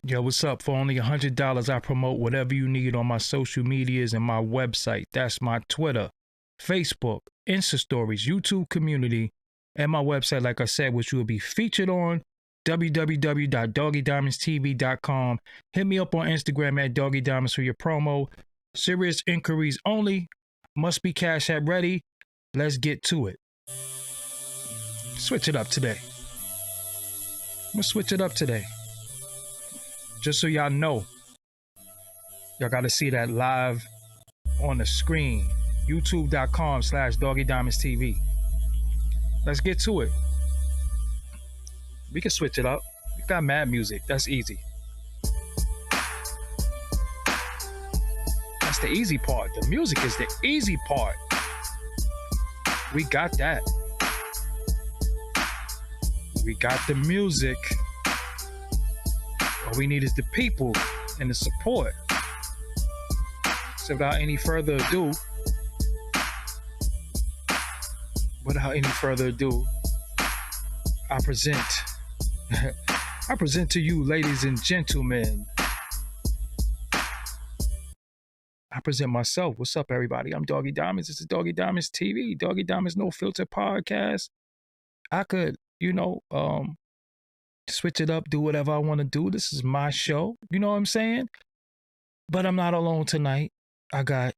Yo, what's up? For only $100, I promote whatever you need on my social medias and my website. That's my Twitter, Facebook, Insta Stories, YouTube community, and my website, like I said, which you will be featured on www.doggiediamondstv.com. Hit me up on Instagram at Doggie Diamonds for your promo. Serious inquiries only. Must be Cash App ready. Let's get to it. Switch it up today. I'm going to switch it up today. Just so y'all know, y'all got to see that live on the screen. YouTube.com/DoggieDiamondsTV. Let's get to it. We can switch it up. We got mad music. That's easy. That's the easy part. The music is the easy part. We got that. We got the music. All we need is the people and the support. So without any further ado, I present to you, ladies and gentlemen. I present myself. What's up, everybody? I'm Doggie Diamonds. This is Doggie Diamonds TV. Doggie Diamonds No Filter podcast. I could, switch it up, do whatever I want to do. This is my show. You know what I'm saying? But I'm not alone tonight. I got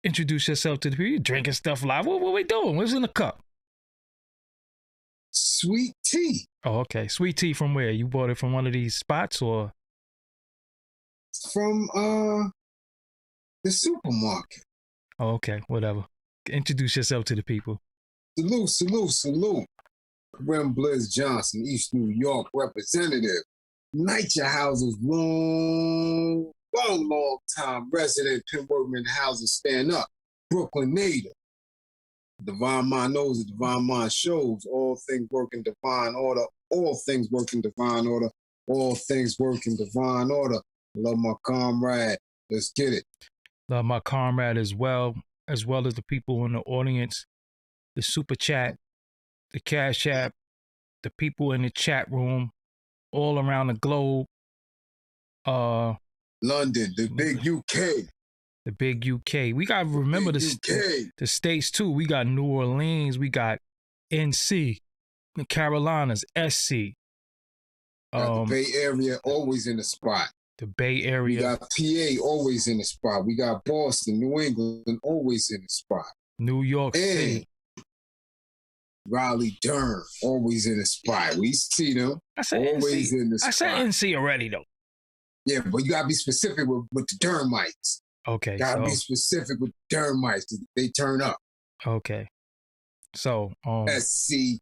introduce yourself to the people. You drinking stuff live. What we doing? What's in the cup? Sweet tea. Oh, okay. Sweet tea from where? You bought it from one of these spots or? From the supermarket. Oh, okay. Whatever. Introduce yourself to the people. Salute. Rem Blizz Johnson, East New York representative. Nitya House's long time resident. Pin Workman Houses stand up. Brooklyn native. Divine Mind knows the Divine Mind shows. All things work in divine order. All things work in divine order. All things work in divine order. Love my comrade. Let's get it. Love my comrade as well as the people in the audience, the super chat, the Cash App, the people in the chat room, all around the globe. London, the big UK. The big UK. We got to remember the states too. We got New Orleans. We got NC, the Carolinas, SC. The Bay Area always in the spot. The Bay Area. We got PA always in the spot. We got Boston, New England always in the spot. New York City. Raleigh, Durham, always in the spot. We see them. Always in the spot. I said NC already though. Yeah, but you gotta be specific with the Durhamites. Okay. Gotta be specific with Durhamites. They turn up. Okay. So SC,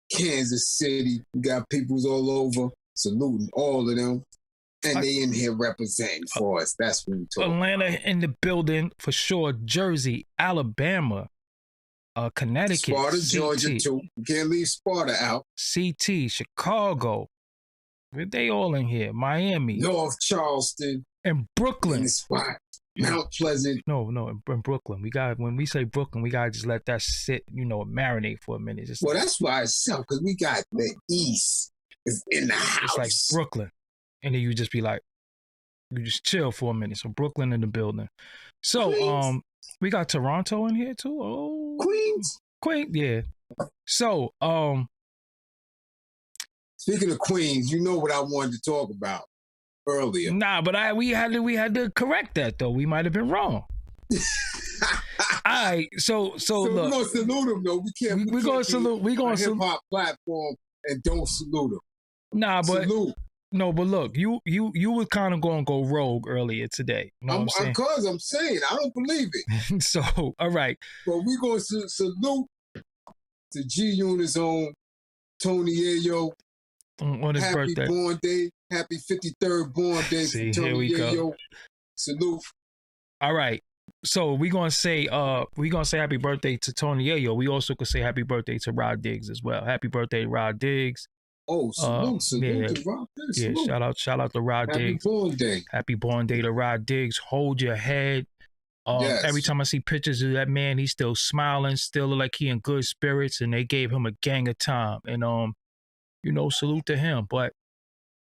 Kansas City, we got peoples all over saluting all of them. And they in here representing for us. That's what we talk Atlanta about. in the building for sure. Jersey, Alabama, Connecticut, Sparta, CT. Georgia too. You can't leave Sparta out. CT, Chicago. They all in here. Miami. North Charleston. And Brooklyn. In the spot. Mount Pleasant. No, in Brooklyn. When we say Brooklyn, we gotta just let that sit, marinate for a minute. Well, that's why it's so, because we got the East is in the house. It's like Brooklyn. And then you just be like, you just chill for a minute. So Brooklyn in the building. So Queens. We got Toronto in here too. Oh, Queens, yeah. So speaking of Queens, you know what I wanted to talk about earlier. Nah, but we had to correct that though. We might have been wrong. All right, so look, we're gonna salute them though. We can't. We're gonna salute. We're gonna salute. Hip hop platform and don't salute them. Nah, but salute. No, but look, you were kind of going to go rogue earlier today. You know what I'm saying? Because I'm saying I don't believe it. So, all right. But we're going to salute to G-Unit's own Tony Ayo. On his birthday. Happy born day. Happy 53rd born day for Tony Ayo. Salute. All right. So we're gonna say happy birthday to Tony Ayo. We also could say happy birthday to Rod Diggs as well. Happy birthday, Rod Diggs. Oh, salute to Rod Diggs. Yeah, shout out to Rod Diggs. Happy born day. Happy born day to Rod Diggs. Hold your head. Yes. Every time I see pictures of that man, he's still smiling, still look like he in good spirits, and they gave him a gang of time. And salute to him. But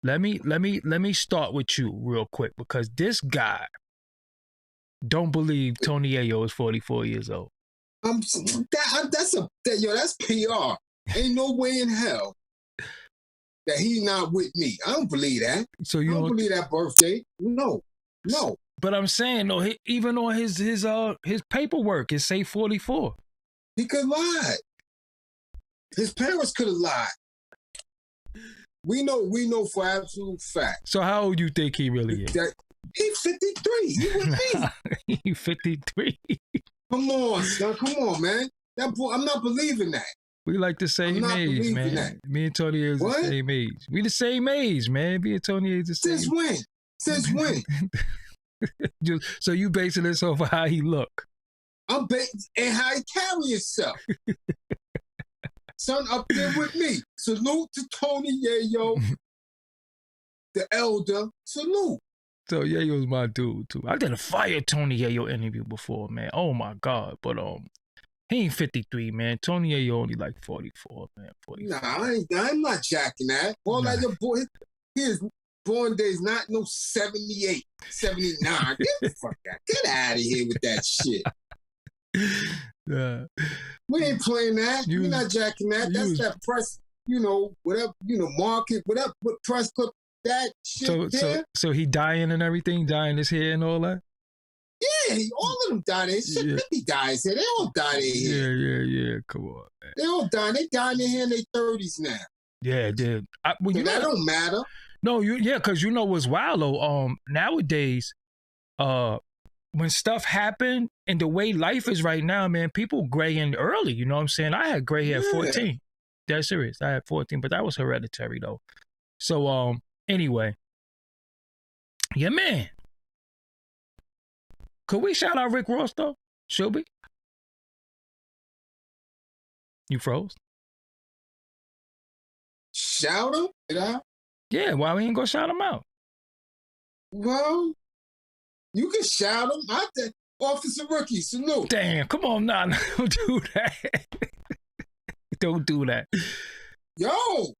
let me start with you real quick, because this guy don't believe Tony Ayo is 44 years old. That's PR. Ain't no way in hell that he's not with me. I don't believe that. So I don't believe that birthday. No. But I'm saying though, even on his paperwork, it say 44. He could lie. His parents could have lied. We know for absolute fact. So how old do you think he really is? He's 53. He with me. He 53. Come on, son. Come on, man. That boy, I'm not believing that. We like the same age, man. That. Me and Tony is the same age. We the same age, man. Me and Tony is the same. Since when? So you basing this off of how he look? I'm basing and how he carry himself. Son, up there with me. Salute to Tony Yayo, the elder. Salute. So Yayo's my dude too. I did a fire Tony Yayo interview before, man. Oh my God. But he ain't 53, man. Tony Yayo only like 44, man. 44. Nah, I'm not jacking that. All that your boy, his born days not no 78, 79. Get the fuck out. Get out of here with that shit. We ain't playing that. We're not jacking that. That's that press, whatever, market, whatever, what press clip, that shit. So he dying and everything, dyeing his hair and all that? Yeah, all of them dyed their shit. Yeah. 50 dye his hair. They all dye their hair. Yeah. Come on, man. They all dye. They dyeing their hair in their 30s now. Yeah, dude. That don't matter. No, because what's wild though. Nowadays, when stuff happen and the way life is right now, man, people graying early. You know what I'm saying? I had gray hair at 14. That's serious. I had 14, but that was hereditary though. So anyway, yeah, man. Could we shout out Rick Ross though? Should we? You froze? Shout him? Yeah, why we ain't gonna shout him out? Well, you can shout him. I think Officer Rookie, salute. Damn, come on now. Don't do that. Don't do that. Yo.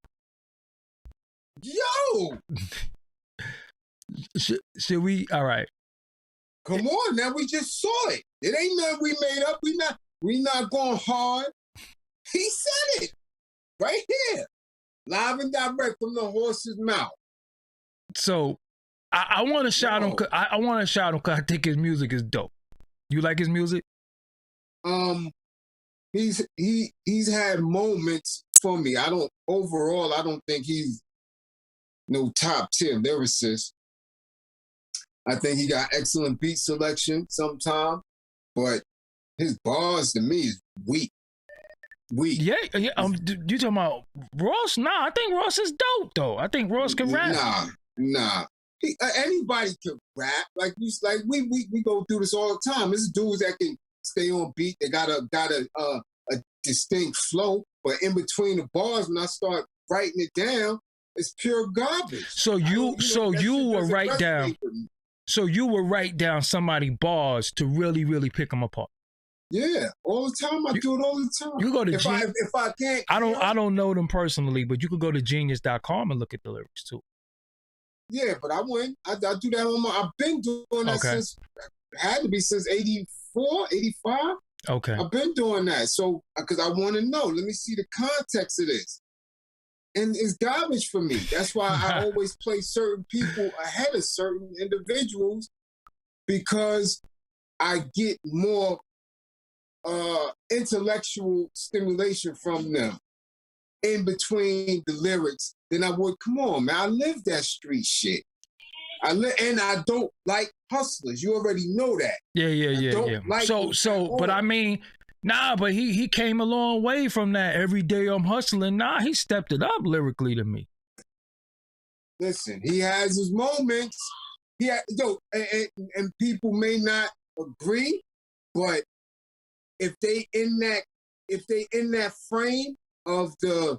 Should we? All right. Come on, now we just saw it. It ain't nothing we made up. We not going hard. He said it right here, live and direct from the horse's mouth. So I want to shout him. I want to shout him because I think his music is dope. You like his music? He's had moments for me. I don't think he's no top tier lyricist. I think he got excellent beat selection sometimes, but his bars to me is weak. Yeah. You talking about Ross? Nah, I think Ross is dope though. I think Ross can rap. Nah. Anybody can rap. Like we go through this all the time. There's dudes that can stay on beat. They got a distinct flow, but in between the bars, when I start writing it down, it's pure garbage. So you will write down. So you will write down somebody's bars to really, really pick them apart. Yeah, all the time. I do it all the time. You go to if I can't, I don't know them personally, but you could go to genius.com and look at the lyrics too. Yeah, but I went. I do that on I've been doing that since. Had to be since 84, 85. Okay. I've been doing that. So because I want to know. Let me see the context of this. And it's garbage for me. That's why I always play certain people ahead of certain individuals, because I get more intellectual stimulation from them in between the lyrics than I would. Come on, man. I live that street shit. And I don't like hustlers. You already know that. Yeah. Like but I mean, nah, but he came a long way from that. Every day I'm hustling. Nah, he stepped it up lyrically to me. Listen, he has his moments. And people may not agree, but if they in that frame of the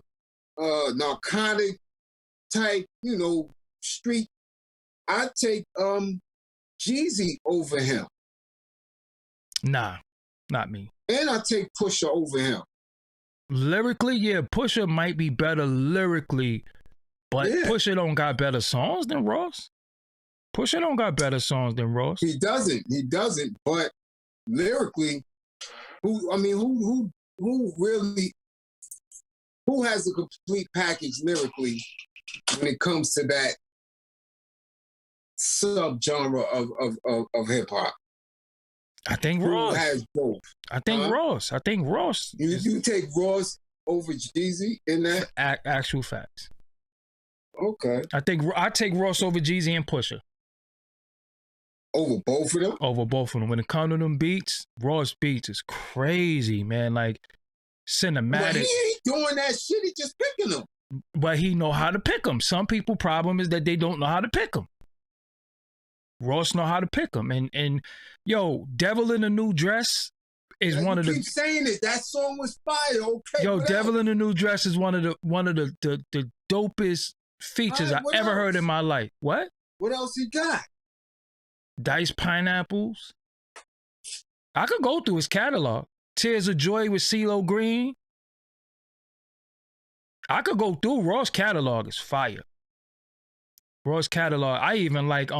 narcotic type, street, I take Jeezy over him. Nah, not me. And I take Pusha over him. Lyrically, yeah, Pusha might be better lyrically, But Pusha don't got better songs than Ross. Pusha don't got better songs than Ross. He doesn't. But lyrically, who has a complete package lyrically when it comes to that subgenre of hip hop? I think Ross. Who has both? I think Ross. I think Ross. You take Ross over Jeezy in that? Actual facts. Okay. I take Ross over Jeezy and Pusha. Over both of them? Over both of them. When it comes to them beats, Ross beats is crazy, man. Like cinematic. But he ain't doing that shit. He just picking them. But he know how to pick them. Some people' problem is that they don't know how to pick them. Ross know how to pick them. And yo, Devil in a New Dress is one of the. Keep saying it. That song was fire. Okay. Yo, Devil in a New Dress is one of the dopest features I ever heard in my life. What? What else he got? Diced Pineapples. I could go through his catalog. Tears of Joy with CeeLo Green. I could go through Ross' catalog. Is fire. Ross' catalog. I even like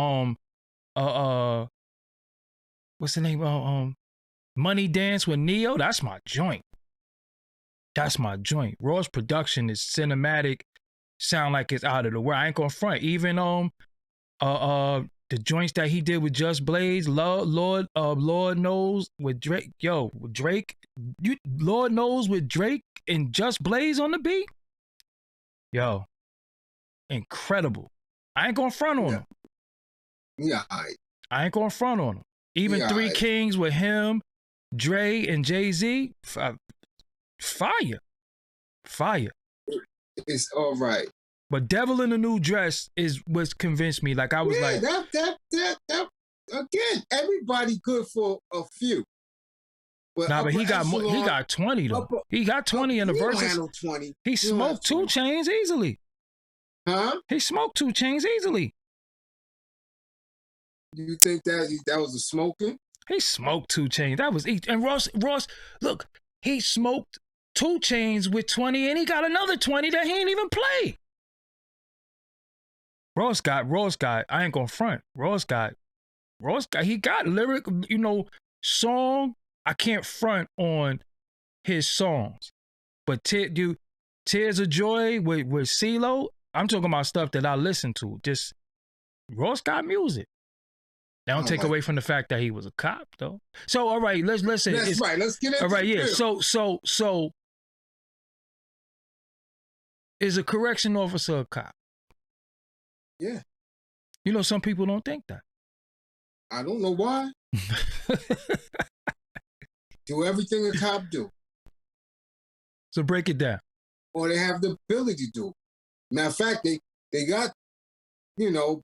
what's the name? Money Dance with Neo. That's my joint. Ross' production is cinematic. Sound like it's out of the world. I ain't gonna front. Even the joints that he did with Just Blaze, Lord Knows with Drake. Yo, with Drake, Lord Knows with Drake and Just Blaze on the beat. Yo, incredible. I ain't gonna front on him. Yeah, I ain't gonna front on him. Even Three Kings with him, Dre, and Jay-Z, fire. It's all right. But Devil in a New Dress is what's convinced me. Like I was like, that again. Everybody good for a few. But he got 20 though. He got 20 in the verses. No 20. He smoked 2 Chainz easily. Huh? He smoked 2 Chainz easily. Do you think that was a smoking? He smoked 2 Chainz. That was each. And Ross, look, he smoked 2 Chainz with 20, and he got another 20 that he ain't even play. Ross got. I ain't gonna front. He got lyric. Song. I can't front on his songs, but Tears of Joy with CeeLo. I'm talking about stuff that I listen to. Just Ross got music. That don't take away from the fact that he was a cop, though. So, all right, let's say that's right. Let's get into all right. Yeah. So, is a correction officer a cop? Yeah. Some people don't think that. I don't know why. Do everything a cop do. So break it down. Or they have the ability to do. Matter of fact, they got, man,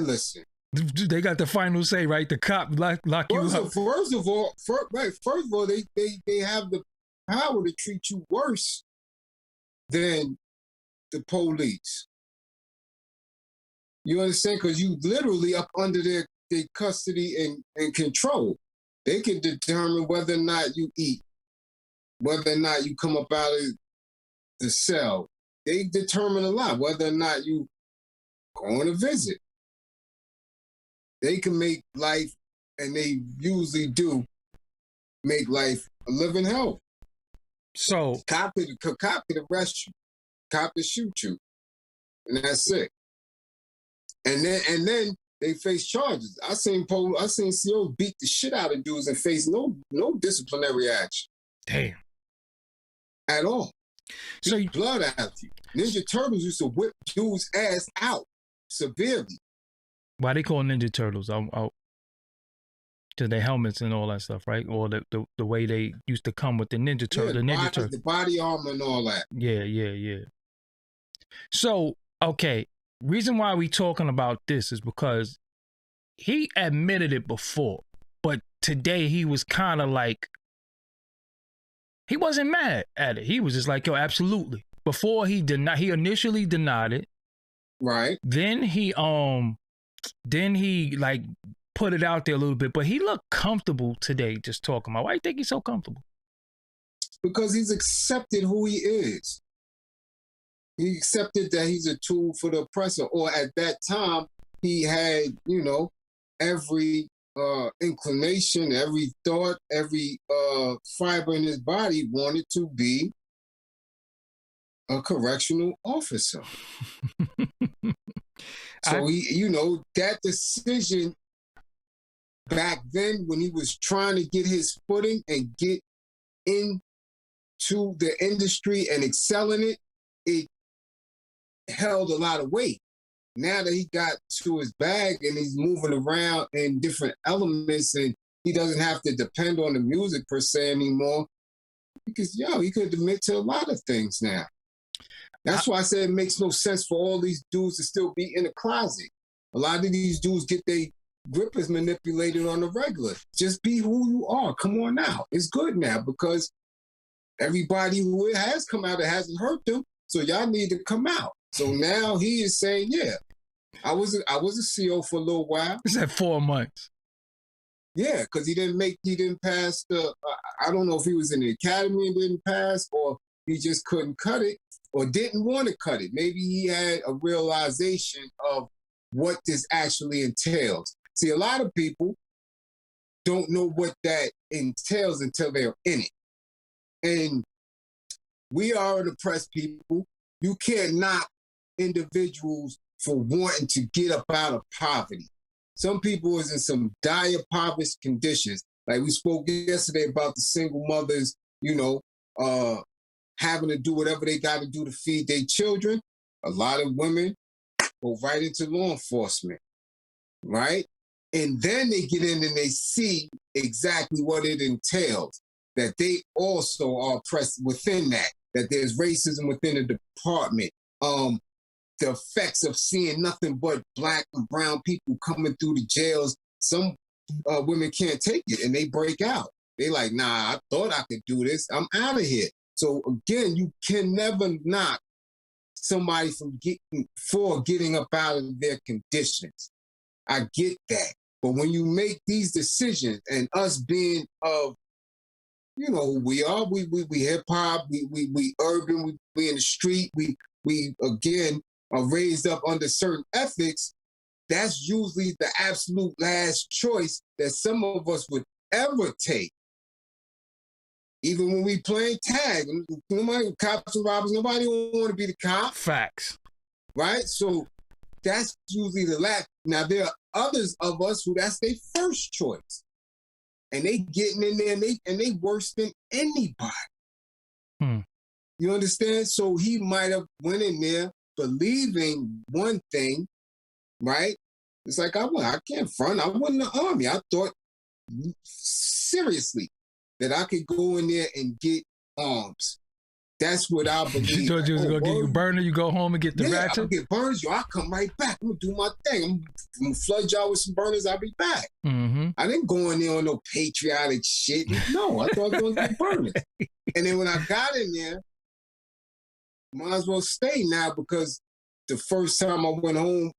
listen. They got the final say, right? The cop lock you up. First of all, they have the power to treat you worse than the police. You understand? Because you literally up under their custody and control. They can determine whether or not you eat, whether or not you come up out of the cell. They determine a lot, whether or not you go on a visit. They can make life, and they usually do, make life a living hell. So cop could arrest you, cop to shoot you, and that's it. And then they face charges. I seen COs beat the shit out of dudes and face no disciplinary action. Damn. At all. So beat blood out of you. Ninja Turtles used to whip dudes' ass out severely. Why they call Ninja Turtles? To their helmets and all that stuff, right? Or the way they used to come with the Ninja Turtle, the body armor and all that. Yeah. So, okay. Reason why we talking about this is because he admitted it before, but today he was kind of like, he wasn't mad at it. He was just like, yo, absolutely. Before he initially denied it. Right. Then he like put it out there a little bit, but he looked comfortable today just talking about. Why do you think he's so comfortable? Because he's accepted who he is. He accepted that he's a tool for the oppressor, or at that time, he had, every inclination, every thought, every fiber in his body wanted to be a correctional officer. So that decision back then when he was trying to get his footing and get into the industry and excel in it, it held a lot of weight. Now that he got to his bag and he's moving around in different elements and he doesn't have to depend on the music per se anymore, because he could admit to a lot of things now. That's why I said it makes no sense for all these dudes to still be in the closet. A lot of these dudes get their grippers manipulated on the regular. Just be who you are. Come on now. It's good now because everybody who has come out, it hasn't hurt them. So y'all need to come out. So now he is saying, yeah, I was a CO for a little while. He said 4 months. Yeah, because he didn't pass the, I don't know if he was in the academy and didn't pass, or he just couldn't cut it, or didn't want to cut it. Maybe he had a realization of what this actually entails. See, a lot of people don't know what that entails until they're in it. And we are an oppressed people. You can't knock individuals for wanting to get up out of poverty. Some people is in some dire impoverished conditions. Like we spoke yesterday about the single mothers, having to do whatever they got to do to feed their children. A lot of women go right into law enforcement, right? And then they get in and they see exactly what it entails, that they also are oppressed within that there's racism within the department. The effects of seeing nothing but Black and brown people coming through the jails. Some women can't take it and they break out. They like, nah, I thought I could do this. I'm out of here. So again, you can never knock somebody from getting up out of their conditions. I get that. But when you make these decisions, and us being of, who we are, we hip hop, we urban, we in the street, we again are raised up under certain ethics, that's usually the absolute last choice that some of us would ever take. Even when we play tag, nobody, cops and robbers, nobody want to be the cop. Facts. Right? So that's usually the last. Now, there are others of us who that's their first choice. And they getting in there and they worse than anybody. You understand? So he might have went in there believing one thing, right? It's like, I can't front. I went in the army. I thought seriously that I could go in there and get arms. That's what I believe. You thought you was going to get you a burner, you go home and get the ratchet? I'll get burners, I'll come right back. I'm going to do my thing. I'm going to flood y'all with some burners, I'll be back. Mm-hmm. I didn't go in there on no patriotic shit. No, I thought I was going to get burners. And then when I got in there, might as well stay now, because the first time I went home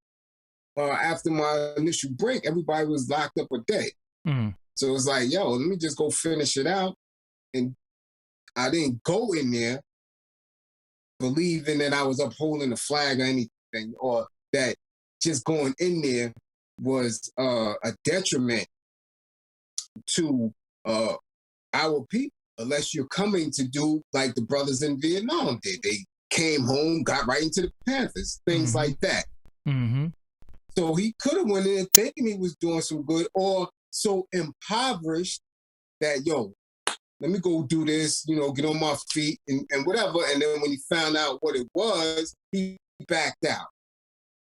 after my initial break, everybody was locked up a day. Mm-hmm. So it's like, yo, let me just go finish it out. And I didn't go in there believing that I was upholding the flag or anything, or that just going in there was a detriment to our people, unless you're coming to do like the brothers in Vietnam did. They came home, got right into the Panthers, things like that. Mm-hmm. So he could have went in thinking he was doing some good, or so impoverished that, yo, let me go do this, get on my feet and whatever. And then when he found out what it was, he backed out.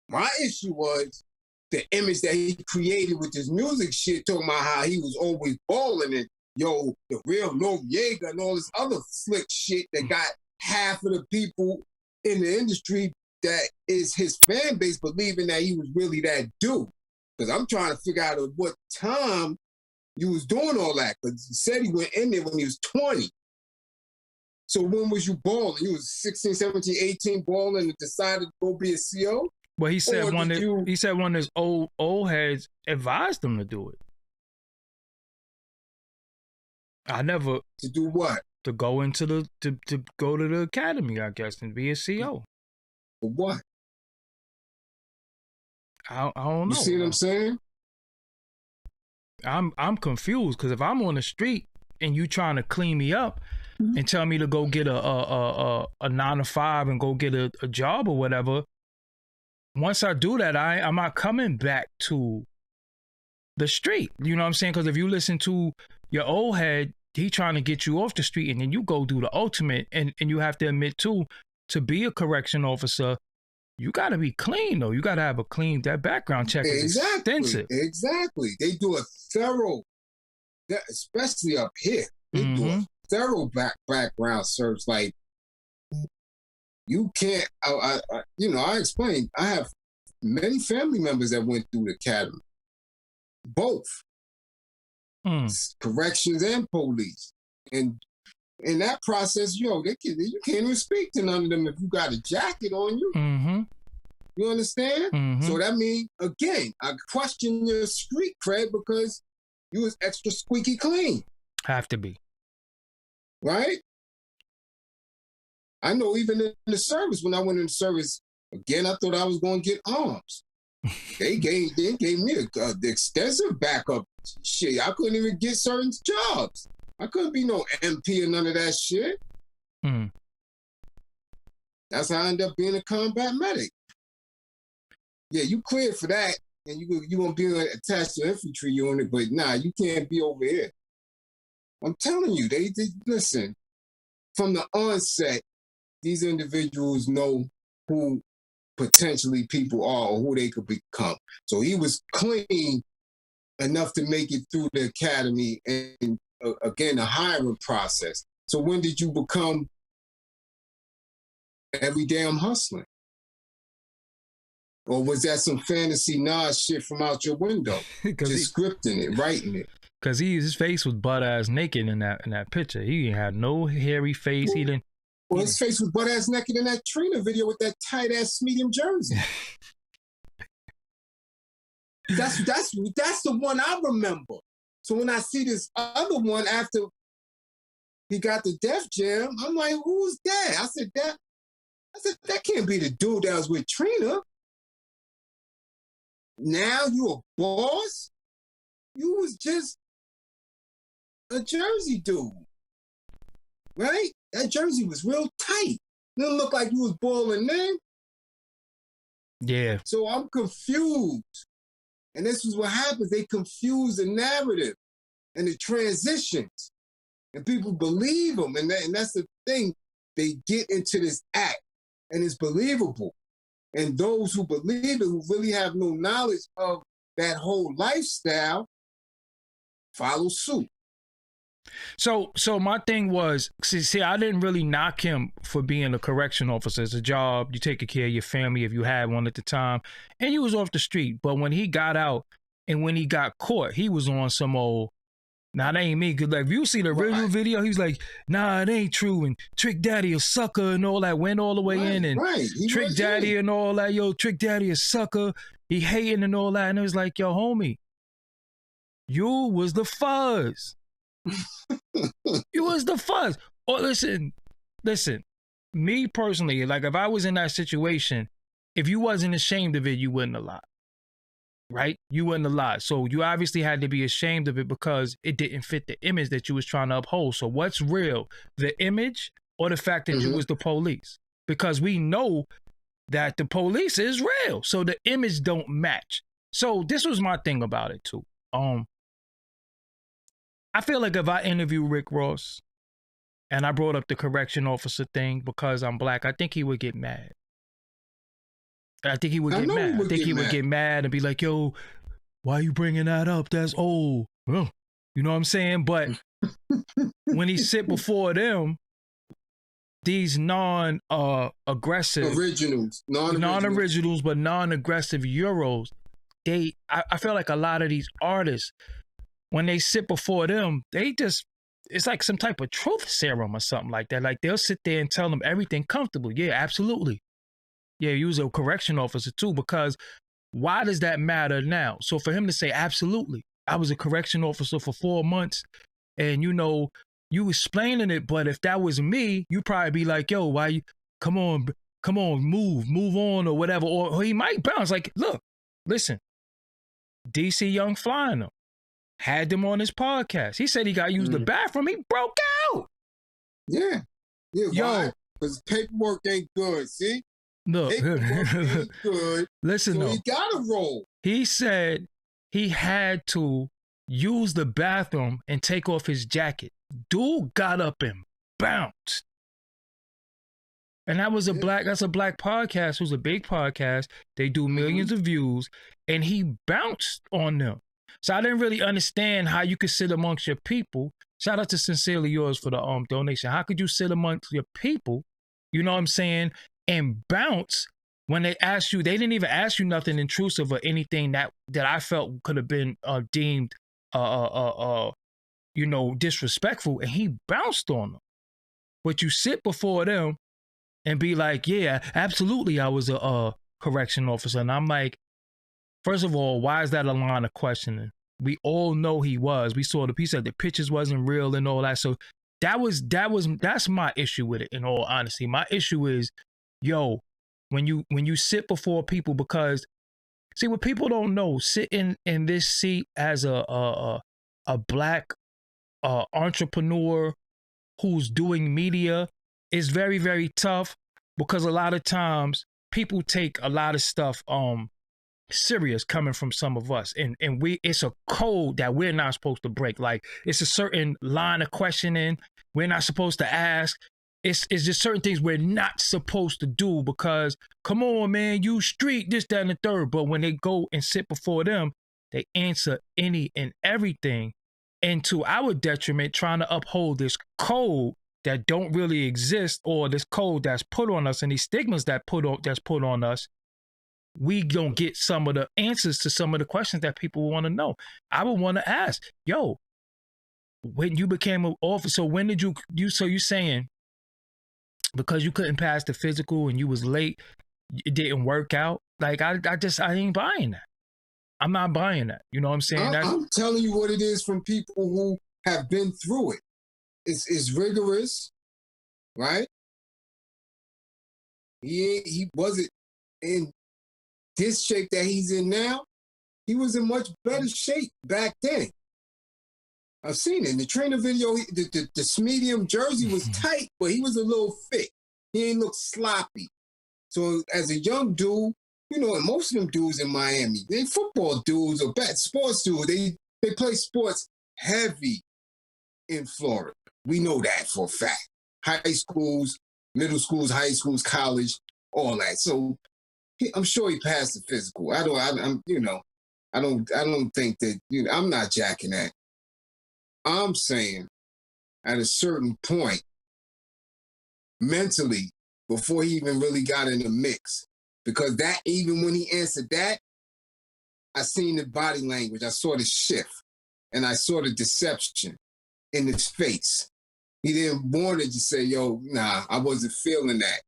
My issue was the image that he created with this music shit, talking about how he was always balling and, the real Noriega and all this other slick shit that got half of the people in the industry that is his fan base believing that he was really that dude. Because I'm trying to figure out at what time you was doing all that. Because he said he went in there when he was 20. So when was you balling? You was 16, 17, 18 balling and decided to go be a CO? Well, he said one of his old heads advised him to do it. I never to do what? To go into to go to the academy, I guess, and be a CO. For what? I don't know. You see what I'm saying? I'm confused because if I'm on the street and you trying to clean me up and tell me to go get a 9 to 5 and go get a job or whatever, once I do that, I'm not coming back to the street. You know what I'm saying? Because if you listen to your old head, he trying to get you off the street, and then you go do the ultimate, and you have to admit too, to be a correction officer, you got to be clean though. You got to have a clean, that background check is extensive. Exactly. They do a thorough, especially up here, they do a thorough background search. Like, you can't, I explained, I have many family members that went through the academy. Both. Corrections and police. And in that process, you can't even speak to none of them if you got a jacket on you. You understand? So that means, again, I question your street cred because you was extra squeaky clean. Have to be. Right? I know even in the service, when I went in the service, again, I thought I was going to get arms. They gave me the extensive backup shit. I couldn't even get certain jobs. I couldn't be no MP or none of that shit. That's how I ended up being a combat medic. Yeah, you cleared for that, and you gonna be attached to infantry unit, but nah, you can't be over here. I'm telling you, they listen. From the onset, these individuals know who potentially people are or who they could become. So he was clean enough to make it through the academy and again, the hiring process. So when did you become every day I'm hustling? Or was that some fantasy Nas shit from out your window? Just scripting it, writing it. Because his face was butt-ass naked in that picture. He had no hairy face. He didn't. Well, his face was butt-ass naked in that Trina video with that tight-ass medium jersey. That's the one I remember. So when I see this other one after he got the Def Jam, I'm like, who's that? I said, that can't be the dude that was with Trina. Now you a boss? You was just a Jersey dude, right? That jersey was real tight. Didn't look like you was balling then. Yeah. So I'm confused. And this is what happens. They confuse the narrative and the transitions. And people believe them. And that's the thing. They get into this act and it's believable. And those who believe it, who really have no knowledge of that whole lifestyle, follow suit. So my thing was, see, I didn't really knock him for being a correction officer. It's a job. You taking care of your family if you had one at the time. And you was off the street. But when he got out and when he got caught, he was on some old, nah, that ain't me. Cause like, if you see the real video, he was like, nah, it ain't true. And Trick Daddy a sucker and all that, went all the way in. And Trick Daddy and all that, yo, Trick Daddy a sucker. He hating and all that. And it was like, yo, homie, you was the fuzz. You was the fuzz. Oh, listen, me personally, like if I was in that situation, if you wasn't ashamed of it, you wouldn't have lied. Right? You wouldn't have lied. So you obviously had to be ashamed of it because it didn't fit the image that you was trying to uphold. So what's real? The image or the fact that you was the police? Because we know that the police is real. So the image don't match. So this was my thing about it too. I feel like if I interview Rick Ross and I brought up the correction officer thing because I'm black, I think he would get mad. I think he would get mad. I think he would get mad and be like, yo, why are you bringing that up? That's old. Well, you know what I'm saying? But when he sit before them, these non-aggressive non-originals, but non-aggressive Euros, I feel like a lot of these artists, when they sit before them, it's like some type of truth serum or something like that. Like they'll sit there and tell them everything comfortable. Yeah, absolutely. Yeah, you was a correction officer too, because why does that matter now? So for him to say, absolutely, I was a correction officer for 4 months and you explaining it, but if that was me, you probably be like, yo, come on, come on, move on or whatever. Or he might bounce. Like, look, listen, DC Young flying him. Had them on his podcast. He said he got to use the bathroom. He broke out. Yeah. Yo. Why? Because paperwork ain't good, see? Look. Paperwork ain't good. Listen, so though. he got to roll. He said he had to use the bathroom and take off his jacket. Dude got up and bounced. And that's a black podcast. It was a big podcast. They do millions of views. And he bounced on them. So I didn't really understand how you could sit amongst your people. Shout out to Sincerely Yours for the donation. How could you sit amongst your people, you know what I'm saying, and bounce when they asked you? They didn't even ask you nothing intrusive or anything that I felt could have been deemed disrespectful, and he bounced on them. But you sit before them and be like, yeah, absolutely, I was a correction officer. And I'm like, first of all, why is that a line of questioning? We all know he was. We saw the piece that the pictures wasn't real and all that. So that's my issue with it, in all honesty. My issue is, yo, when you sit before people, because see, what people don't know, sitting in this seat as a black entrepreneur who's doing media is very, very tough, because a lot of times people take a lot of stuff serious coming from some of us, and it's a code that we're not supposed to break. Like, it's a certain line of questioning we're not supposed to ask. It's just certain things we're not supposed to do, because come on, man, you street this, that, and the third. But when they go and sit before them, they answer any and everything, and to our detriment, trying to uphold this code that don't really exist, or this code that's put on us, and these stigmas that's put on us. We don't get some of the answers to some of the questions that people want to know. I would want to ask, yo, when you became an officer, when did so you saying because you couldn't pass the physical and you was late, it didn't work out? Like, I ain't buying that. I'm not buying that. You know what I'm saying? I'm telling you what it is from people who have been through it. It's rigorous, right? He wasn't in this shape that he's in now. He was in much better shape back then. I've seen it in the trainer video. The medium jersey was tight, but he was a little fit. He ain't look sloppy. So as a young dude, you know, and most of them dudes in Miami, they football dudes or sports dudes. They play sports heavy in Florida. We know that for a fact. High schools, middle schools, high schools, college, all that. So I'm sure he passed the physical. I don't think that, I'm not jacking that. I'm saying at a certain point, mentally, before he even really got in the mix, because that, even when he answered that, I seen the body language, I saw the shift, and I saw the deception in his face. He didn't want to just say, yo, nah, I wasn't feeling that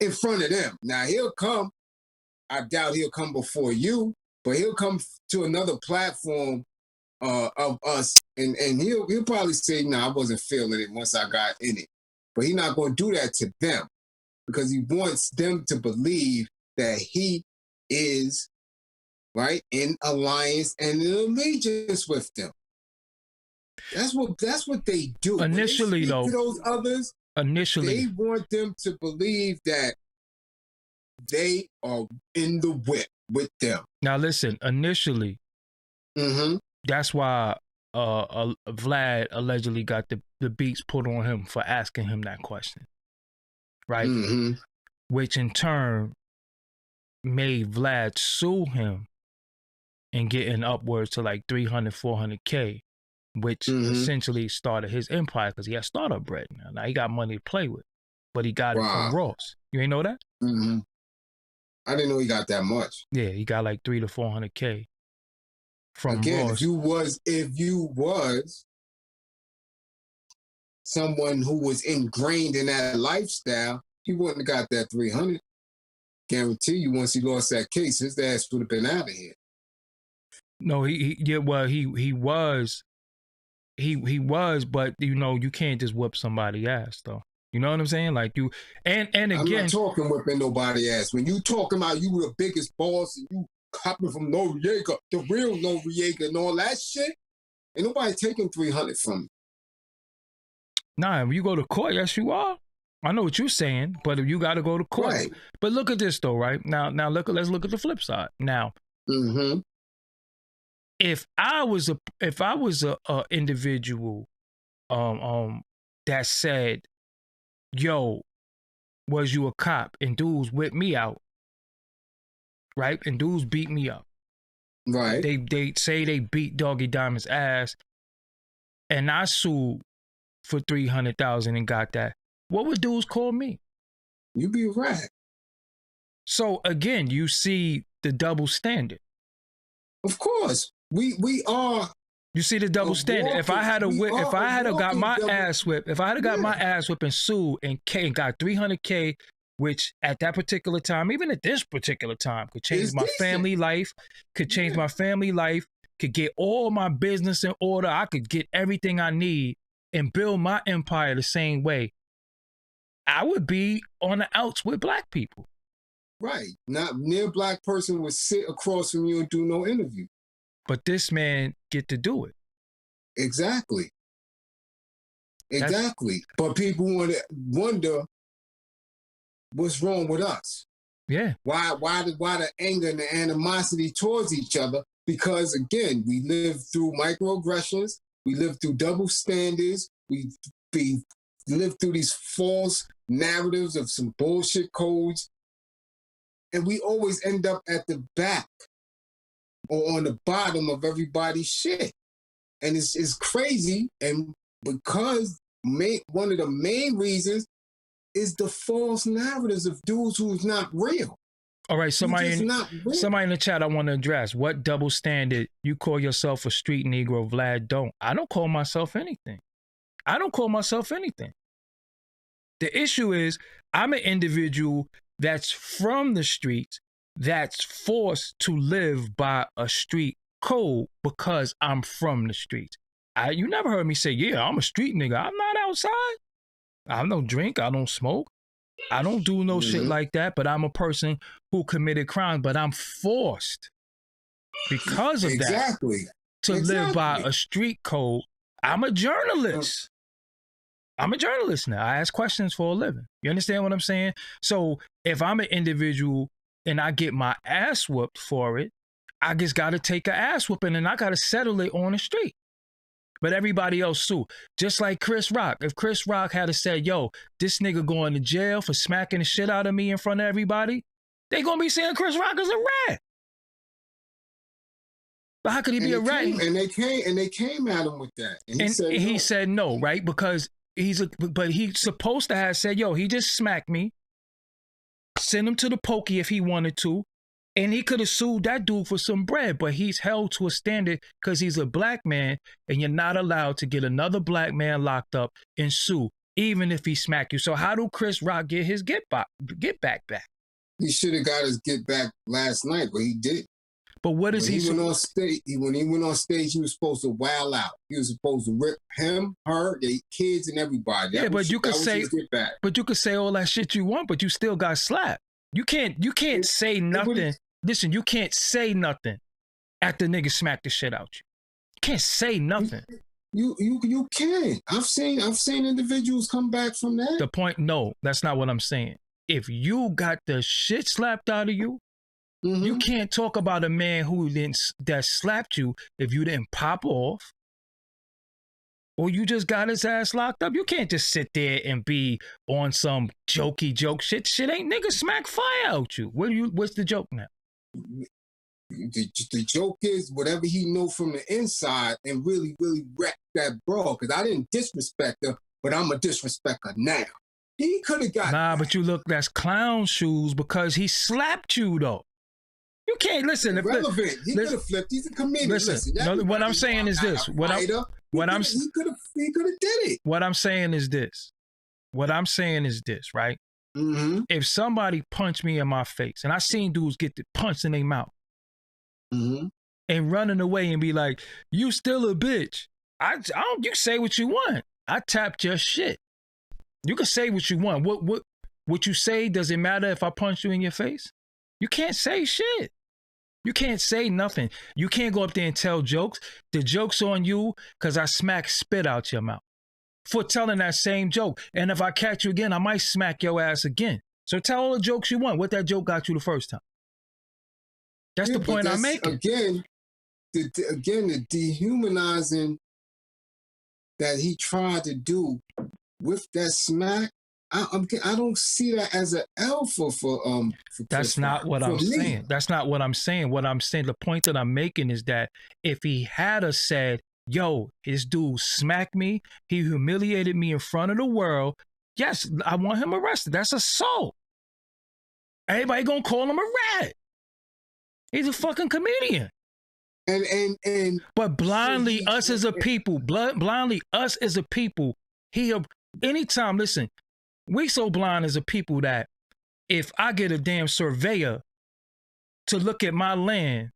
in front of them. Now he'll come. I doubt he'll come before you, but he'll come to another platform of us, and he'll probably say, "No, I wasn't feeling it once I got in it." But he's not going to do that to them, because he wants them to believe that he is right in alliance and in allegiance with them. That's what they do. Initially, though, to those others, they want them to believe that they are in the whip with them. Now, listen, initially, that's why Vlad allegedly got the beats put on him for asking him that question, right? Which in turn made Vlad sue him and getting upwards to like 300, 400K, which essentially started his empire, because he had startup bread now. Now he got money to play with, but he got it from Ross. You ain't know that? I didn't know he got that much. Yeah, he got like 300 to 400K from Ross. If you was someone who was ingrained in that lifestyle, he wouldn't have got that 300. Guarantee you, once he lost that case, his ass would have been out of here. No, he was, but you can't just whoop somebody's ass though. You know what I'm saying? Like you, and again, I'm not talking whipping nobody ass. When you talking about you the biggest boss and you copying from Noriega, the real Noriega and all that shit, ain't nobody taking 300 from me. Nah, if you go to court, yes, you are. I know what you're saying, but if you got to go to court. Right. But look at this though, right? Now let's look at the flip side. Now, if I was a individual, that said, "Yo, was you a cop?" and dudes whipped me out, right? And dudes beat me up. Right. They say they beat Doggie Diamonds' ass, and I sued for $300,000 and got that. What would dudes call me? You be right. So again, you see the double standard. Of course, we are. You see the double standard. If I had got my ass whipped and sued and got $300K, which at that particular time, even at this particular time, could change my family life, could get all my business in order. I could get everything I need and build my empire the same way. I would be on the outs with black people. Right. Not near black person would sit across from you and do no interview. But this man get to do it. Exactly. But people want to wonder what's wrong with us. Yeah. Why the anger and the animosity towards each other? Because again, we live through microaggressions. We live through double standards. We live through these false narratives of some bullshit codes. And we always end up at the back or on the bottom of everybody's shit. And it's crazy. And because one of the main reasons is the false narratives of dudes who's not real. All right, somebody in the chat I want to address. What double standard? You call yourself a street Negro, Vlad don't. I don't call myself anything. The issue is I'm an individual that's from the streets, that's forced to live by a street code because I'm from the streets. You never heard me say, yeah, I'm a street nigga. I'm not outside. I don't drink. I don't smoke. I don't do no shit like that, but I'm a person who committed crime, but I'm forced because of that to live by a street code. I'm a journalist. I'm a journalist now. I ask questions for a living. You understand what I'm saying? So if I'm an individual and I get my ass whooped for it, I just got to take an ass whooping and I got to settle it on the street. But everybody else sue. Just like Chris Rock. If Chris Rock had said, yo, this nigga going to jail for smacking the shit out of me in front of everybody, they going to be saying Chris Rock is a rat. But how could he be a rat? And they came at him with that. And he said no, right? Because he's supposed to have said, yo, he just smacked me. Send him to the pokey if he wanted to. And he could have sued that dude for some bread, but he's held to a standard because he's a black man, and you're not allowed to get another black man locked up and sue, even if he smack you. So how do Chris Rock get his get back? He should have got his get back last night, but he didn't. But what is he? When he went on stage, he was supposed to wild out. He was supposed to rip him, her, the kids, and everybody. But you could say all that shit you want, but you still got slapped. You can't say nothing. Listen, you can't say nothing after niggas smack the shit out you. You can't say nothing. You can. I've seen individuals come back from that. The point, no, that's not what I'm saying. If you got the shit slapped out of you, you can't talk about a man that slapped you if you didn't pop off. Or you just got his ass locked up. You can't just sit there and be on some jokey joke shit. Shit ain't nigga smack fire out you. What's the joke now? The joke is whatever he know from the inside and really, really wreck that bro. Because I didn't disrespect her, but I'm a disrespecter now. He could have got but you look, that's clown shoes because he slapped you though. You can't listen. Irrelevant. He could have flipped. He's a comedian. Listen, what I'm saying is this. He could have did it. What I'm saying is this. Right? If somebody punched me in my face, and I seen dudes get the punch in their mouth, and running away and be like, "You still a bitch." I don't. You say what you want. I tapped your shit. You can say what you want. What you say, does it matter if I punch you in your face? You can't say shit. You can't say nothing. You can't go up there and tell jokes. The joke's on you because I smack spit out your mouth for telling that same joke. And if I catch you again, I might smack your ass again. So tell all the jokes you want. What that joke got you the first time. That's the point I'm making. Again, the dehumanizing that he tried to do with that smack, I don't see that as an alpha for That's not what I'm saying. That's not what I'm saying. What I'm saying, the point that I'm making is that if he had a said, yo, his dude smacked me, he humiliated me in front of the world, yes, I want him arrested. That's assault. Everybody gonna call him a rat. He's a fucking comedian. But blindly, us as a people, anytime, listen, we so blind as a people that if I get a damn surveyor to look at my land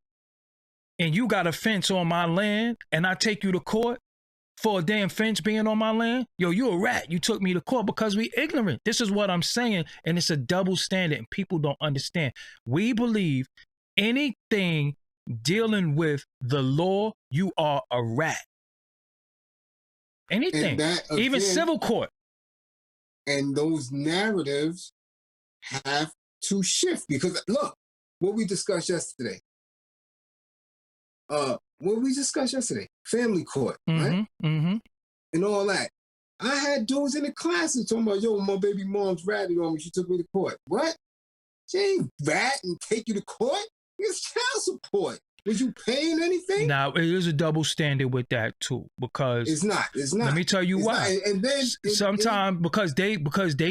and you got a fence on my land and I take you to court for a damn fence being on my land, yo, you a rat. You took me to court because we ignorant. This is what I'm saying, and it's a double standard and people don't understand. We believe anything dealing with the law, you are a rat. Anything, even civil court. And those narratives have to shift because look, what we discussed yesterday. Family court, right? Mm-hmm. And all that. I had dudes in the classes talking about, yo, my baby mom's ratted on me. She took me to court. What? She ain't rat and take you to court? It's child support. Was you paying anything? Now, it is a double standard with that too, because it's not. Let me tell you why. And then sometimes because they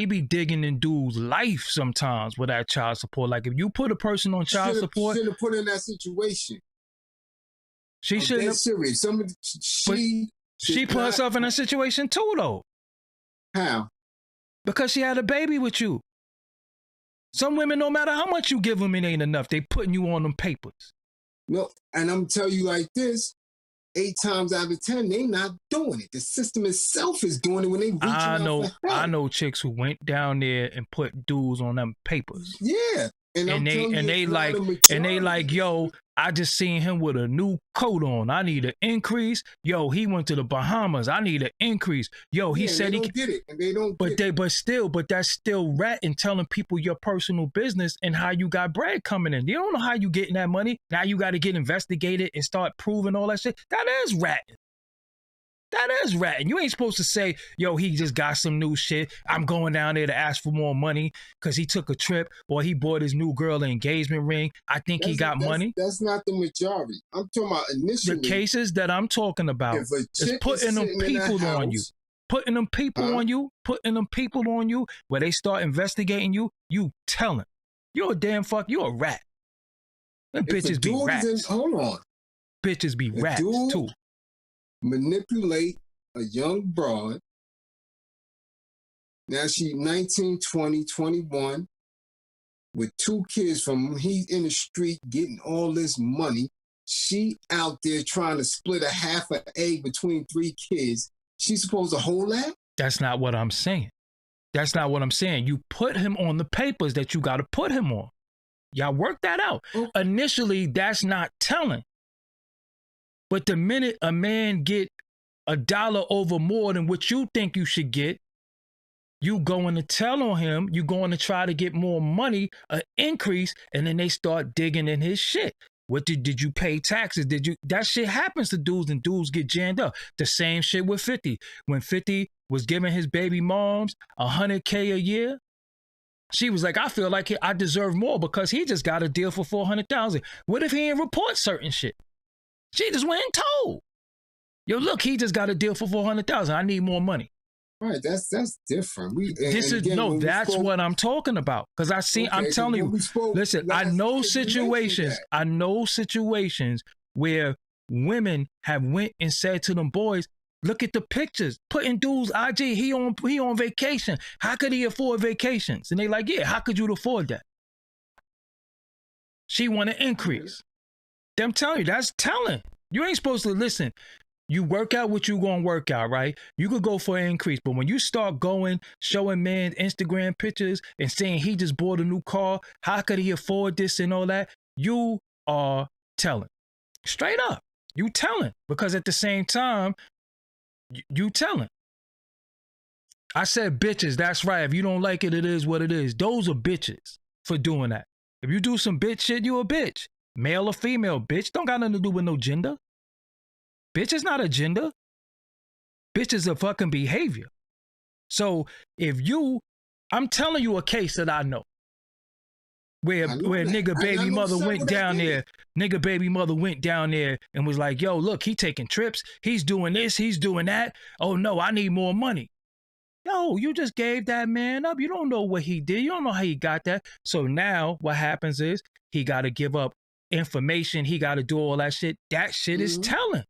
be digging in dudes' life sometimes with that child support. Like if you put a person on child support, shouldn't have put her in that situation. She shouldn't have. Serious. She put herself in that situation too, though. How? Because she had a baby with you. Some women, no matter how much you give them, it ain't enough. They putting you on them papers. No, and I'm telling you like this, 8 times out of 10, they not doing it. The system itself is doing it when they reaching out for help. I know chicks who went down there and put dudes on them papers. Yeah. And they like, yo, I just seen him with a new coat on. I need an increase. Yo, he went to the Bahamas. I need an increase. Yo, he said they don't get it, and they don't. But that's still ratting, telling people your personal business and how you got bread coming in. You don't know how you getting that money. Now you got to get investigated and start proving all that shit. That is ratting. That is ratting. You ain't supposed to say, yo, he just got some new shit. I'm going down there to ask for more money because he took a trip or he bought his new girl an engagement ring. I think he got money. That's not the majority. I'm talking about initially. The cases that I'm talking about is putting them people on you. Putting them people on you. Putting them people on you where they start investigating you. You tell them. You're a damn fuck. You're a rat. Them bitches be rats. Hold on. Bitches be rats too. Manipulate a young broad. Now she 19, 20, 21 with 2 kids from him. He's in the street getting all this money. She out there trying to split a half an egg between 3 kids. She's supposed to hold that? That's not what I'm saying. That's not what I'm saying. You put him on the papers that you got to put him on. Y'all work that out. Okay. Initially, that's not telling. But the minute a man get $1 over more than what you think you should get, you going to tell on him, you going to try to get more money, an increase, and then they start digging in his shit. What did you pay taxes? That shit happens to dudes and dudes get jammed up. The same shit with 50. When 50 was giving his baby moms $100K a year, she was like, I feel like I deserve more because he just got a deal for $400,000. What if he didn't report certain shit? She just went and told. Yo, look, he just got a deal for $400,000. I need more money. Right, that's different. That's what I'm talking about. Because I'm telling you, listen, I know situations where women have went and said to them boys, look at the pictures, putting dudes IG, he on vacation. How could he afford vacations? And they like, yeah, how could you afford that? She want an increase. I'm telling you, that's telling. You ain't supposed to listen. You work out what you gonna work out, right? You could go for an increase, but when you start showing man Instagram pictures and saying he just bought a new car, how could he afford this and all that? You are telling. Straight up. You telling. Because at the same time, you telling. I said bitches, that's right. If you don't like it, it is what it is. Those are bitches for doing that. If you do some bitch shit, you a bitch. Male or female, bitch. Don't got nothing to do with no gender. Bitch is not a gender. Bitch is a fucking behavior. So I'm telling you a case that I know. Where nigga baby mother went down there. Nigga baby mother went down there and was like, yo, look, he taking trips. He's doing this. He's doing that. Oh no, I need more money. Yo, you just gave that man up. You don't know what he did. You don't know how he got that. So now what happens is he got to give up information. He got to do all that shit. That shit is telling.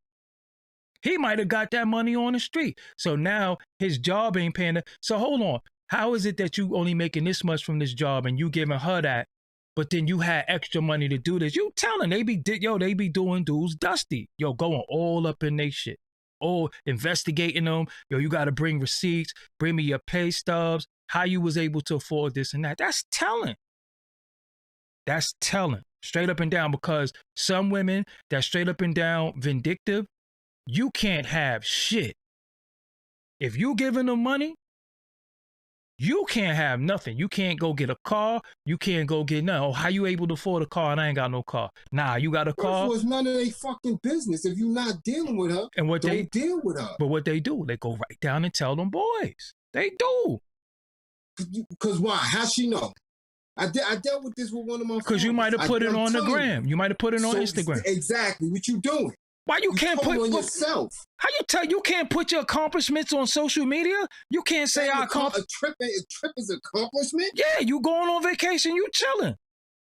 He might have got that money on the street. So now his job ain't paying it. So hold on. How is it that you only making this much from this job and you giving her that, but then you had extra money to do this? You telling they be doing dudes dusty. Yo, going all up in they shit. Oh, investigating them. Yo, you got to bring receipts. Bring me your pay stubs. How you was able to afford this and that. That's telling. That's telling. Straight up and down. Because some women that straight up and down vindictive, you can't have shit. If you giving them money, you can't have nothing. You can't go get a car. You can't go get nothing. Oh, how you able to afford a car and I ain't got no car? Nah, you got a car. It's none of their fucking business. If you're not dealing with her, and don't deal with her. But what they do, they go right down and tell them boys. They do. Because why? How she know? I dealt with this with one of my friends. Because you might have put it on the gram. You might have put it on Instagram. Exactly. What you doing? Why you can't put on yourself? How you can't put your accomplishments on social media? You can't say a trip is accomplishment? Yeah, you going on vacation, you chilling.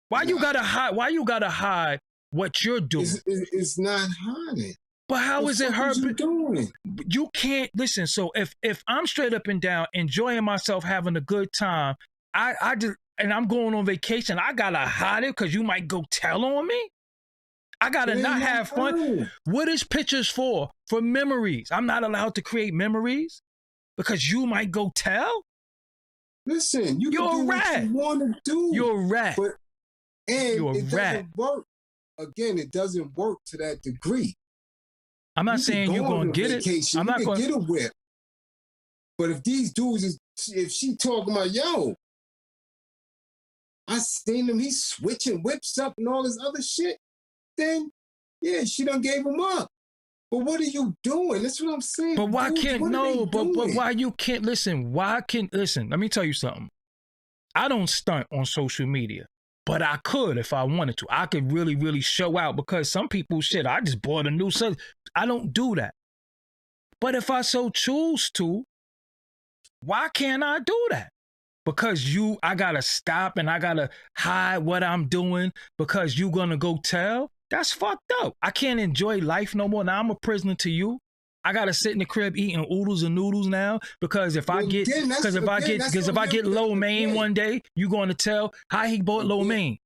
Why you gotta hide? Why you gotta hide what you're doing? It's not hiding. But how is it her? You doing? You can't listen. So if I'm straight up and down enjoying myself, having a good time, I just and I'm going on vacation, I gotta hide it because you might go tell on me. I gotta not have fun. What is pictures for? For memories. I'm not allowed to create memories because you might go tell. Listen, you're a rat. What you want to do. You're a rat. You're a rat. Doesn't work. Again, it doesn't work to that degree. I'm not saying you're gonna get it. I'm not gonna get a whip. But if these dudes if she talking about, yo, I seen him, he's switching whips up and all this other shit. Then, yeah, she done gave him up. But what are you doing? That's what I'm saying. But why but why you can't listen? Listen, let me tell you something. I don't stunt on social media, but I could if I wanted to. I could really, really show out because some people, shit, I just bought a new set. I don't do that. But if I so choose to, why can't I do that? Because I gotta stop and I gotta hide what I'm doing because you gonna go tell? That's fucked up. I can't enjoy life no more. Now I'm a prisoner to you. I gotta sit in the crib eating oodles and noodles now because if I get lo mein one day, you gonna tell how he bought lo mein.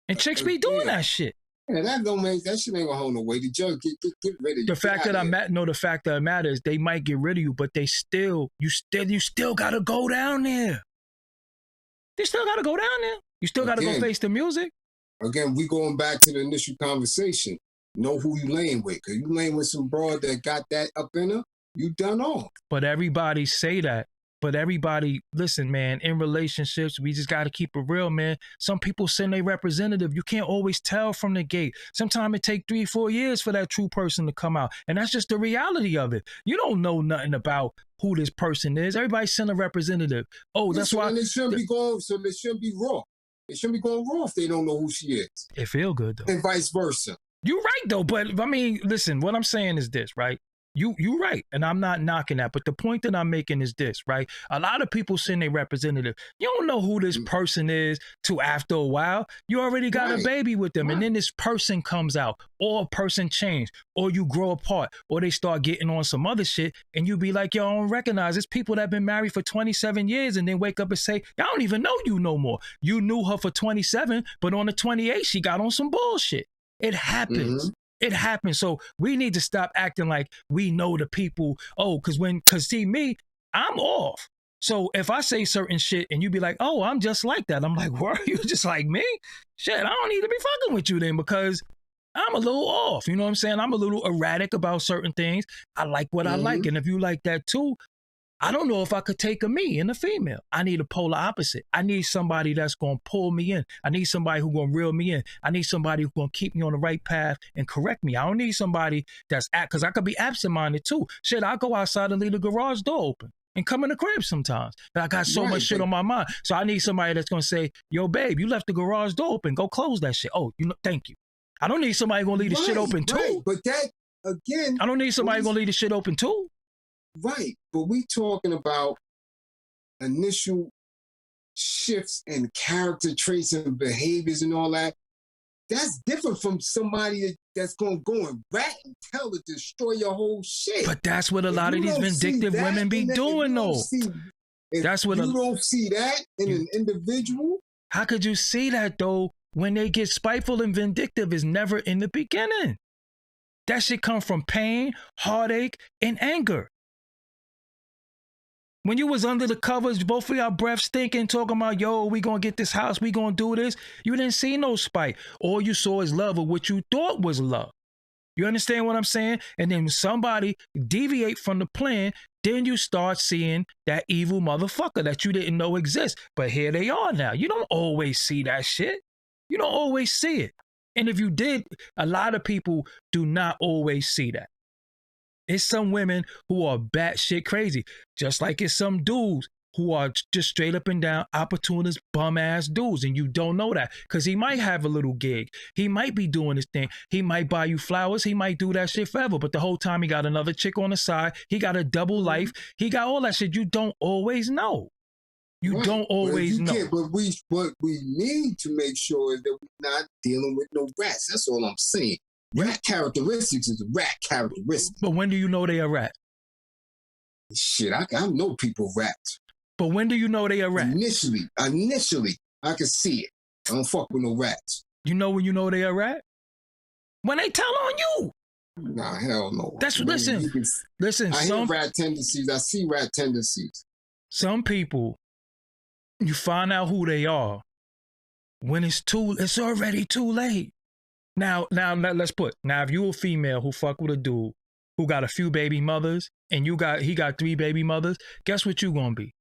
And chicks be doing that shit. Yeah, that shit ain't gonna hold no weight. The judge get rid of you. The fact that the fact that matters, they might get rid of you, but you still gotta go down there. They still gotta go down there. You still gotta go face the music. Again, we going back to the initial conversation. Know who you laying with. Cause you laying with some broad that got that up in her, you done all. But everybody say that. But everybody, listen, man, in relationships, we just got to keep it real, man. Some people send a representative. You can't always tell from the gate. Sometimes it takes 3-4 years for that true person to come out. And that's just the reality of it. You don't know nothing about who this person is. Everybody send a representative. Oh, that's why. And it shouldn't be going, so they shouldn't be raw. It shouldn't be going raw if they don't know who she is. It feel good, though. And vice versa. You're right, though. But, I mean, listen, what I'm saying is this, right? You're right, and I'm not knocking that. But the point that I'm making is this, right? A lot of people send a representative. You don't know who this person is till after a while. You already got a baby with them, and then this person comes out, or a person changed, or you grow apart, or they start getting on some other shit, and you be like, yo, I don't recognize. It's people that have been married for 27 years, and then wake up and say, I don't even know you no more. You knew her for 27, but on the 28, she got on some bullshit. It happens. It happens. So we need to stop acting like we know the people. Oh, because see me, I'm off. So if I say certain shit and you be like, oh, I'm just like that. I'm like, what? You just like me? Shit, I don't need to be fucking with you then because I'm a little off. You know what I'm saying? I'm a little erratic about certain things. I like what I like. And if you like that too, I don't know if I could take a me and a female. I need a polar opposite. I need somebody that's going to pull me in. I need somebody who's going to reel me in. I need somebody who's going to keep me on the right path and correct me. I don't need somebody that's because I could be absent-minded too. Shit, I go outside and leave the garage door open and come in the crib sometimes. But I got so much shit on my mind. So I need somebody that's going to say, yo, babe, you left the garage door open. Go close that shit. Oh, thank you. I don't need somebody going to leave the shit open too. But that, again. I don't need somebody going to leave the shit open too. Right, but we talking about initial shifts in character traits and behaviors and all that. That's different from somebody that's going to go and rat and tell to destroy your whole shit. But that's what a lot of these vindictive women be doing, though. That's what you don't see that in an individual. How could you see that, though, when they get spiteful and vindictive is never in the beginning? That shit come from pain, heartache, and anger. When you was under the covers, both of y'all breath stinking, talking about, yo, we gonna get this house, we gonna do this. You didn't see no spite. All you saw is love of what you thought was love. You understand what I'm saying? And then when somebody deviate from the plan, then you start seeing that evil motherfucker that you didn't know exists. But here they are now. You don't always see that shit. You don't always see it. And if you did, a lot of people do not always see that. It's some women who are batshit crazy, just like it's some dudes who are just straight up and down opportunist bum ass dudes, and you don't know that because he might have a little gig, he might be doing his thing, he might buy you flowers, he might do that shit forever, but the whole time he got another chick on the side, he got a double life, he got all that shit. You don't always know. You don't always know. But what we need to make sure is that we're not dealing with no rats. That's all I'm saying. Rat characteristics is a rat characteristic. But when do you know they are rat? Shit, I know people rats. But when do you know they are rat? Initially, I can see it. I don't fuck with no rats. You know when you know they are rat? When they tell on you. Nah, hell no. Listen. I hear rat tendencies. I see rat tendencies. Some people, you find out who they are when it's already too late. Now let's put, if you a female who fuck with a dude who got a few baby mothers and he got 3 baby mothers, guess what you gonna be?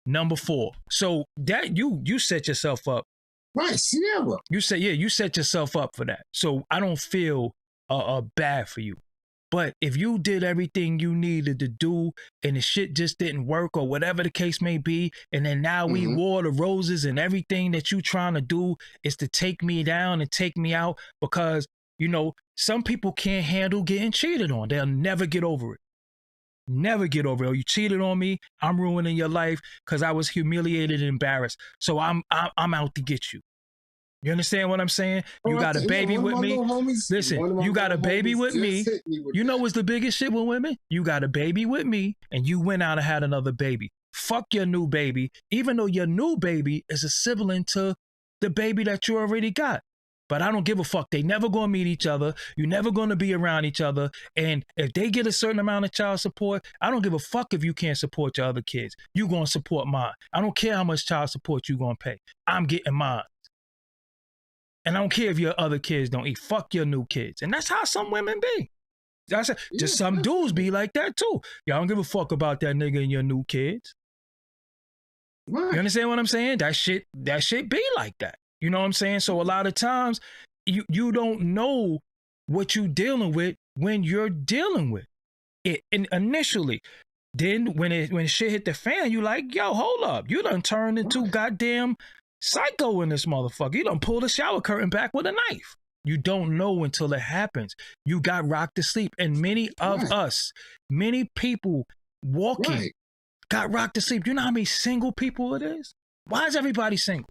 Number 4. So that you set yourself up. Right, Sierra. You set yourself up for that. So I don't feel bad for you. But if you did everything you needed to do and the shit just didn't work or whatever the case may be, and then now we wore the roses and everything that you trying to do is to take me down and take me out because, some people can't handle getting cheated on. They'll never get over it. Never get over it. Oh, you cheated on me. I'm ruining your life because I was humiliated and embarrassed. So I'm out to get you. You understand what I'm saying? You got a baby with me. Listen, you got a baby with me. You know what's the biggest shit with women? You got a baby with me and you went out and had another baby. Fuck your new baby, even though your new baby is a sibling to the baby that you already got. But I don't give a fuck. They never gonna meet each other. You're never gonna be around each other. And if they get a certain amount of child support, I don't give a fuck if you can't support your other kids. You gonna support mine. I don't care how much child support you gonna pay. I'm getting mine. And I don't care if your other kids don't eat. Fuck your new kids. And that's how some women be. Some dudes be like that too. Y'all don't give a fuck about that nigga and your new kids. Right. You understand what I'm saying? That shit be like that. You know what I'm saying? So a lot of times you don't know what you dealing with when you're dealing with it initially. Then when shit hit the fan, you like, yo, hold up. You done turned into goddamn psycho in this motherfucker. You done pulled the shower curtain back with a knife. You don't know until it happens. You got rocked to sleep. And many of us, many people walking got rocked to sleep. You know how many single people it is? Why is everybody single?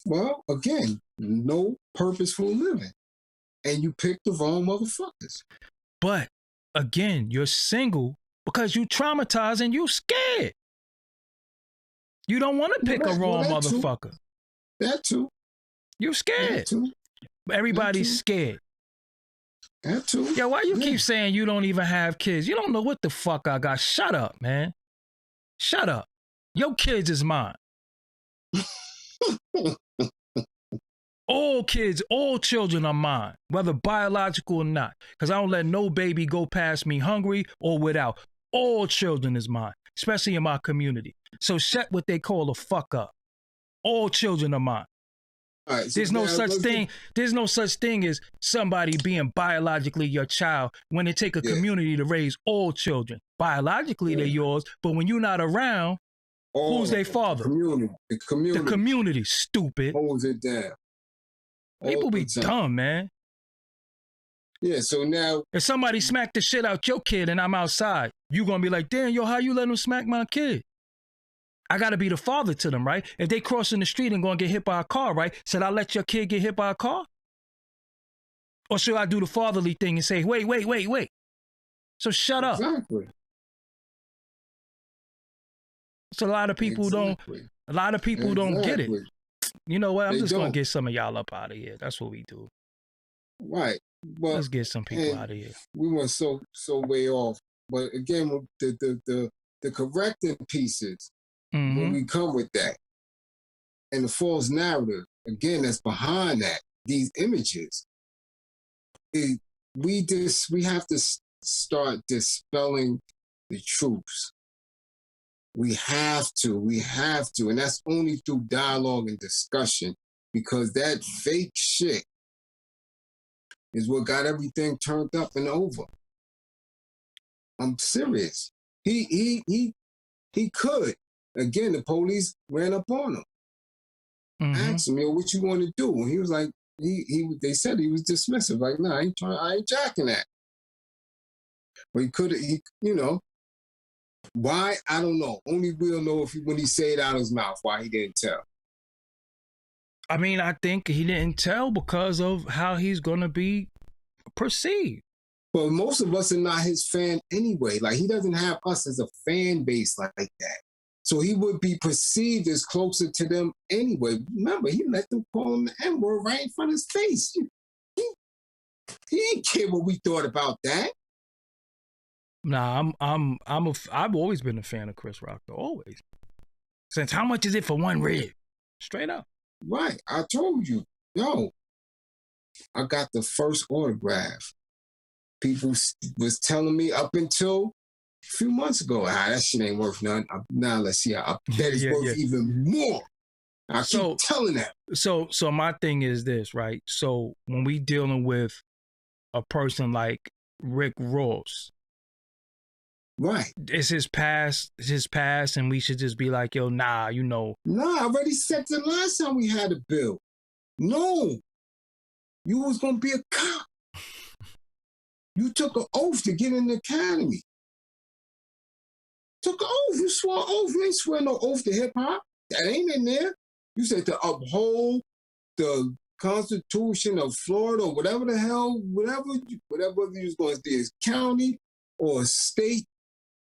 Well, again, no purposeful living. And you pick the wrong motherfuckers. But again, you're single because you traumatized and you scared. You don't want to pick a wrong motherfucker. That too. You're scared. Everybody's scared. That too. Yo, why you keep saying you don't even have kids? You don't know what the fuck I got. Shut up, man. Shut up. Your kids is mine. All kids, all children are mine, whether biological or not. Because I don't let no baby go past me hungry or without. All children is mine, especially in my community. So shut what they call a fuck up. All children are mine. All right, so There's no such thing. There's no such thing as somebody being biologically your child when it take a community to raise all children. Biologically, they're yours, but when you're not around, who's their father? The community. The community, stupid. Holds it down. People be dumb, man. Yeah, so now... If somebody smacked the shit out your kid and I'm outside, you gonna be like, damn, yo, how you let him smack my kid? I gotta be the father to them, right? If they crossing the street and gonna get hit by a car, right? Should I let your kid get hit by a car? Or should I do the fatherly thing and say, wait? So shut up. Exactly. So a lot of people don't get it. You know what? I'm just gonna get some of y'all up out of here. That's what we do. Right. But let's get some people out of here. We went so way off. But again, the correcting pieces, when we come with that, and the false narrative, again, that's behind that, these images, we have to start dispelling the truths. We have to, and that's only through dialogue and discussion, because that fake shit is what got everything turned up and over. I'm serious. He could. Again, the police ran up on him. Asked him, yo, what you want to do? And he was like, they said he was dismissive. Like, nah, I ain't jacking that. But why? I don't know. Only we'll know when he said it out of his mouth why he didn't tell. I mean, I think he didn't tell because of how he's going to be perceived. But most of us are not his fan anyway. Like, he doesn't have us as a fan base like that. So he would be perceived as closer to them anyway. Remember, he let them call him the N-word right in front of his face. He didn't care what we thought about that. Nah, I've always been a fan of Chris Rock, though, always. Since how much is it for one rib? Straight up. Right, I told you, yo, I got the first autograph. People was telling me up until a few months ago, that shit ain't worth nothing. Now let's see how that is worth even more. I keep telling that. So my thing is this, right? So when we dealing with a person like Rick Ross, right? It's his past, and we should just be like, yo, nah, you know. Nah, I already said the last time we had a bill. No, you was gonna be a cop. You took an oath to get in the academy. Took an oath. You swore an oath. You ain't swear no oath to hip hop. That ain't in there. You said to uphold the Constitution of Florida or whatever the hell, whatever you was going to do, is county or state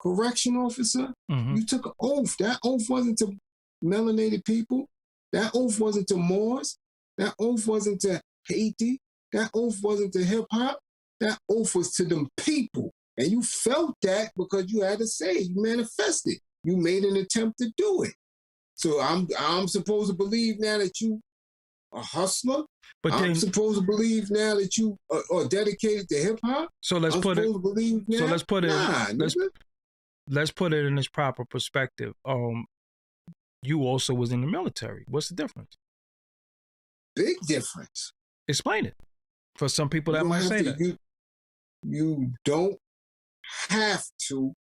correction officer. You took an oath. That oath wasn't to melanated people. That oath wasn't to Moors. That oath wasn't to Haiti. That oath wasn't to hip hop. That oath was to them people. And you felt that because you had to say it. You manifested. You made an attempt to do it. So I'm supposed to believe now that you a hustler? But I'm supposed to believe now that you are dedicated to hip hop? So let's put it in its proper perspective. You also was in the military. What's the difference? Big difference. Explain it. For some people that might say that. You don't have to,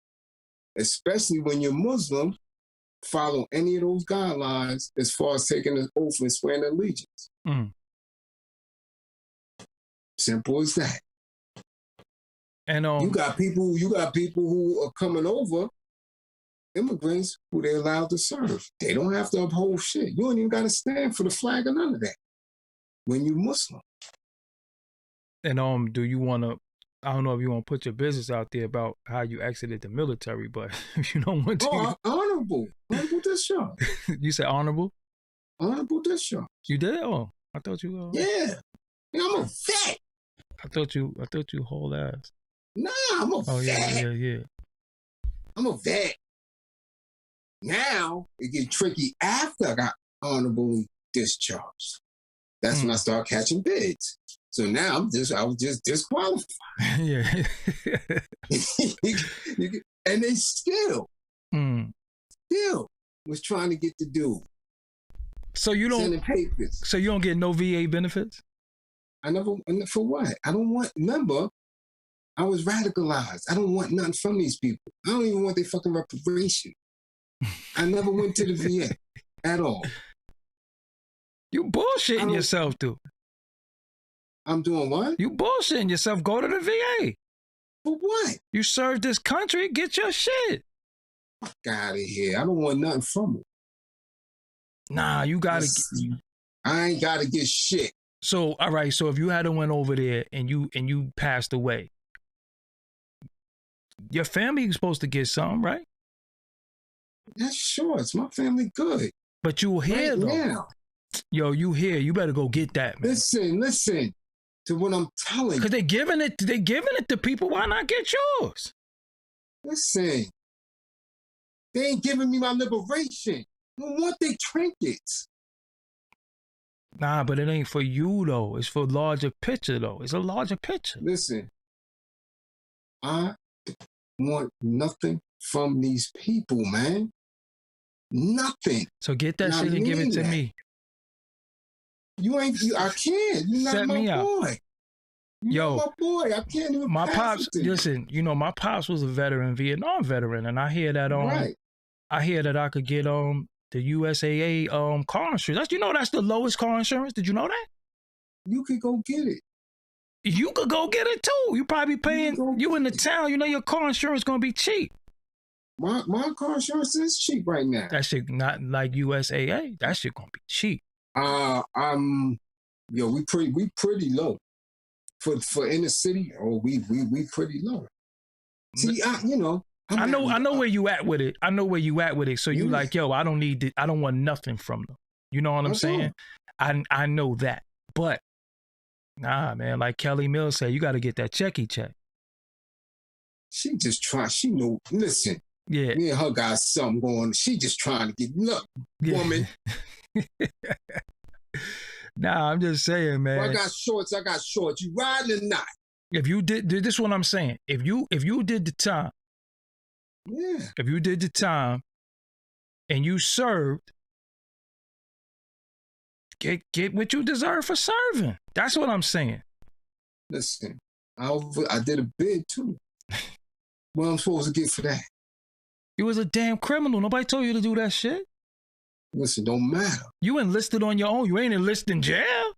especially when you're Muslim, follow any of those guidelines as far as taking an oath and swearing allegiance. Simple as that. And you got people who are coming over, immigrants who they're allowed to serve. They don't have to uphold shit. You don't even got to stand for the flag or none of that when you're Muslim. And do you want to? I don't know if you want to put your business out there about how you exited the military, but if you don't want to. Honorable discharge. You said honorable? Honorable discharge. You did? Oh, I thought you. Yeah. I'm a vet. I thought you whole ass. Nah, I'm a vet. Yeah. I'm a vet. Now it get tricky after I got honorably discharged. That's when I start catching bids. So now I was just disqualified. Yeah. And they still was trying to get the dude. So you don't sending papers. So you don't get no VA benefits? I never, for what? I don't want, remember, I was radicalized. I don't want nothing from these people. I don't even want their fucking reparation. I never went to the VA at all. You bullshitting yourself, dude. I'm doing what? You bullshitting yourself. Go to the VA. For what? You serve this country. Get your shit. Fuck out of here. I don't want nothing from it. Nah, you gotta. I ain't gotta get shit. So, all right. So if you had went over there and you passed away, your family is supposed to get something, right? Yeah, sure. It's my family good. But you here right though. Now. Yo, you here. You better go get that, man. Listen to what I'm telling you. Because they giving it to people. Why not get yours? Listen. They ain't giving me my liberation. I don't want their trinkets. Nah, but it ain't for you though. It's for larger picture though. It's a larger picture. Listen. I want nothing from these people, man. Nothing. So get that shit and give it to me. I can't. You're not my boy. You're my boy. I can't even my pass pops, it to you. listen, my pops was a Vietnam veteran, and I hear that I hear that I could get the USAA car insurance. That's the lowest car insurance. Did you know that? You could go get it. You could go get it too. You probably paying you in the town, your car insurance gonna be cheap. My car insurance is cheap right now. That shit not like USAA. That shit gonna be cheap. We pretty low for inner city. Oh, we pretty low. See, I know where you at with it. I know where you at with it. So you like, yo, I don't need it. I don't want nothing from them. You know what I'm saying? I know that, but nah, man. Like Kelly Mills said, you got to get that checky check. She just trying. She know. Listen. Yeah. Me and her got something going. She just trying to get woman. Nah, I'm just saying, man. Well, I got shorts. You riding or not? If you did this is what I'm saying. If you did the time. Yeah. If you did the time and you served, get what you deserve for serving. That's what I'm saying. Listen, I did a bid too. What I'm supposed to get for that? You was a damn criminal. Nobody told you to do that shit. Listen, don't matter. You enlisted on your own. You ain't enlisted in jail.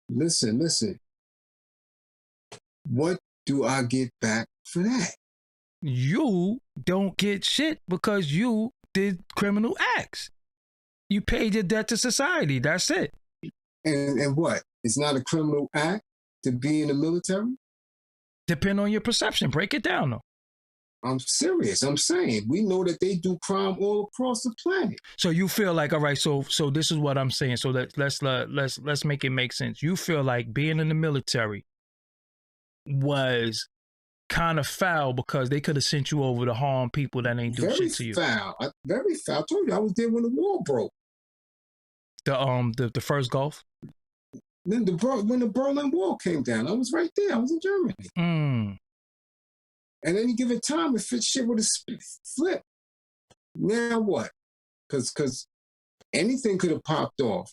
Listen. What do I get back for that? You don't get shit because you did criminal acts. You paid your debt to society. That's it. And what? It's not a criminal act to be in the military? Depend on your perception. Break it down, though. I'm serious. I'm saying we know that they do crime all across the planet. So you feel like, all right, so this is what I'm saying. So let's make it make sense. You feel like being in the military was kind of foul because they could have sent you over to harm people that ain't do shit to you. Very foul. I told you I was there when the war broke. The first Gulf. Then when the Berlin Wall came down, I was right there. I was in Germany. And any given time, if shit would have flipped, now what? Because anything could have popped off.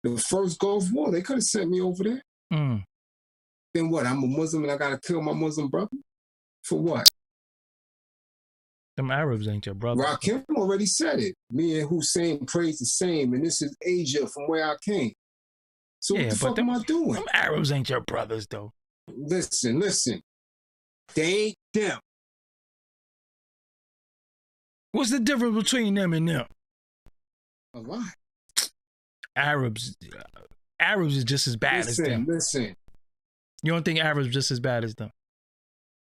The first Gulf War, they could have sent me over there. Then what? I'm a Muslim and I got to kill my Muslim brother? For what? Them Arabs ain't your brother. Rakim already said it. Me and Hussein praise the same, and this is Asia from where I came. So what the fuck am I doing? Them Arabs ain't your brothers, though. Listen. They ain't them. What's the difference between them and them? A lot. Arabs is just as bad as them. Listen. You don't think Arabs are just as bad as them?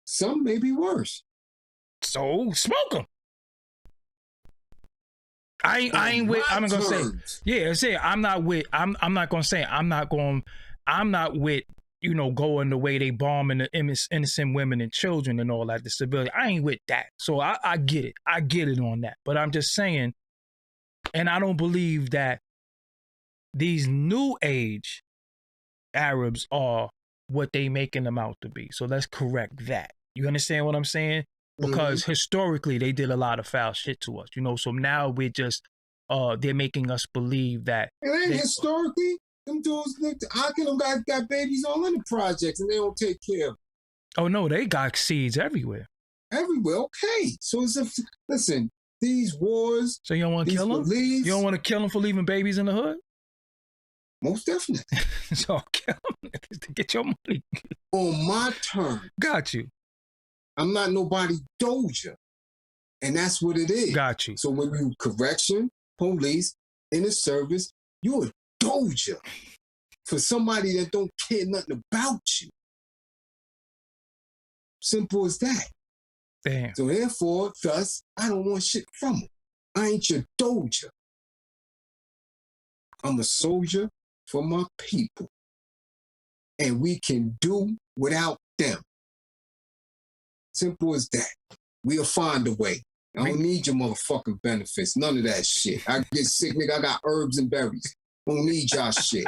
Some may be worse. So smoke them. I ain't with. I'm not gonna say. Yeah, say I'm not with. I'm not gonna say. I'm not with you know, going the way they bombing the innocent women and children and all that, the civilians. I ain't with that. So I get it. I get it on that. But I'm just saying, and I don't believe that these new age Arabs are what they making them out to be. So let's correct that. You understand what I'm saying? Because historically they did a lot of foul shit to us, you know. So now we're just they're making us believe that it ain't historically. Them dudes, how can them guys got babies all in the projects and they don't take care of them? Oh no, they got seeds everywhere. Everywhere, okay. So it's listen, these wars. So you don't want to kill them? You don't want to kill them for leaving babies in the hood? Most definitely. So kill them to get your money. On my terms. Got you. I'm not nobody doja. And that's what it is. Got you. So when you correction, police, in the service, you a doja for somebody that don't care nothing about you. Simple as that. Damn. So therefore, thus, I don't want shit from them. I ain't your doja. I'm a soldier for my people. And we can do without them. Simple as that. We'll find a way. I don't need your motherfucking benefits. None of that shit. I get sick, nigga. I got herbs and berries. Don't need y'all shit.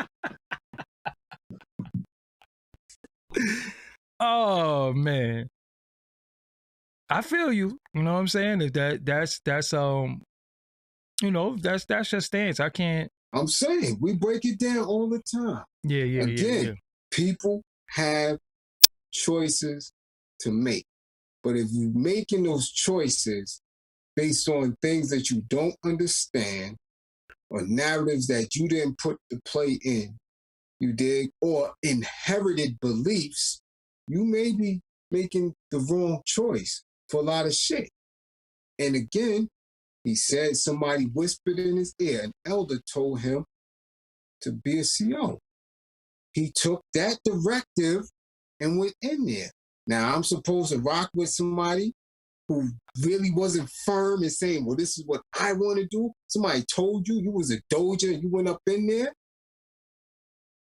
Oh man. I feel you. You know what I'm saying? That's you know, that's your stance. I can't. I'm saying we break it down all the time. Yeah. Again, people have choices to make. But if you're making those choices based on things that you don't understand or narratives that you didn't put the play in, you dig, or inherited beliefs, you may be making the wrong choice for a lot of shit. And again, he said somebody whispered in his ear, an elder told him to be a CO. He took that directive and went in there. Now, I'm supposed to rock with somebody who really wasn't firm and saying, well, this is what I want to do. Somebody told you you was a doja and you went up in there.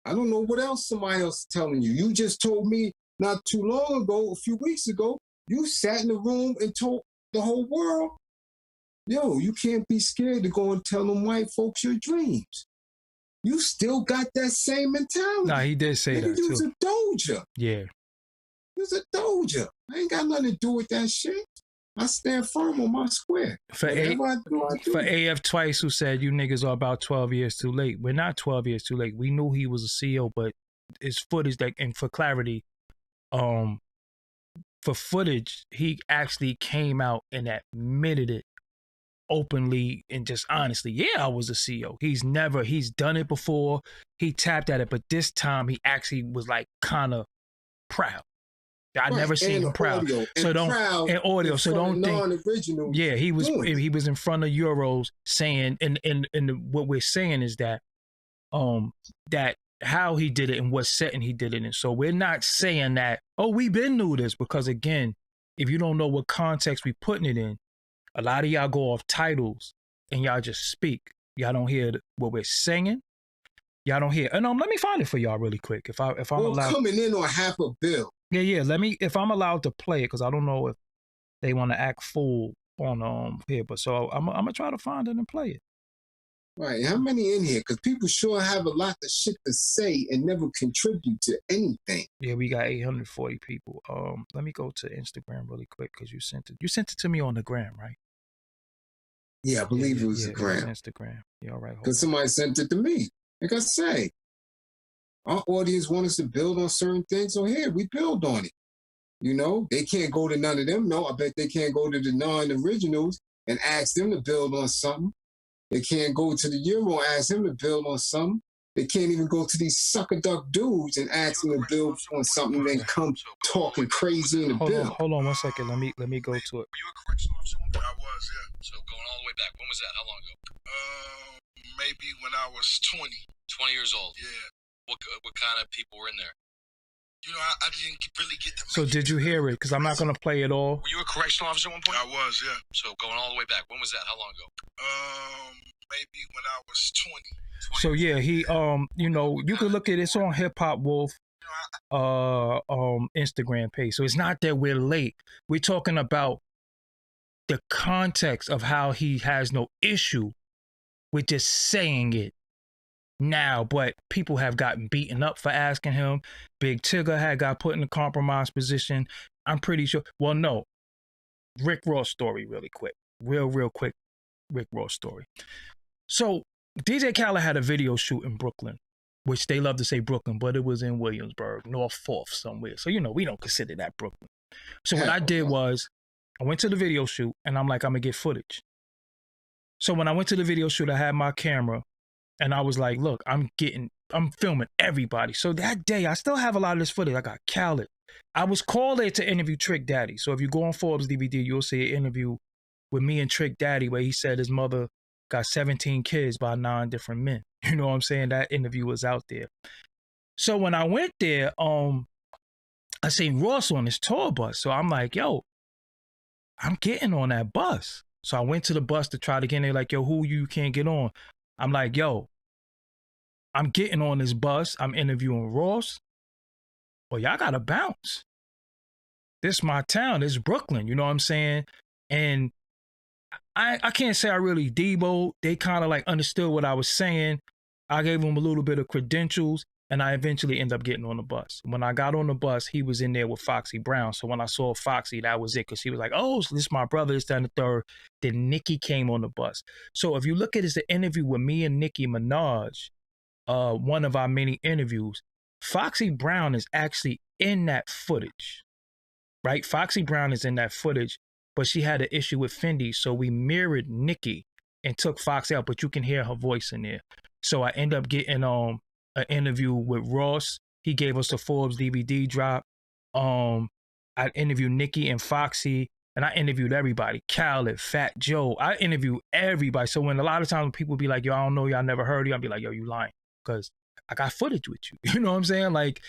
I don't know what else somebody else is telling you. You just told me not too long ago, a few weeks ago, you sat in the room and told the whole world, yo, you can't be scared to go and tell them white folks your dreams. You still got that same mentality. Nah, he did say that too. You was a doja. Yeah. It's a doja. I ain't got nothing to do with that shit. I stand firm on my square. For AF Twice, who said you niggas are about 12 years too late. We're not 12 years too late. We knew he was a CEO, but it's footage that, and for clarity, for footage, he actually came out and admitted it openly and just honestly. Yeah, I was a CEO. He's done it before. He tapped at it, but this time he actually was like kind of proud. I never seen him proud. So don't and audio. So don't think. Yeah, he was in front of Euros saying, and what we're saying is that that how he did it and what setting he did it in. So we're not saying that, oh, we been knew this, because again, if you don't know what context we putting it in, a lot of y'all go off titles and y'all just speak. Y'all don't hear what we're singing. Y'all don't hear. And let me find it for y'all really quick. If I'm allowed. Coming in on $500 million. Yeah. Let me, if I'm allowed to play it, because I don't know if they want to act full on here. But so I'm gonna try to find it and play it. Right. How many in here? Because people sure have a lot of shit to say and never contribute to anything. Yeah, we got 840 people. Let me go to Instagram really quick, because you sent it to me on the gram, right? Yeah, I believe it was the gram. It was Instagram. Yeah, all right. Because somebody sent it to me. Like I say, our audience wants us to build on certain things, so here, we build on it. You know, they can't go to none of them. No, I bet they can't go to the non-originals and ask them to build on something. They can't go to the Euro and ask him to build on something. They can't even go to these sucker duck dudes and ask them to build on something, then come talking crazy in the bill. Hold on 1 second. Let me go to it. Were you a correctional officer? I was, yeah. So going all the way back. When was that? How long ago? Maybe when I was 20. 20 years old? Yeah. What kind of people were in there? You know, I didn't really get to. So did you hear it? Because I'm not going to play it all. Were you a correctional officer at one point? I was, yeah. So going all the way back. When was that? How long ago? Maybe when I was 20. So yeah, he, you know, you can look at it. It's on Hip Hop Wolf. Instagram page. So it's not that we're late. We're talking about the context of how he has no issue with just saying it now, but people have gotten beaten up for asking him. Big Tigger had got put in a compromised position. I'm pretty sure. Well, no. Rick Ross story really quick. Real quick Rick Ross story. So DJ Khaled had a video shoot in Brooklyn, which they love to say Brooklyn, but it was in Williamsburg, North 4th somewhere. So, we don't consider that Brooklyn. So what I did was I went to the video shoot and I'm like, I'm going to get footage. So when I went to the video shoot, I had my camera and I was like, look, I'm filming everybody. So that day, I still have a lot of this footage. I got Khaled. I was called there to interview Trick Daddy. So if you go on Forbes DVD, you'll see an interview with me and Trick Daddy where he said his mother got 17 kids by 9 different men. You know what I'm saying? That interview was out there. So when I went there, I seen Ross on his tour bus. So I'm like, yo, I'm getting on that bus. So I went to the bus to try to get in there, like, yo, who you can't get on? I'm like, yo, I'm getting on this bus. I'm interviewing Ross. Well, y'all got to bounce. This is my town. This is Brooklyn. You know what I'm saying? And I can't say I really deboed. They kind of like understood what I was saying. I gave them a little bit of credentials, and I eventually ended up getting on the bus. When I got on the bus, he was in there with Foxy Brown. So when I saw Foxy, that was it, because she was like, oh, so this is my brother, this, that, and the third. Then Nicki came on the bus. So if you look at his interview with me and Nicki Minaj, one of our many interviews, Foxy Brown is actually in that footage, right? Foxy Brown is in that footage, but she had an issue with Fendi, so we mirrored Nicki and took Foxy out, but you can hear her voice in there. So I end up getting an interview with Ross. He gave us the Forbes DVD drop. I interviewed Nicki and Foxy, and I interviewed everybody. Khaled, Fat Joe. I interviewed everybody. So when a lot of times when people be like, yo, I don't know you, I never heard you, I'll be like, yo, you lying, because I got footage with you. You know what I'm saying? Like,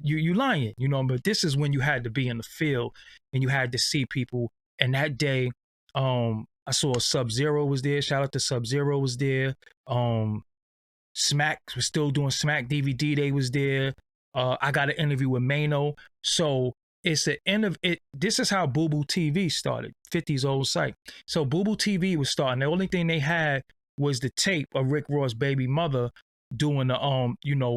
you lying, but this is when you had to be in the field and you had to see people. And that day, I saw Sub-Zero was there. Shout out to Sub-Zero was there. Smack was still doing Smack DVD. They was there. I got an interview with Mano. So it's the end of it. This is how Boo Boo TV started, 50's old site. So Boo Boo TV was starting. The only thing they had was the tape of Rick Ross' baby mother doing the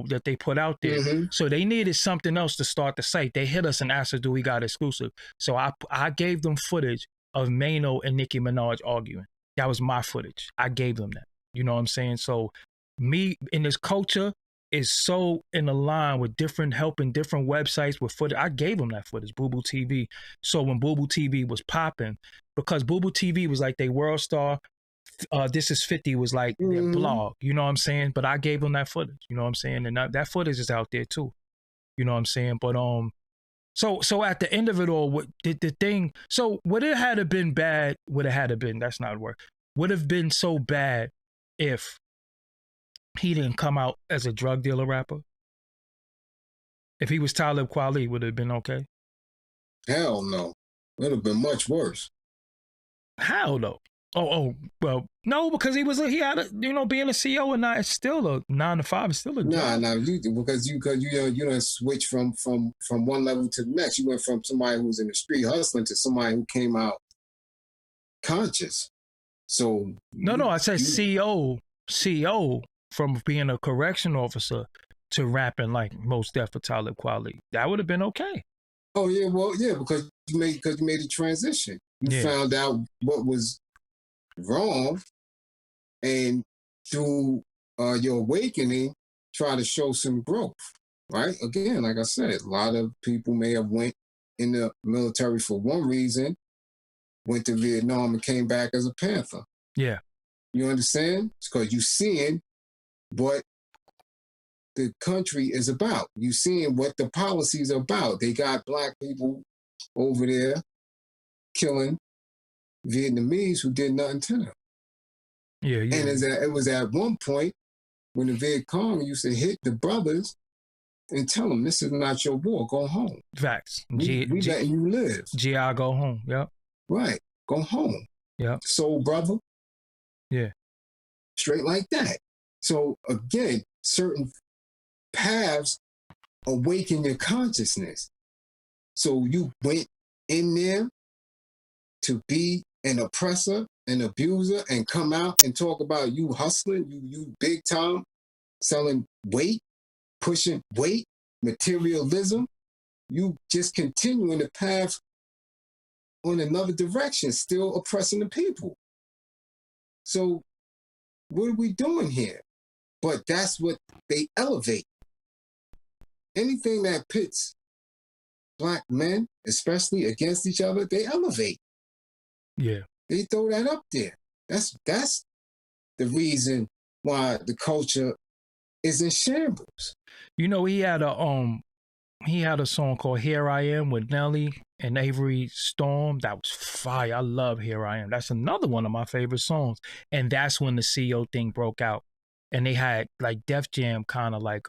that they put out there. Mm-hmm. So they needed something else to start the site. They hit us and asked us, do we got exclusive? So I gave them footage of Mano and Nicki Minaj arguing. That was my footage. I gave them that. You know what I'm saying? So me in this culture is so in a line with helping different websites with footage. I gave them that footage, Boo Boo TV. So when Boo Boo TV was popping, because Boo Boo TV was like they world star, This Is 50 was like their blog, you know what I'm saying? But I gave them that footage, you know what I'm saying? And that footage is out there too, you know what I'm saying? But so at the end of it all, what did the thing? So would it had been bad? Would it had been? That's not a word. Would have been so bad if he didn't come out as a drug dealer rapper? If he was Talib Kweli, would it have been okay? Hell no. It would have been much worse. How though? Oh, well, no, because he had being a CEO and not, it's still a 9 to 5, it's still a job. Nah, because you don't switch from one level to the next. You went from somebody who's in the street hustling to somebody who came out conscious. So no, I said CEO from being a correctional officer to rapping like Most Def for Talib Kweli. That would have been okay. Oh yeah, well yeah, because you made a transition. You found out what was wrong, and through your awakening, try to show some growth, right? Again, like I said, a lot of people may have went in the military for one reason, went to Vietnam and came back as a Panther. Yeah. You understand? It's because you seeing what the country is about. You seeing what the policies are about. They got black people over there killing Vietnamese who did nothing to them. Yeah. And it was at one point when the Viet Cong used to hit the brothers and tell them, this is not your war, go home. Facts. We letting you live. GI, go home, yep. Right, go home. Yep. Soul brother. Yeah. Straight like that. So again, certain paths awaken your consciousness. So you went in there to be an oppressor, an abuser, and come out and talk about you hustling, you big time, selling weight, pushing weight, materialism. You just continue in the path on another direction, still oppressing the people. So what are we doing here? But that's what they elevate. Anything that pits Black men, especially against each other, they elevate. Yeah. They throw that up there. That's the reason why the culture is in shambles. You know, he had a song called Here I Am with Nelly and Avery Storm. That was fire. I love Here I Am. That's another one of my favorite songs. And that's when the CO thing broke out. And they had like Def Jam kind of like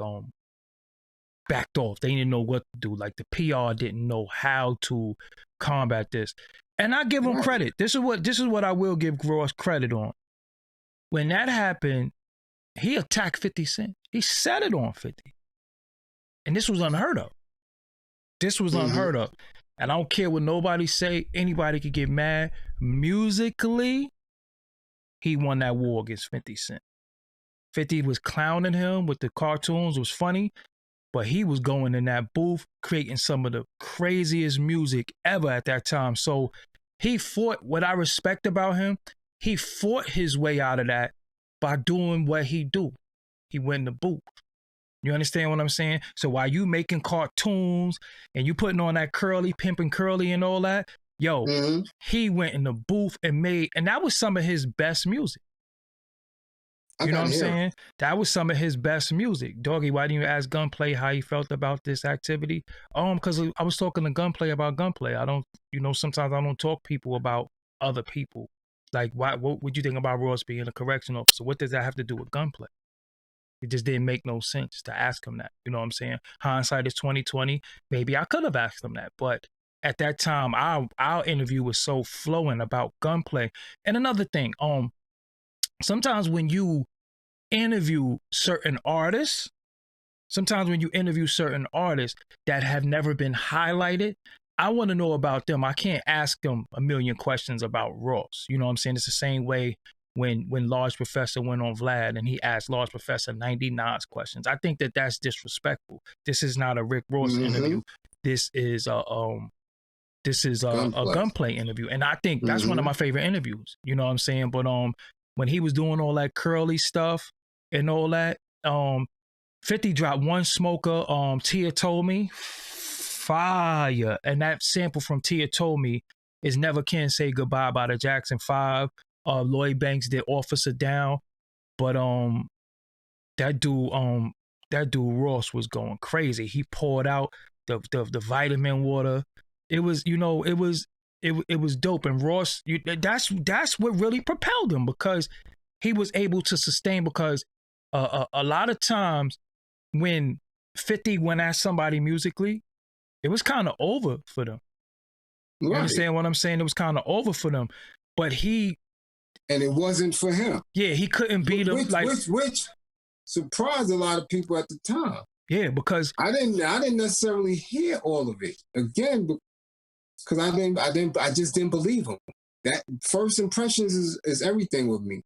backed off. They didn't know what to do. Like the PR didn't know how to combat this. And I give him credit. This is what I will give Ross credit on. When that happened, he attacked 50 Cent. He set it on 50. And this was unheard of. This was unheard of. And I don't care what nobody say. Anybody could get mad. Musically, he won that war against 50 Cent. 50 was clowning him with the cartoons. It was funny. But he was going in that booth, creating some of the craziest music ever at that time. So he fought, what I respect about him, he fought his way out of that by doing what he do. He went in the booth. You understand what I'm saying? So while you making cartoons and you putting on that curly, pimping curly and all that, he went in the booth and that was some of his best music. You know what I'm saying? That was some of his best music. Doggy, why didn't you ask Gunplay how he felt about this activity? Because I was talking to Gunplay about Gunplay. I don't, sometimes I don't talk people about other people. Like, what would you think about Ross being a correctional officer? What does that have to do with Gunplay? It just didn't make no sense to ask him that. You know what I'm saying? Hindsight is 2020. Maybe I could have asked him that, but at that time, our interview was so flowing about Gunplay. And another thing, sometimes when you interview certain artists that have never been highlighted, I want to know about them. I can't ask them a million questions about Ross. You know what I'm saying? It's the same way when Large Professor went on Vlad and he asked Large Professor 99 questions. I think that's disrespectful. This is not a Rick Ross interview. This is a Gunplay interview. And I think that's one of my favorite interviews. You know what I'm saying? But when he was doing all that curly stuff and all that, 50 dropped One Smoker, Tia Told Me, fire. And that sample from Tia Told Me is Never Can Say Goodbye by the Jackson 5. Lloyd Banks did Officer Down. But that dude Ross was going crazy. He poured out the vitamin water. It was, it was dope. And Ross, that's what really propelled him, because he was able to sustain, because a lot of times when 50 went at somebody musically, it was kind of over for them. You understand what I'm saying? It was kind of over for them. But and it wasn't for him. Yeah, he couldn't beat them. Which surprised a lot of people at the time. Yeah, because I didn't necessarily hear all of it. Again, because I just didn't believe him. That first impressions is everything with me.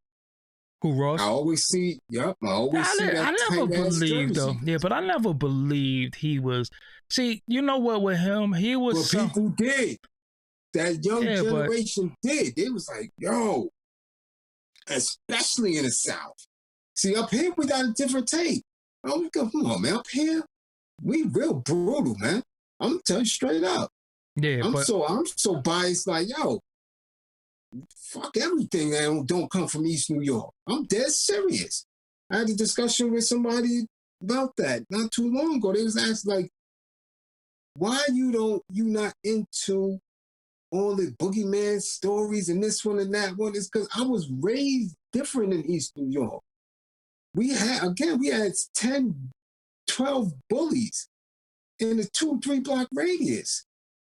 Who, Ross? I always see that. I never believed though. Yeah, but I never believed he was. See, you know what with him, he was. Well, people did. That young generation did. They was like, yo, especially in the South. See, up here we got a different take. Oh, come on, man. Up here, we real brutal, man. I'm gonna tell you straight up. Yeah, I'm so biased. Like, yo, fuck everything that don't come from East New York. I'm dead serious. I had a discussion with somebody about that not too long ago. They was asking, like, why you not into all the boogeyman stories and this one and that one? It's because I was raised different in East New York. We had 10, 12 bullies in a 2-3 block radius.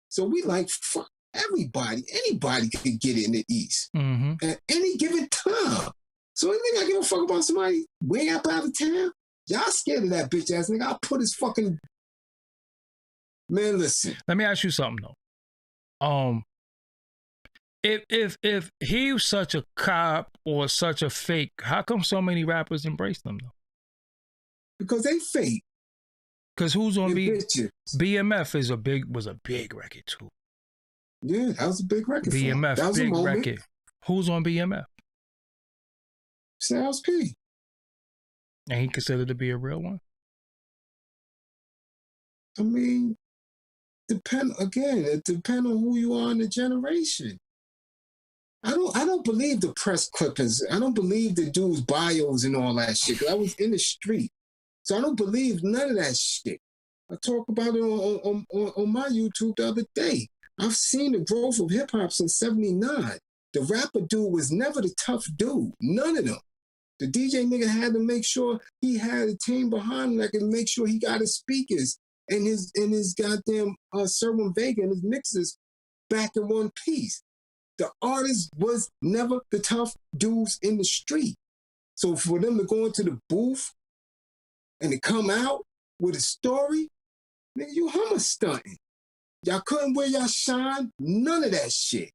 So we like, fuck everybody. Anybody can get in the East at any given time. So you think I give a fuck about somebody way up out of town? Y'all scared of that bitch ass nigga. I'll put his fucking Man, listen. Let me ask you something though. If he was such a cop or such a fake, how come so many rappers embrace them though? Because they fake. Because who's on bitches. BMF was a big record too. Yeah, that was a big record. BMF, that was big a moment. record. Who's on BMF? Styles P. And he considered to be a real one? I mean, it depends on who you are in the generation. I don't believe the press clippings. I don't believe the dude's bios and all that shit. 'Cause I was in the street. So I don't believe none of that shit. I talk about it on my YouTube the other day. I've seen the growth of hip hop since '79. The rapper dude was never the tough dude. None of them. The DJ nigga had to make sure he had a team behind him that could make sure he got his speakers and his goddamn Serwin Vega and his mixes back in one piece. The artist was never the tough dudes in the street. So for them to go into the booth and to come out with a story, nigga, you hummer stunting. Y'all couldn't wear y'all shine, none of that shit.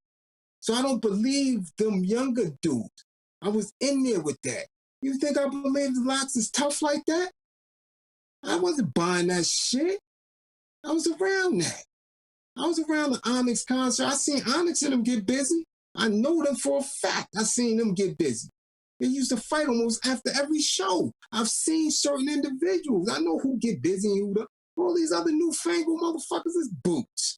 So I don't believe them younger dudes. I was in there with that. You think I believe the Locks is tough like that? I wasn't buying that shit. I was around that. I was around the Onyx concert. I seen Onyx and them get busy. I know them for a fact. I seen them get busy. They used to fight almost after every show. I've seen certain individuals. I know who get busy and who don't. All these other newfangled motherfuckers is boots.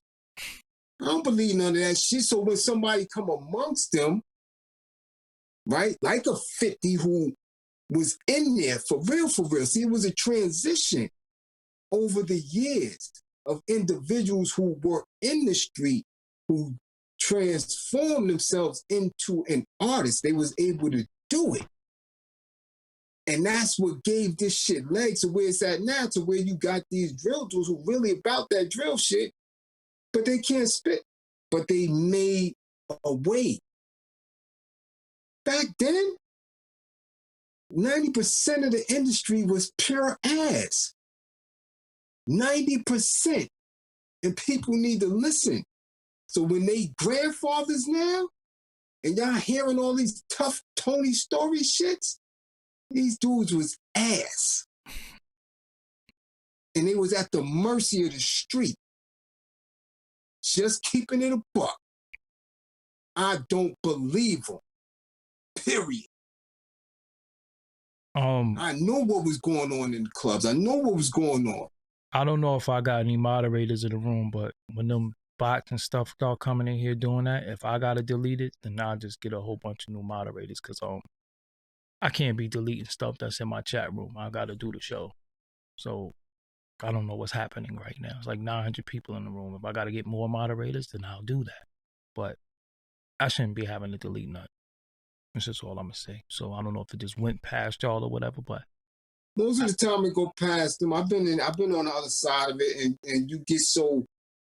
I don't believe none of that shit. So when somebody come amongst them, right, like a 50 who was in there for real, see, it was a transition over the years of individuals who were in the street who transformed themselves into an artist. They was able to do it. And that's what gave this shit legs to where it's at now, to where you got these drill dudes who really about that drill shit, but they can't spit. But they made a way. Back then, 90% of the industry was pure ass. 90%. And people need to listen. So when they grandfathers now, and y'all hearing all these tough Tony Story shits, these dudes was ass. And they was at the mercy of the street. Just keeping it a buck. I don't believe them. Period. I know what was going on in the clubs. I know what was going on. I don't know if I got any moderators in the room, but when them bots and stuff start coming in here doing that, if I gotta delete it, then I'll just get a whole bunch of new moderators, because I can't be deleting stuff that's in my chat room. I gotta do the show. So I don't know what's happening right now. It's like 900 people in the room. If I gotta get more moderators, then I'll do that. But I shouldn't be having to delete nothing. That's just all I'm gonna say. So I don't know if it just went past y'all or whatever, but most of the time it go past them. I've been on the other side of it, and you get so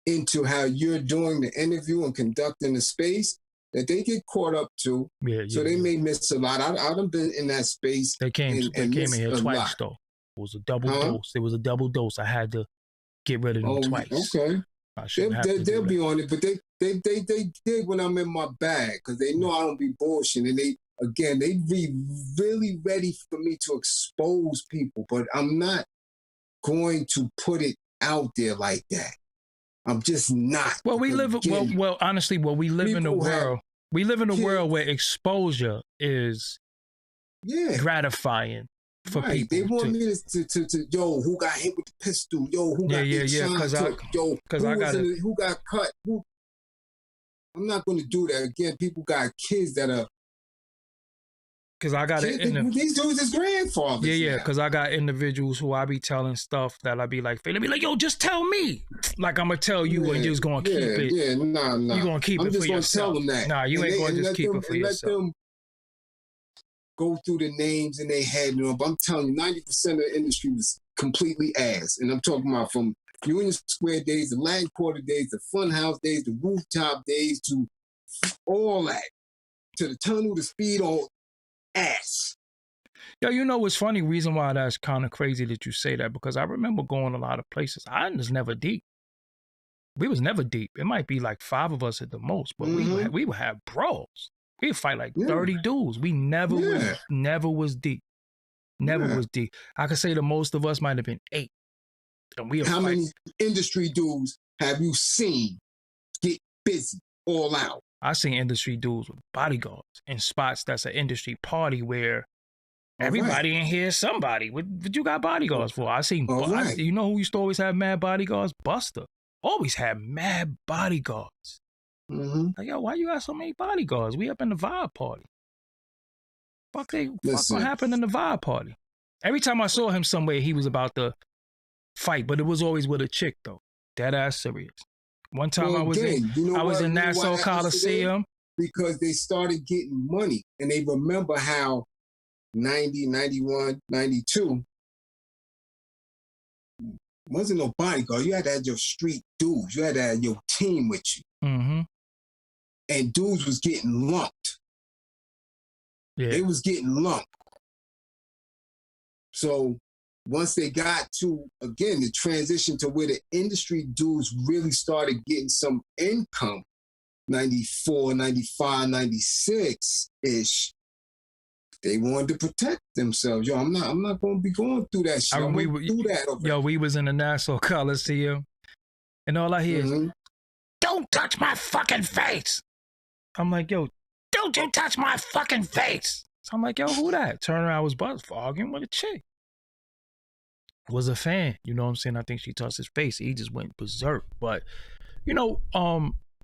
into how you're doing the interview and conducting the space that they get caught up too. So they may miss a lot. I've been in that space. They came in here twice though. It was a double dose. It was a double dose. I had to get rid of them twice. Okay. They'll be on it, but they dig when I'm in my bag, because they know I don't be bullshitting. And they be really ready for me to expose people, but I'm not going to put it out there like that. I'm just not. Well, honestly, we live in a world. We live in a world where exposure is gratifying for people. They want me to yo, who got hit with the pistol? Yo, who got who got cut? I'm not going to do that again. People got kids that are. Because I got these dudes is grandfathers. Yeah, because I got individuals who I be telling stuff that I be like, they be like, yo, just tell me. Like I'm gonna tell you, and you're just gonna keep it. Yeah, nah. You gonna keep it for yourself. I'm just gonna tell them that. Nah, you ain't gonna just keep it for yourself. Let them go through the names in their head. But I'm telling you, 90% of the industry was completely ass, and I'm talking about from Union Square days, the Latin Quarter days, the Funhouse days, the Rooftop days, to all that, to the Tunnel, the Speed, all ass. Yo, you know what's funny? Reason why that's kind of crazy that you say that, because I remember going a lot of places. I was never deep. We was never deep. It might be like 5 of us at the most, but we would have brawls. We'd fight like 30 dudes. We never was deep. Never was deep. I could say the most of us might have been 8. And how many industry dudes have you seen get busy all out? I seen industry dudes with bodyguards in spots that's an industry party where everybody in here is somebody. What you got bodyguards for? I seen, you know who used to always have mad bodyguards? Buster. Always had mad bodyguards. Like, yo, why you got so many bodyguards? We up in the vibe party. Fuck what happened in the vibe party? Every time I saw him somewhere, he was about to fight, but it was always with a chick though. Dead ass serious. One time I was in Nassau Coliseum. Because they started getting money and they remember how 90, 91, 92 wasn't no bodyguard. You had to have your street dudes. You had to have your team with you. And dudes was getting lumped. Yeah. They was getting lumped. So once they got to, again, the transition to where the industry dudes really started getting some income, 94, 95, 96-ish, they wanted to protect themselves. Yo, I'm not going to be going through that shit. We was in the Nassau Coliseum, and all I hear is, "Don't touch my fucking face." I'm like, yo, don't you touch my fucking face. So I'm like, yo, who that? Turn around, was Buzz arguing with a chick. Was a fan, you know what I'm saying? I think she touched his face. He just went berserk. But, you know,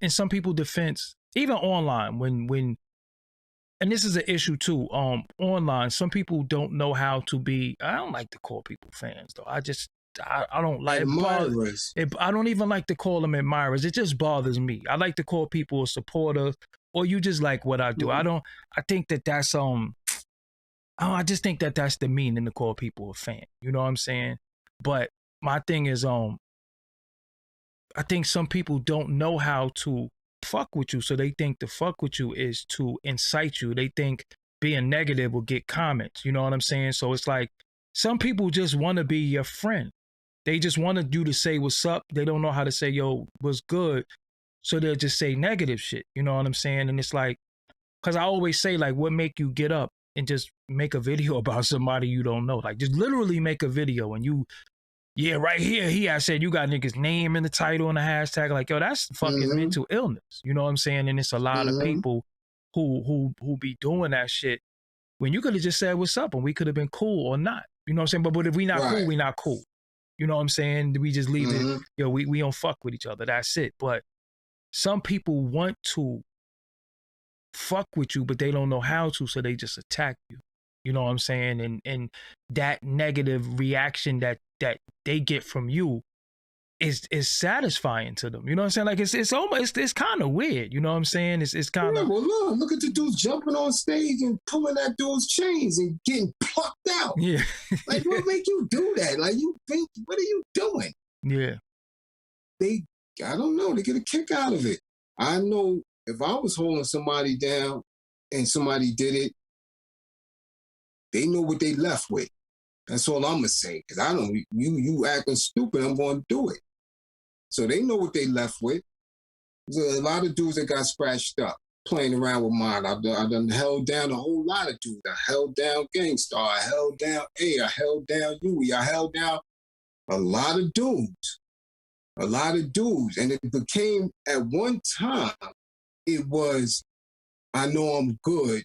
in some people's defense, even online, when and this is an issue too, online, some people don't know how to be, I don't like to call people fans though. I don't like admirers. I don't even like to call them admirers. It just bothers me. I like to call people a supporter, or you just like what I do. I think that's I just think that's the meaning to call people a fan. You know what I'm saying? But my thing is, I think some people don't know how to fuck with you, so they think to fuck with you is to incite you. They think being negative will get comments. You know what I'm saying? So it's like some people just want to be your friend. They just wanted you to say what's up. They don't know how to say, yo, what's good. So they'll just say negative shit. You know what I'm saying? And it's like, because I always say, like, what make you get up and just make a video about somebody you don't know? Like, just literally make a video and right here, I said, you got niggas' name in the title and the hashtag. Like, yo, that's fucking mental illness. You know what I'm saying? And it's a lot of people who be doing that shit when you could have just said what's up and we could have been cool or not. You know what I'm saying? But if we not cool, we not cool. You know what I'm saying? We just leave it, yo, we don't fuck with each other. That's it. But some people want to fuck with you, but they don't know how to, so they just attack you. You know what I'm saying? And that negative reaction that they get from you is satisfying to them. You know what I'm saying? Like it's almost kind of weird. You know what I'm saying? It's kind of. Well, look at the dudes jumping on stage and pulling that dude's chains and getting plucked out. Yeah. Like, what make you do that? Like, you think, what are you doing? Yeah. I don't know. They get a kick out of it. I know if I was holding somebody down and somebody did it, they know what they left with. That's all I'm gonna say. Cause I don't. You acting stupid, I'm gonna do it. So they know what they left with. There's a lot of dudes that got scratched up playing around with mine. I done held down a whole lot of dudes. I held down Gangstar. I held down A. I held down Huey. I held down a lot of dudes. A lot of dudes. And it became, at one time, it was, I know I'm good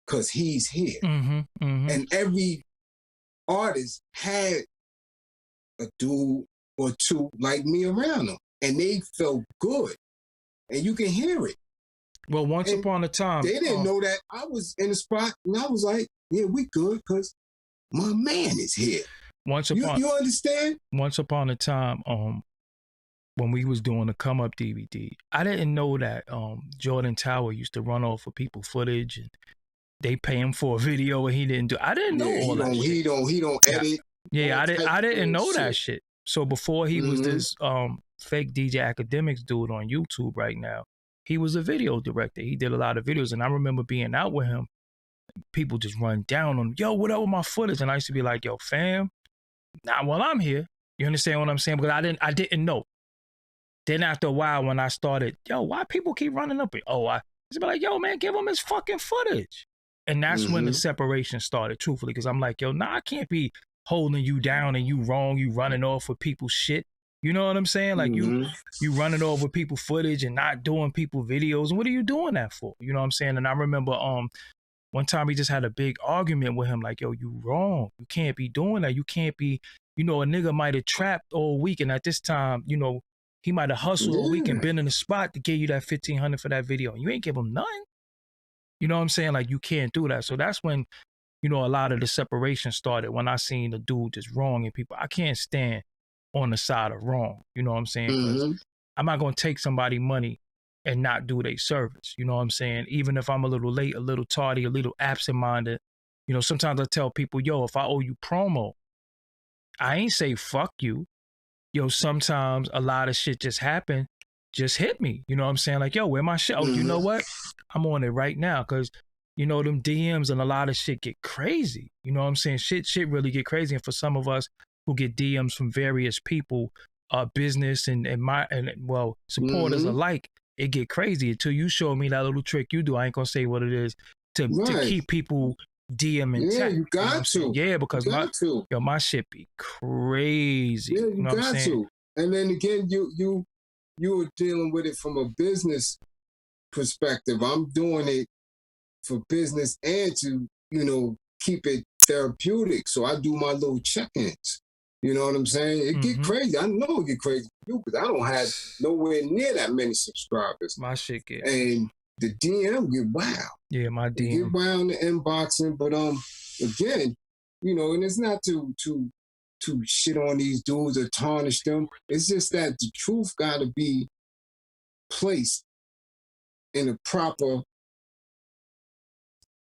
because he's here. And every artist had a dude or two like me around them. And they felt good. And you can hear it. Well, once upon a time. They didn't know that I was in the spot. And I was like, yeah, we good because my man is here. You understand? Once upon a time, when we was doing the Come Up DVD, I didn't know that Jordan Tower used to run off of people footage and they pay him for a video and he didn't do. I didn't know all that shit. He don't edit. Yeah, I didn't know that shit. So before he was this fake DJ Academics dude on YouTube right now, he was a video director. He did a lot of videos, and I remember being out with him. People just run down on him. Yo, what up with my footage? And I used to be like, yo, fam, not while I'm here. You understand what I'm saying? Because I didn't know. Then after a while, when I started, yo, why people keep running up? I just be like, yo, man, give him his fucking footage. And that's when the separation started, truthfully, because I'm like, yo, nah, I can't be holding you down and you wrong, you running off with people's shit. You know what I'm saying? Like you running over people footage and not doing people videos. What are you doing that for? You know what I'm saying? And I remember one time we just had a big argument with him, like, yo, you wrong. You can't be doing that. You can't be, a nigga might have trapped all week, and at this time, he might have hustled all week and been in the spot to give you that $1,500 for that video. And you ain't give him nothing. You know what I'm saying? Like, you can't do that. So that's when, a lot of the separation started, when I seen the dude just wronging people. I can't stand on the side of wrong. You know what I'm saying? Because I'm not going to take somebody money and not do their service. You know what I'm saying? Even if I'm a little late, a little tardy, a little absent-minded, sometimes I tell people, yo, if I owe you promo, I ain't say fuck you. Yo, sometimes a lot of shit just happen. Just hit me. You know what I'm saying? Like, yo, where my shit? Oh, you know what? I'm on it right now. Because, them DMs and a lot of shit get crazy. You know what I'm saying? Shit really get crazy. And for some of us who get DMs from various people, business and supporters alike, it get crazy until you show me that little trick you do. I ain't gonna say what it is to keep people DMing. Yeah, you got to. Yeah, because my shit be crazy. Yeah, you got to. And then again, you were dealing with it from a business perspective. I'm doing it for business and to, keep it therapeutic. So I do my little check-ins. You know what I'm saying? It get crazy. I know it get crazy for you because I don't have nowhere near that many subscribers. My shit get. And the DM get wild. Yeah, my DM get wild in the inboxing. But again, and it's not to shit on these dudes or tarnish them. It's just that the truth got to be placed in a proper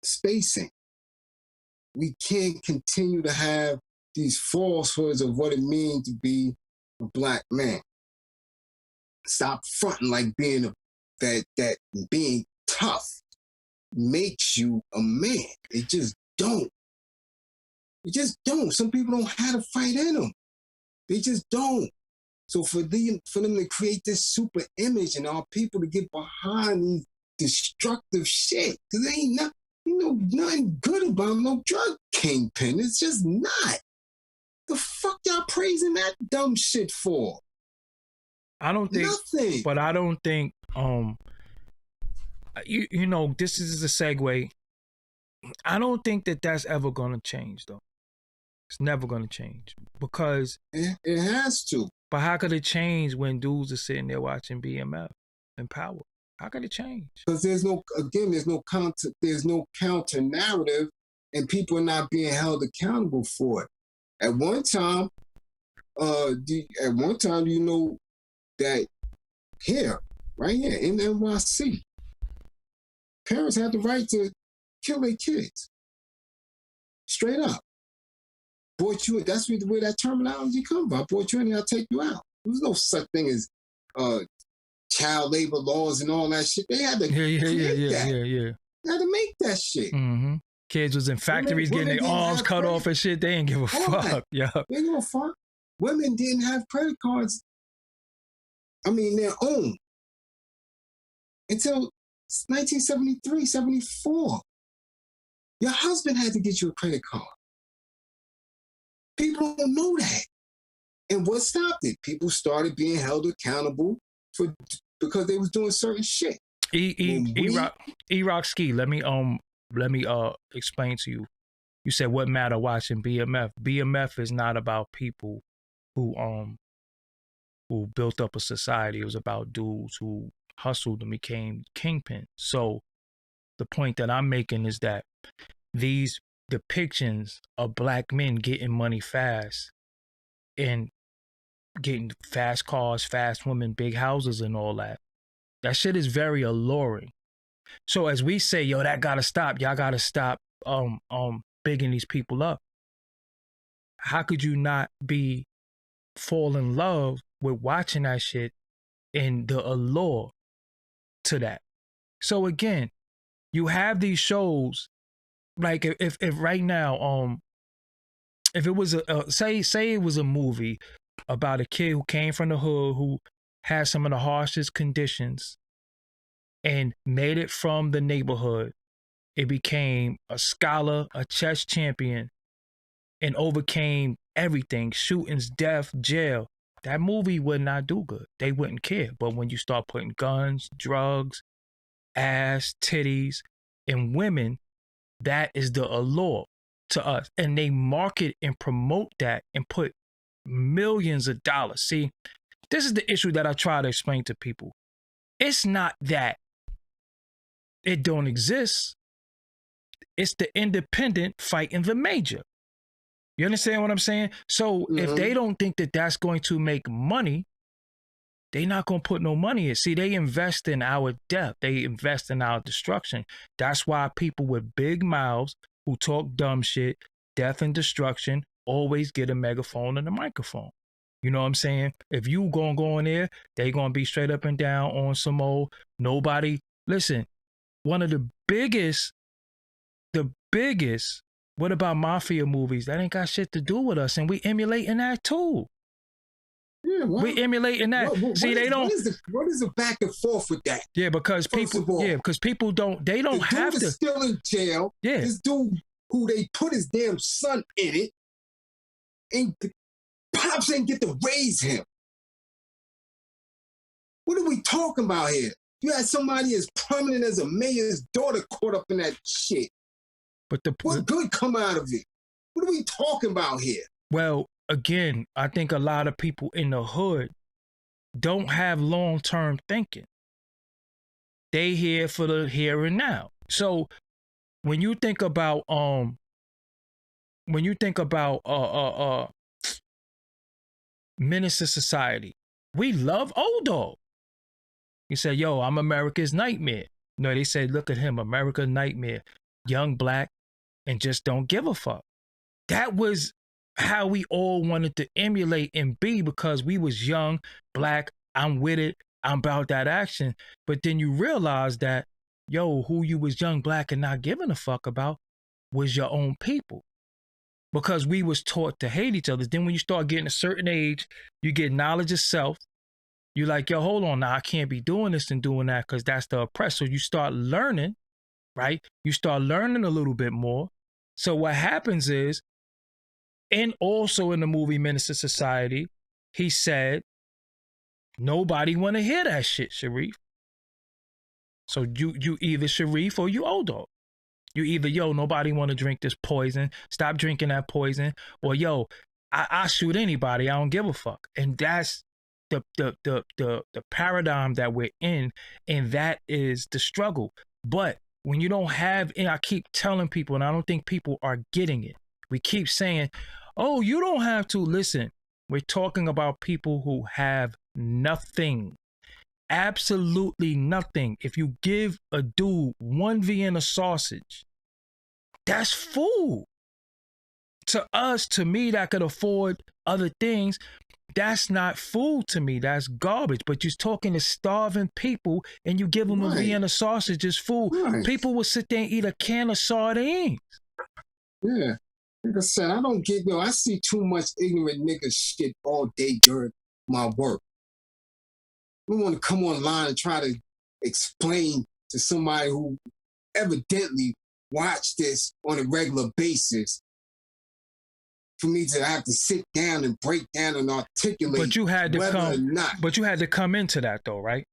spacing. We can't continue to have these falsehoods of what it means to be a black man. Stop fronting like being that being tough makes you a man. It just don't. It just don't. Some people don't have a fight in them. They just don't. So for them to create this super image and our people to get behind these destructive shit, because there ain't nothing good about no drug kingpin. It's just not. The fuck y'all praising that dumb shit for? I don't think nothing. But I don't think this is a segue. I don't think that that's ever gonna change though. It's never gonna change because it has to. But how could it change when dudes are sitting there watching BMF and Power? How could it change? Because there's no counter narrative, and people are not being held accountable for it. At one time, that here, right here in NYC, parents had the right to kill their kids. Straight up. Brought you in, that's where that terminology comes from. I brought you in and I'll take you out. There was no such thing as child labor laws and all that shit. They had to create that. They had to make that shit. Mm-hmm. Kids was in factories getting their arms cut off and shit. They ain't give a fuck. Yeah. They ain't give a fuck. Women didn't have credit cards. I mean, their own. Until 1973, 74. Your husband had to get you a credit card. People don't know that. And what stopped it? People started being held accountable because they was doing certain shit. E-Rock Ski, let me explain to you. You said what matter watching BMF. BMF is not about people who built up a society. It was about dudes who hustled and became kingpins. So the point that I'm making is that these depictions of black men getting money fast and getting fast cars, fast women, big houses and all that, that shit is very alluring. So as we say, yo, that gotta stop. Y'all gotta stop bigging these people up. How could you not fall in love with watching that shit and the allure to that? So again, you have these shows like if right now if it was say it was a movie about a kid who came from the hood who had some of the harshest conditions and made it from the neighborhood. It became a scholar, a chess champion, and overcame everything, shootings, death, jail. That movie would not do good. They wouldn't care. But when you start putting guns, drugs, ass, titties, and women, that is the allure to us. And they market and promote that and put millions of dollars. See, this is the issue that I try to explain to people. It's not that it don't exist. It's the independent fighting the major. You understand what I'm saying? So if they don't think that that's going to make money, they're not going to put no money in. See, they invest in our death. They invest in our destruction. That's why people with big mouths who talk dumb shit, death and destruction, always get a megaphone and a microphone. You know what I'm saying? If you going to go in there, they going to be straight up and down on some old nobody. Listen, one of the biggest, what about mafia movies? That ain't got shit to do with us, and we emulating that too. Yeah, well, we emulating that. See, they don't. What is the back and forth with that? Yeah, because people don't. They don't have to. This dude is still in jail. Yeah, this dude who they put his damn son in it, and Pops ain't get to raise him. What are we talking about here? You had somebody as prominent as a mayor's daughter caught up in that shit. But what good come out of it? What are we talking about here? Well, again, I think a lot of people in the hood don't have long-term thinking. They here for the here and now. So when you think about menace to society, we love Old Dog. You say, yo, I'm America's nightmare. No, they say, look at him, America's nightmare. Young, black, and just don't give a fuck. That was how we all wanted to emulate and be, because we was young, black, I'm with it, I'm about that action. But then you realize that, yo, who you was young, black, and not giving a fuck about was your own people. Because we was taught to hate each other. Then when you start getting a certain age, you get knowledge of self. You're like, yo, hold on now, I can't be doing this and doing that because that's the oppressor. You start learning, right? You start learning a little bit more. So what happens is, and also in the movie Menace to Society, he said, nobody want to hear that shit, Sharif. So you either Sharif or you Old Dog. You either, yo, nobody want to drink this poison. Stop drinking that poison. Or, yo, I shoot anybody. I don't give a fuck. And that's the paradigm that we're in. And that is the struggle. But when you don't have, and I keep telling people, and I don't think people are getting it. We keep saying, oh, you don't have to. Listen, we're talking about people who have nothing. Absolutely nothing. If you give a dude one Vienna sausage, that's food. To us, to me, that could afford other things, that's not food to me. That's garbage. But you're talking to starving people and you give them a Vienna sausage as food. People will sit there and eat a can of sardines. Yeah. Like I said, I don't get, I see too much ignorant nigga shit all day during my work. We want to come online and try to explain to somebody who evidently watched this on a regular basis for me to have to sit down and break down and articulate. But you had to whether come. Or not. But you had to come into that though, right?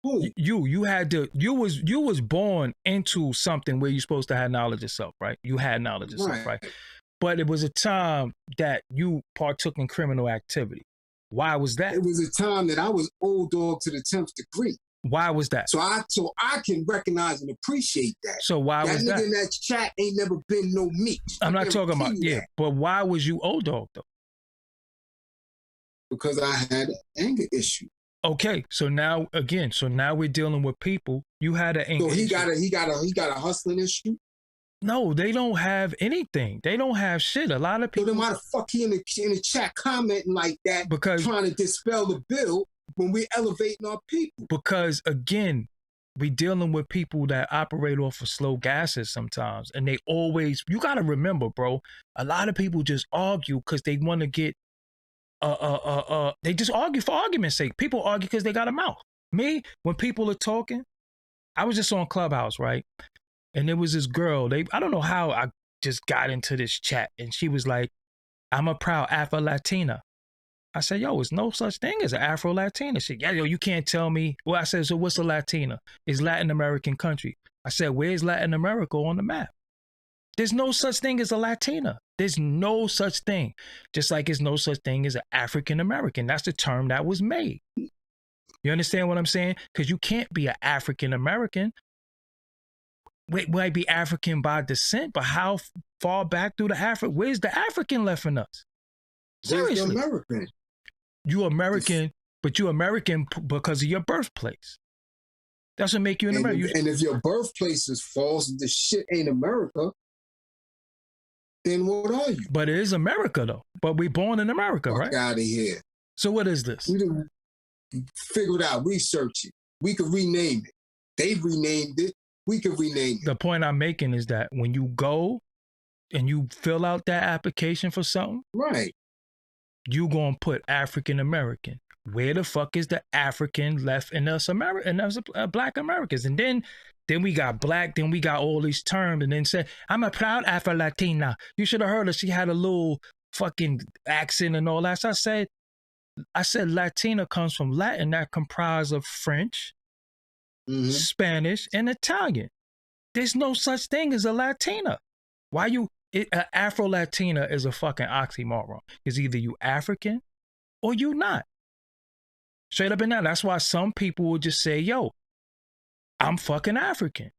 Who? You had to. You was born into something where you're supposed to have knowledge of self, right? You had knowledge of self, right? But it was a time that you partook in criminal activity. Why was that? It was a time that I was Old Dog to the 10th degree. Why was that? So I can recognize and appreciate that. So why was that? That nigga in that chat ain't never been no meat. I'm not talking about, yeah, but why was you Old Dog though? Because I had an anger issue. Okay, so now we're dealing with people. You had an anger issue. So he got a hustling issue? No, they don't have anything. They don't have shit. A lot of people. So then why the fuck he in the chat commenting like that? Because trying to dispel the bill when we're elevating our people. Because again, we dealing with people that operate off of slow gases sometimes, and they always. You got to remember, bro. A lot of people just argue because they want to get they just argue for argument's sake. People argue because they got a mouth. Me, when people are talking, I was just on Clubhouse, right? And there was this girl. I don't know how I just got into this chat, and she was like, "I'm a proud Afro-Latina." I said, "Yo, there's no such thing as an Afro-Latina." She said, "Yeah, yo, you can't tell me." Well, I said, "So what's a Latina?" It's Latin American country. I said, "Where's Latin America on the map?" There's no such thing as a Latina. There's no such thing. Just like there's no such thing as an African American. That's the term that was made. You understand what I'm saying? Because you can't be an African American. We might be African by descent, but how far back through the Africa? Where's the African left in us? Seriously. Where's the American? You American, but you American because of your birthplace. That's what make you an American. And if your birthplace is false, the shit ain't America, then what are you? But it is America, though. But we're born in America, Fuck right? out of here. So what is this? We done figured out, research it. We could rename it. They've renamed it. We could rename it. The point I'm making is that when you go and you fill out that application for something, right, you gonna put African American. Where the fuck is the African left in us Black Americans? And then we got black, then we got all these terms, and then said, "I'm a proud Afro-Latina." You should have heard her. She had a little fucking accent and all that. So I said Latina comes from Latin that comprise of French, Spanish, and Italian. There's no such thing as a Latina. Afro-Latina is a fucking oxymoron. It's either you African or you not. Straight up and down. That's why some people will just say, "Yo, I'm fucking African."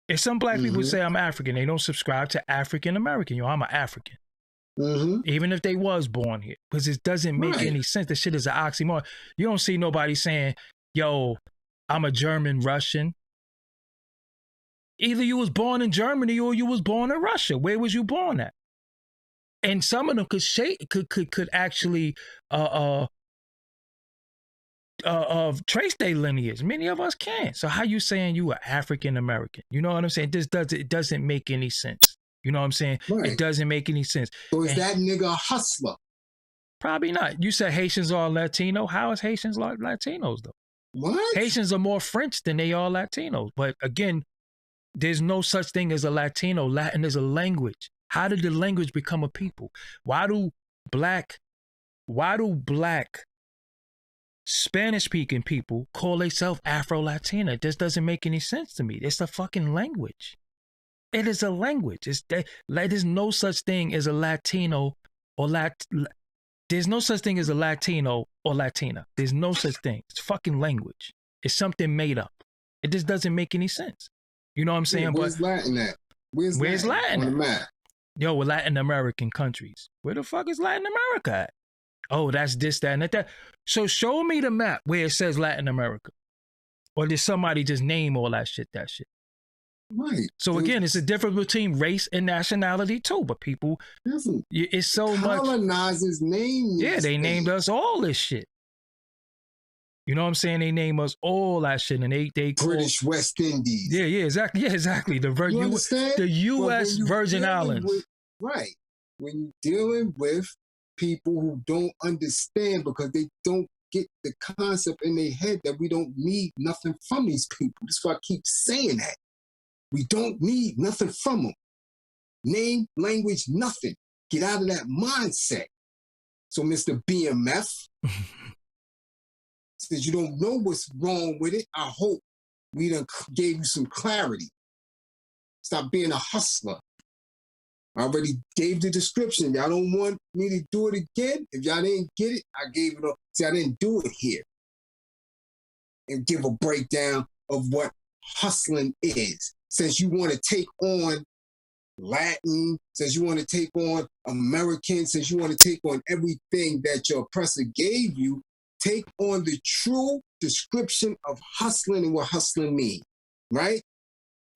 If some black people say I'm African, they don't subscribe to African American. Yo, I'm an African. Even if they was born here. Because it doesn't make any sense. The shit is an oxymoron. You don't see nobody saying, "Yo, I'm a German Russian." Either you was born in Germany or you was born in Russia. Where was you born at? And some of them could actually trace their lineage. Many of us can't. So how you saying you are African American? You know what I'm saying? It doesn't make any sense. You know what I'm saying? Right. It doesn't make any sense. So is that nigga a hustler? Probably not. You said Haitians are Latino. How is Haitians Latinos though? What? Haitians are more French than they are Latinos. But again, there's no such thing as a Latino. Latin is a language. How did the language become a people? Why do black Spanish-speaking people call themselves Afro-Latina? It just doesn't make any sense to me. It's a fucking language. It is a language. There's no such thing as a Latino or There's no such thing as a Latino or Latina. There's no such thing. It's fucking language. It's something made up. It just doesn't make any sense. You know what I'm saying? Where's Latin at? Where's Latin on the map? Yo, with Latin American countries. Where the fuck is Latin America at? Oh, that's this, that, and that. So show me the map where it says Latin America. Or did somebody just name all that shit? Right. So again, it's a difference between race and nationality too. But people, it's so much. Colonizers named. Yeah, they named us all this shit. You know what I'm saying? They name us all that shit, and they British West Indies. Yeah, exactly. Yeah, exactly. The U.S. Virgin Islands. Right. When you're dealing with people who don't understand because they don't get the concept in their head that we don't need nothing from these people. That's why I keep saying that. We don't need nothing from them. Name, language, nothing. Get out of that mindset. So Mr. BMF, since you don't know what's wrong with it, I hope we done gave you some clarity. Stop being a hustler. I already gave the description. Y'all don't want me to do it again? If y'all didn't get it, I gave it up. See, I didn't do it here. And give a breakdown of what hustling is. Since you want to take on Latin, since you want to take on American, since you want to take on everything that your oppressor gave you, take on the true description of hustling and what hustling means, right?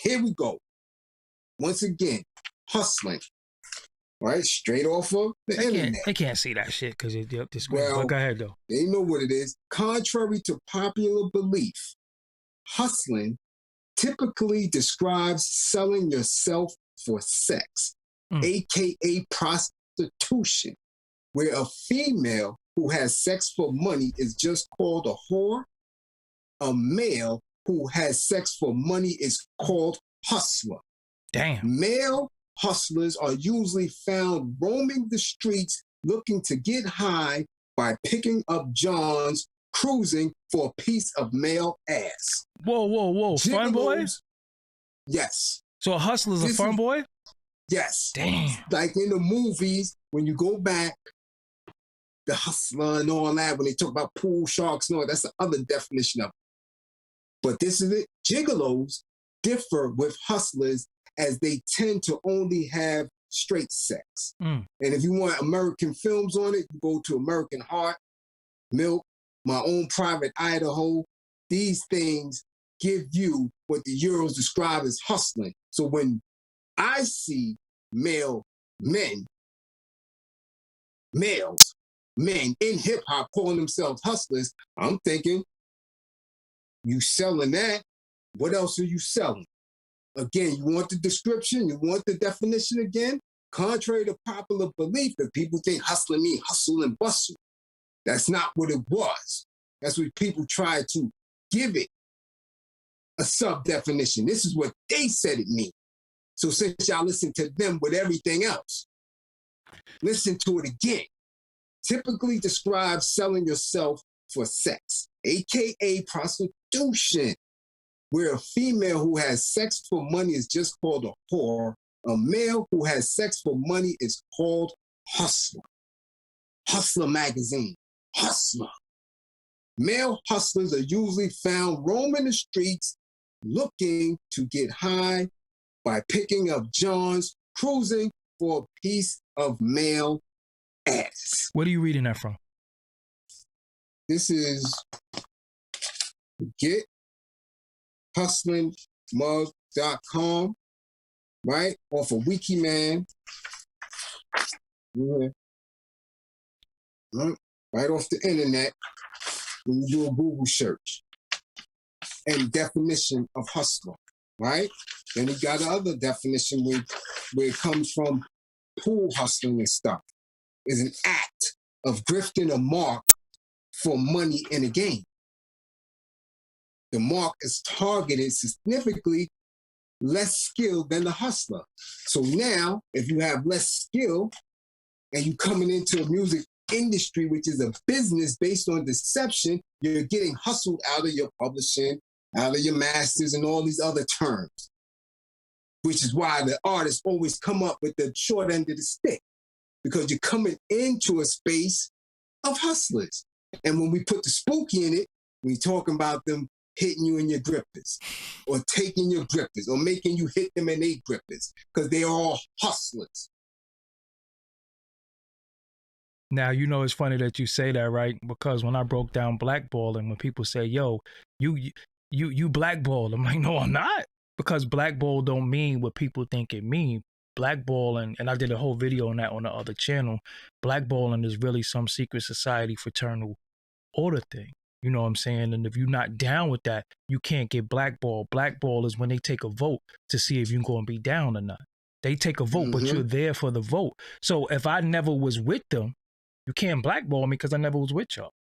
Here we go. Once again, hustling, right? Straight off of the internet. They can't see that shit because it's up the screen. Well, but go ahead, though. They know what it is. Contrary to popular belief, hustling typically describes selling yourself for sex, aka prostitution, where a female who has sex for money is just called a whore. A male who has sex for money is called hustler. Damn. Male hustlers are usually found roaming the streets looking to get high by picking up Johns, cruising for a piece of male ass. Whoa. Fun boy? Yes. So a hustler's a fun boy? Yes. Damn. Like in the movies, when you go back, the hustler and all that, when they talk about pool sharks and all, that's the other definition of it. But this is it. Gigolos differ with hustlers as they tend to only have straight sex. And if you want American films on it, you go to American Heart, Milk, My Own Private Idaho. These things give you what the Euros describe as hustling. So when I see males, men in hip hop calling themselves hustlers, I'm thinking, you selling that, what else are you selling? Again, you want the description, you want the definition again? Contrary to popular belief that people think hustling means hustle and bustle. That's not what it was. That's what people tried to give it a sub-definition. This is what they said it means. So since y'all listen to them with everything else, listen to it again. Typically describes selling yourself for sex, AKA prostitution, where a female who has sex for money is just called a whore. A male who has sex for money is called hustler. Hustler magazine, hustler. Male hustlers are usually found roaming the streets looking to get high by picking up Johns, cruising for a piece of male ass. What are you reading that from? This is gethustlingmug.com, right? Off of Wikiman. Yeah. Right off the internet when you do a Google search. And definition of hustler, right? Then you got another definition where it comes from pool hustling and stuff. Is an act of grifting a mark for money in a game. The mark is targeted significantly less skilled than the hustler. So now, if you have less skill and you coming into a music industry, which is a business based on deception, you're getting hustled out of your publishing, out of your masters and all these other terms, which is why the artists always come up with the short end of the stick, because you're coming into a space of hustlers. And when we put the spooky in it, we're talking about them hitting you in your grippers or taking your grippers or making you hit them in their grippers because they are all hustlers. Now, you know, it's funny that you say that, right? Because when I broke down blackballing, when people say, yo, you blackball, I'm like, no, I'm not. Because blackball don't mean what people think it means. Blackballing, and I did a whole video on that on the other channel, blackballing is really some secret society fraternal order thing. You know what I'm saying? And if you're not down with that, you can't get blackballed. Blackball is when they take a vote to see if you're going to be down or not. They take a vote, but you're there for the vote. So if I never was with them, you can't blackball me because I never was with y'all.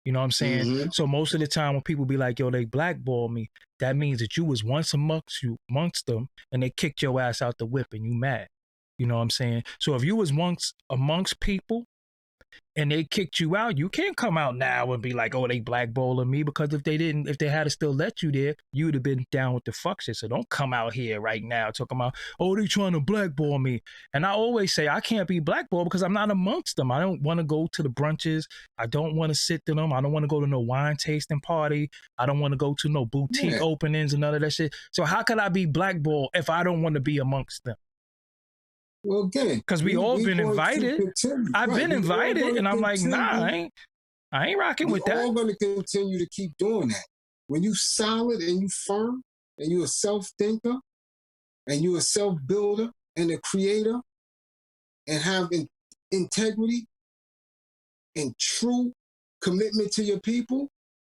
You know what I'm saying? So most of the time when people be like, yo, they blackball me, that means that you was once amongst them and they kicked your ass out the whip and you mad. You know what I'm saying? So if you was once amongst people and they kicked you out, you can't come out now and be like, oh, they blackballing me, because if they had to still let you there, you would have been down with the fuck shit. So don't come out here right now talking about, oh, they trying to blackball me. And I always say I can't be blackballed because I'm not amongst them. I don't want to go to the brunches. I don't want to sit to them. I don't want to go to no wine tasting party. I don't want to go to no boutique openings and none of that shit. So how could I be blackballed if I don't want to be amongst them? Well, again, because we all been invited. I've been invited, and I'm like, nah, I ain't rocking with that. We're all going to continue to keep doing that. When you solid and you firm, and you're a self-thinker, and you're a self-builder and a creator, and have integrity and true commitment to your people,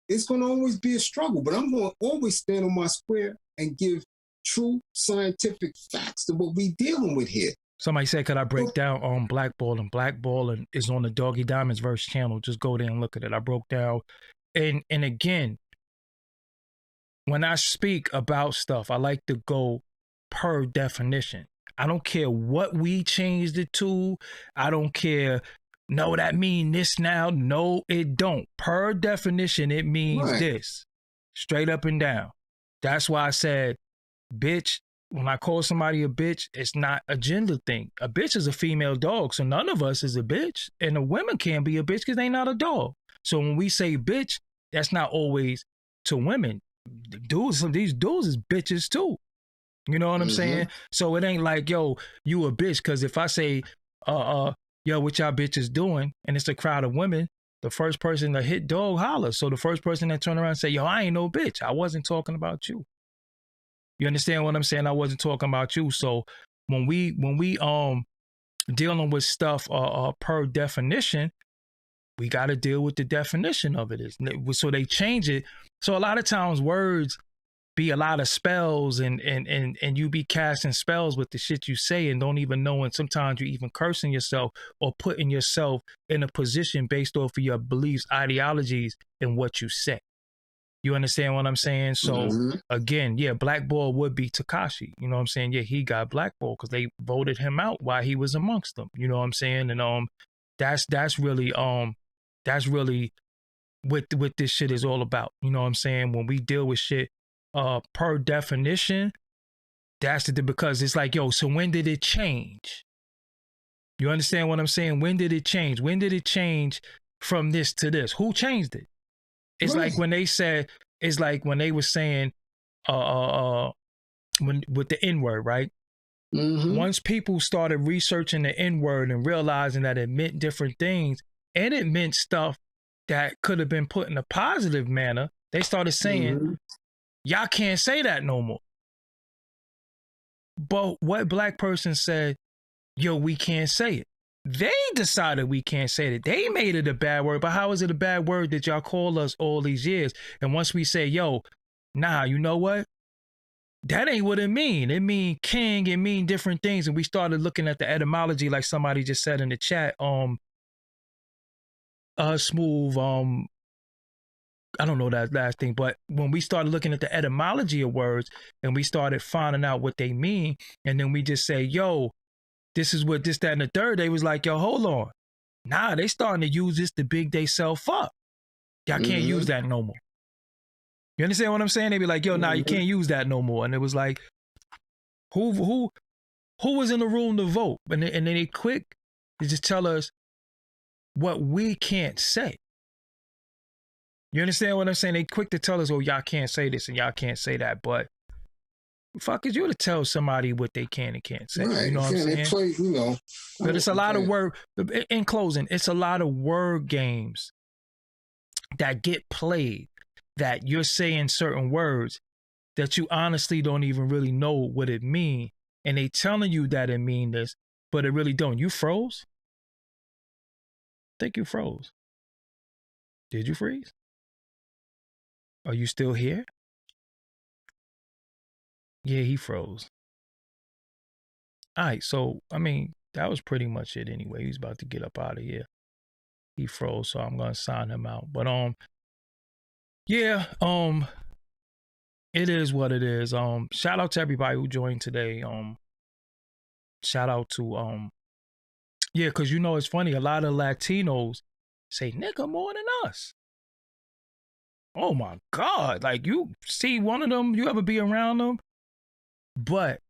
it's going to always be a struggle. But I'm going to always stand on my square and give true scientific facts to what we're dealing with here. Somebody said, could I break down blackballing? Blackballing is on the Doggie Diamonds verse channel. Just go there and look at it. I broke down. And again, when I speak about stuff, I like to go per definition. I don't care what we changed it to. I don't care. No, that mean this now. No, it don't. Per definition, it means this. Straight up and down. That's why I said, bitch, when I call somebody a bitch, it's not a gender thing. A bitch is a female dog, so none of us is a bitch. And a woman can't be a bitch because they not a dog. So when we say bitch, that's not always to women. Dudes, these dudes is bitches too. You know what I'm saying? So it ain't like, yo, you a bitch. Because if I say, yo, what y'all bitches doing? And it's a crowd of women, the first person to hit dog hollers. So the first person that turn around and say, yo, I ain't no bitch. I wasn't talking about you. You understand what I'm saying? I wasn't talking about you. So when we dealing with stuff per definition, we got to deal with the definition of it. So they change it. So a lot of times words be a lot of spells and you be casting spells with the shit you say and don't even know. And sometimes you even cursing yourself or putting yourself in a position based off of your beliefs, ideologies, and what you say. You understand what I'm saying? So again, yeah, blackball would be Tekashi. You know what I'm saying? Yeah, he got blackballed because they voted him out while he was amongst them. You know what I'm saying? And that's really what this shit is all about. You know what I'm saying? When we deal with shit per definition, that's because it's like, yo, so when did it change? You understand what I'm saying? When did it change? When did it change from this to this? Who changed it? It's like when they said, it's like when they were saying, when with the N-word, right? Once people started researching the N-word and realizing that it meant different things, and it meant stuff that could have been put in a positive manner, they started saying, y'all can't say that no more. But what black person said, yo, we can't say it. They decided we can't say it. They made it a bad word. But how is it a bad word that y'all call us all these years? And once we say, yo, nah, you know what? That ain't what it mean. It mean king, it mean different things. And we started looking at the etymology, like somebody just said in the chat, smooth, I don't know that last thing, but when we started looking at the etymology of words and we started finding out what they mean, and then we just say, yo, this is what this, that, and the third, they was like, yo, hold on. Nah, they starting to use this to big they self up. Y'all can't use that no more. You understand what I'm saying? They be like, yo, nah, you can't use that no more. And it was like, who was in the room to vote? And then they quick to just tell us what we can't say. You understand what I'm saying? They quick to tell us, oh, y'all can't say this and y'all can't say that. But fuck is you to tell somebody what they can and can't say. Right. You know what I'm saying? They play, you know. But it's a lot of word, in closing, it's a lot of word games that get played, that you're saying certain words that you honestly don't even really know what it mean. And they telling you that it mean this, but it really don't. You froze? I think you froze. Did you freeze? Are you still here? Yeah, he froze. All right, so, I mean, that was pretty much it anyway. He's about to get up out of here. He froze, so I'm going to sign him out. But, yeah, it is what it is. Shout out to everybody who joined today. Shout out to, yeah, because, you know, it's funny. A lot of Latinos say nigga more than us. Oh, my God. Like, you see one of them, you ever be around them? But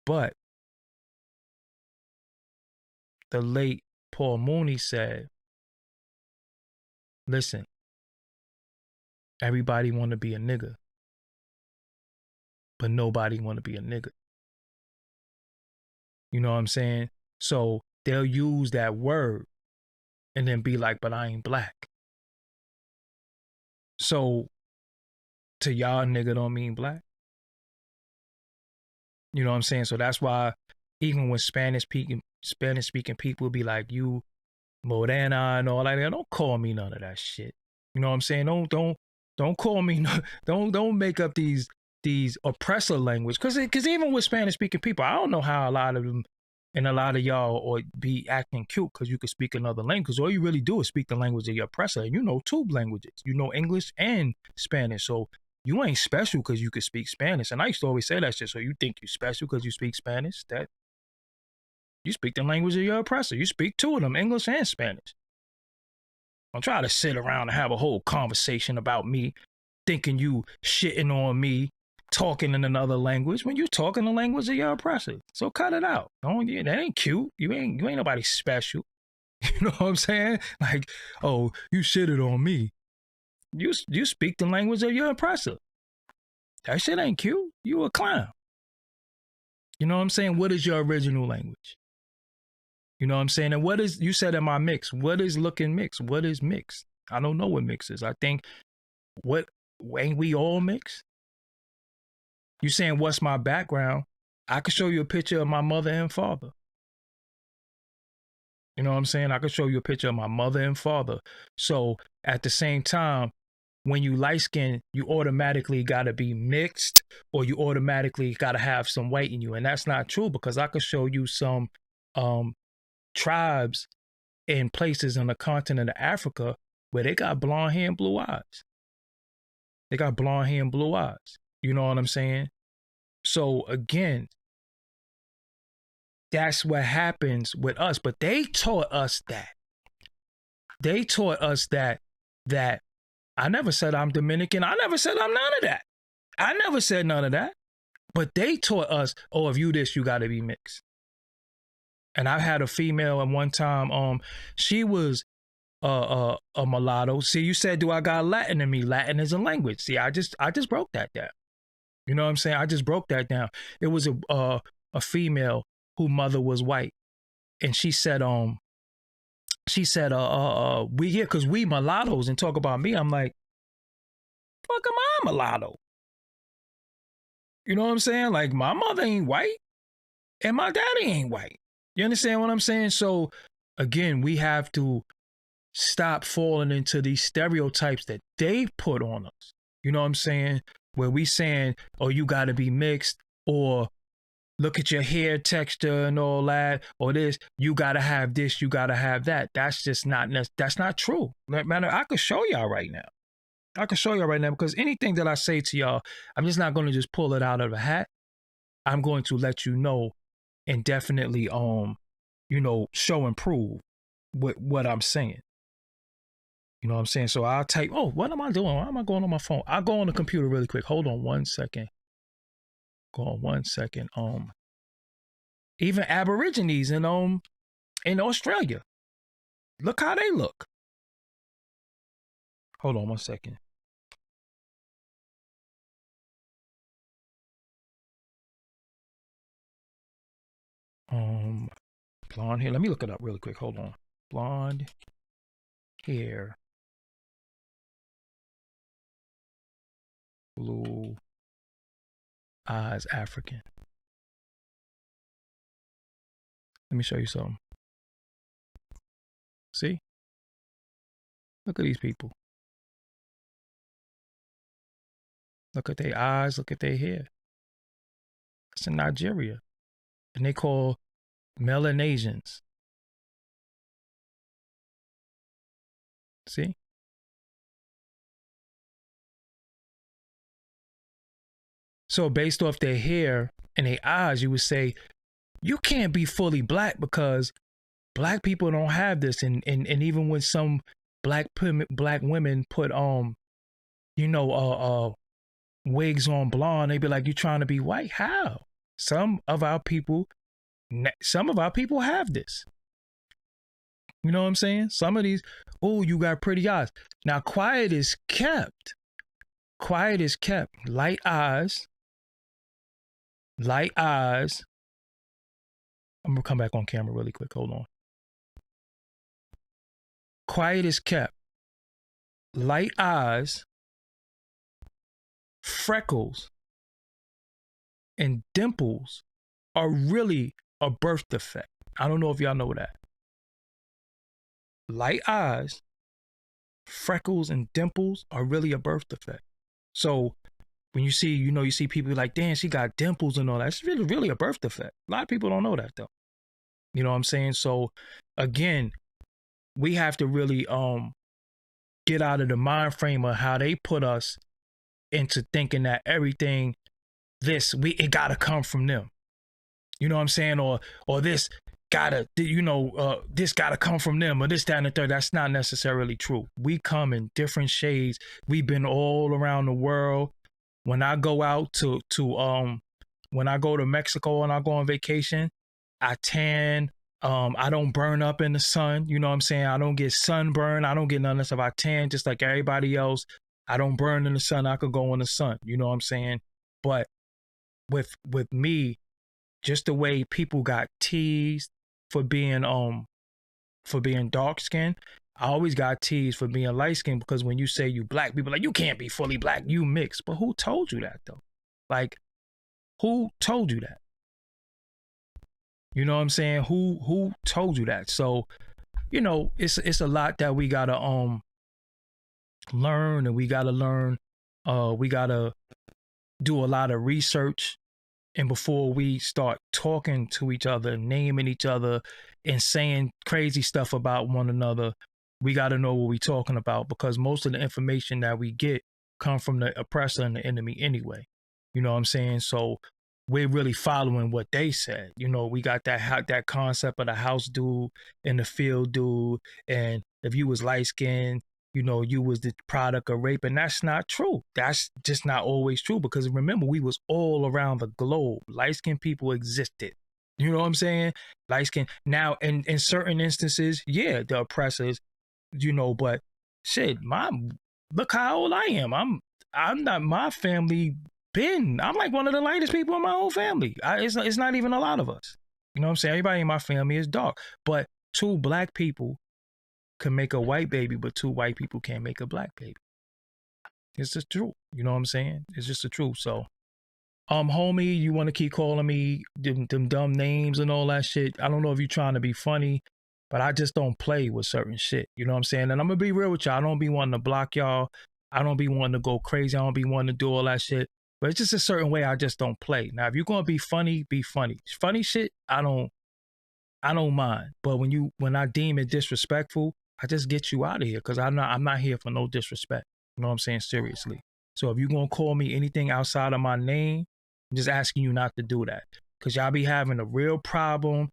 the late Paul Mooney said, listen, everybody want to be a nigga, but nobody want to be a nigga. You know what I'm saying? So they'll use that word and then be like, but I ain't black. So to y'all, nigga don't mean black. You know what I'm saying? So that's why even when Spanish speaking people be like, you Morena and all that, don't call me none of that shit. You know what I'm saying? Don't call me, don't make up these these oppressor language, because even with Spanish speaking people, I don't know how a lot of them and a lot of y'all or be acting cute because you can speak another language. All you really do is speak the language of your oppressor, and you know two languages. You know English and Spanish, so you ain't special because you could speak Spanish. And I used to always say that shit. So you think you special because you speak Spanish? That you speak the language of your oppressor. You speak two of them, English and Spanish. Don't try to sit around and have a whole conversation about me, thinking you shitting on me, talking in another language when you talking the language of your oppressor. So cut it out. Don't, that ain't cute. You ain't nobody special. You know what I'm saying? Like, oh, you shitted on me. You speak the language of your oppressor. That shit ain't cute. You a clown. You know what I'm saying? What is your original language? You know what I'm saying? And what is, you said in my mix, what is looking mixed? What is mixed? I don't know what mix is. I think, ain't we all mixed? You saying, what's my background? I could show you a picture of my mother and father. You know what I'm saying? I could show you a picture of my mother and father. So at the same time, when you light skin, you automatically got to be mixed, or you automatically got to have some white in you. And that's not true, because I could show you some tribes in places on the continent of Africa where they got blonde hair and blue eyes. They got blonde hair and blue eyes. You know what I'm saying? So again, that's what happens with us. But they taught us that. They taught us that I never said I'm Dominican. I never said I'm none of that. I never said none of that. But they taught us, oh, if you this, you got to be mixed. And I had a female at one time. She was a mulatto. See, you said, do I got Latin in me? Latin is a language. See, I just broke that down. You know what I'm saying? I just broke that down. It was a female whose mother was white, and she said, we here because we mulattoes, and talk about me. I'm like, fuck, am I mulatto? You know what I'm saying? Like, my mother ain't white, and my daddy ain't white. You understand what I'm saying? So again, we have to stop falling into these stereotypes that they put on us. You know what I'm saying? Where we saying, oh, you got to be mixed, or look at your hair texture and all that, or this, you got to have this, you got to have that. That's just not, that's not true. Matter, I could show y'all right now. I can show y'all right now, because anything that I say to y'all, I'm just not going to just pull it out of a hat. I'm going to let you know and definitely, you know, show and prove what I'm saying. You know what I'm saying? So I'll type, oh, what am I doing? Why am I going on my phone? I'll go on the computer really quick. Hold on 1 second. Go on 1 second. Even Aborigines in Australia. Look how they look. Hold on 1 second. Blonde hair. Let me look it up really quick. Hold on. Blonde hair. Blue eyes, African. Let me show you something. See? Look at these people. Look at their eyes. Look at their hair. It's in Nigeria. And they call Melanesians. See? So based off their hair and their eyes, you would say, you can't be fully black because black people don't have this. And even when some black women put, wigs on blonde, they be like, you trying to be white? How? Some of our people have this. You know what I'm saying? Some of these, oh, you got pretty eyes. Now, quiet is kept. Quiet is kept. Light eyes. Light eyes. I'm going to come back on camera really quick. Hold on. Quiet is kept. Light eyes, freckles, and dimples are really a birth defect. I don't know if y'all know that. Light eyes, freckles, and dimples are really a birth defect. So When you see, you see people like, damn, she got dimples and all that. It's really, really a birth defect. A lot of people don't know that though. You know what I'm saying? So again, we have to really get out of the mind frame of how they put us into thinking that everything it gotta come from them. You know what I'm saying? Or this gotta, this gotta come from them, or this, that, and the third. That's not necessarily true. We come in different shades. We've been all around the world. When I go out when I go to Mexico and I go on vacation, I tan. I don't burn up in the sun. You know what I'm saying? I don't get sunburn. I don't get none of that stuff. I tan just like everybody else. I don't burn in the sun. I could go in the sun. You know what I'm saying? But with me, just the way people got teased for being dark skinned, I always got teased for being light skinned, because when you say you black, people are like, you can't be fully black, you mixed. But who told you that though? Like, who told you that? You know what I'm saying? Who told you that? So, it's a lot that we gotta learn, and we gotta do a lot of research. And before we start talking to each other, naming each other, and saying crazy stuff about one another, we got to know what we're talking about, because most of the information that we get come from the oppressor and the enemy anyway. You know what I'm saying? So we're really following what they said. We got that concept of the house dude and the field dude. And if you was light skinned, you was the product of rape, and that's not true. That's just not always true, because remember, we was all around the globe. Light-skinned people existed. You know what I'm saying? Light-skinned. Now, in certain instances, yeah, the oppressors, but shit, look how old I am. I'm not, my family I'm like one of the lightest people in my whole family. It's not even a lot of us. You know what I'm saying? Everybody in my family is dark, but 2 black people can make a white baby, but 2 white people can't make a black baby. It's just true. You know what I'm saying? It's just the truth. So, homie, you want to keep calling me them dumb names and all that shit. I don't know if you're trying to be funny, but I just don't play with certain shit. You know what I'm saying? And I'm gonna be real with y'all. I don't be wanting to block y'all. I don't be wanting to go crazy. I don't be wanting to do all that shit. But it's just a certain way I just don't play. Now, if you're gonna be funny, be funny. Funny shit, I don't mind. But when I deem it disrespectful, I just get you out of here, because I'm not here for no disrespect. You know what I'm saying? Seriously. So if you're going to call me anything outside of my name, I'm just asking you not to do that, because y'all be having a real problem.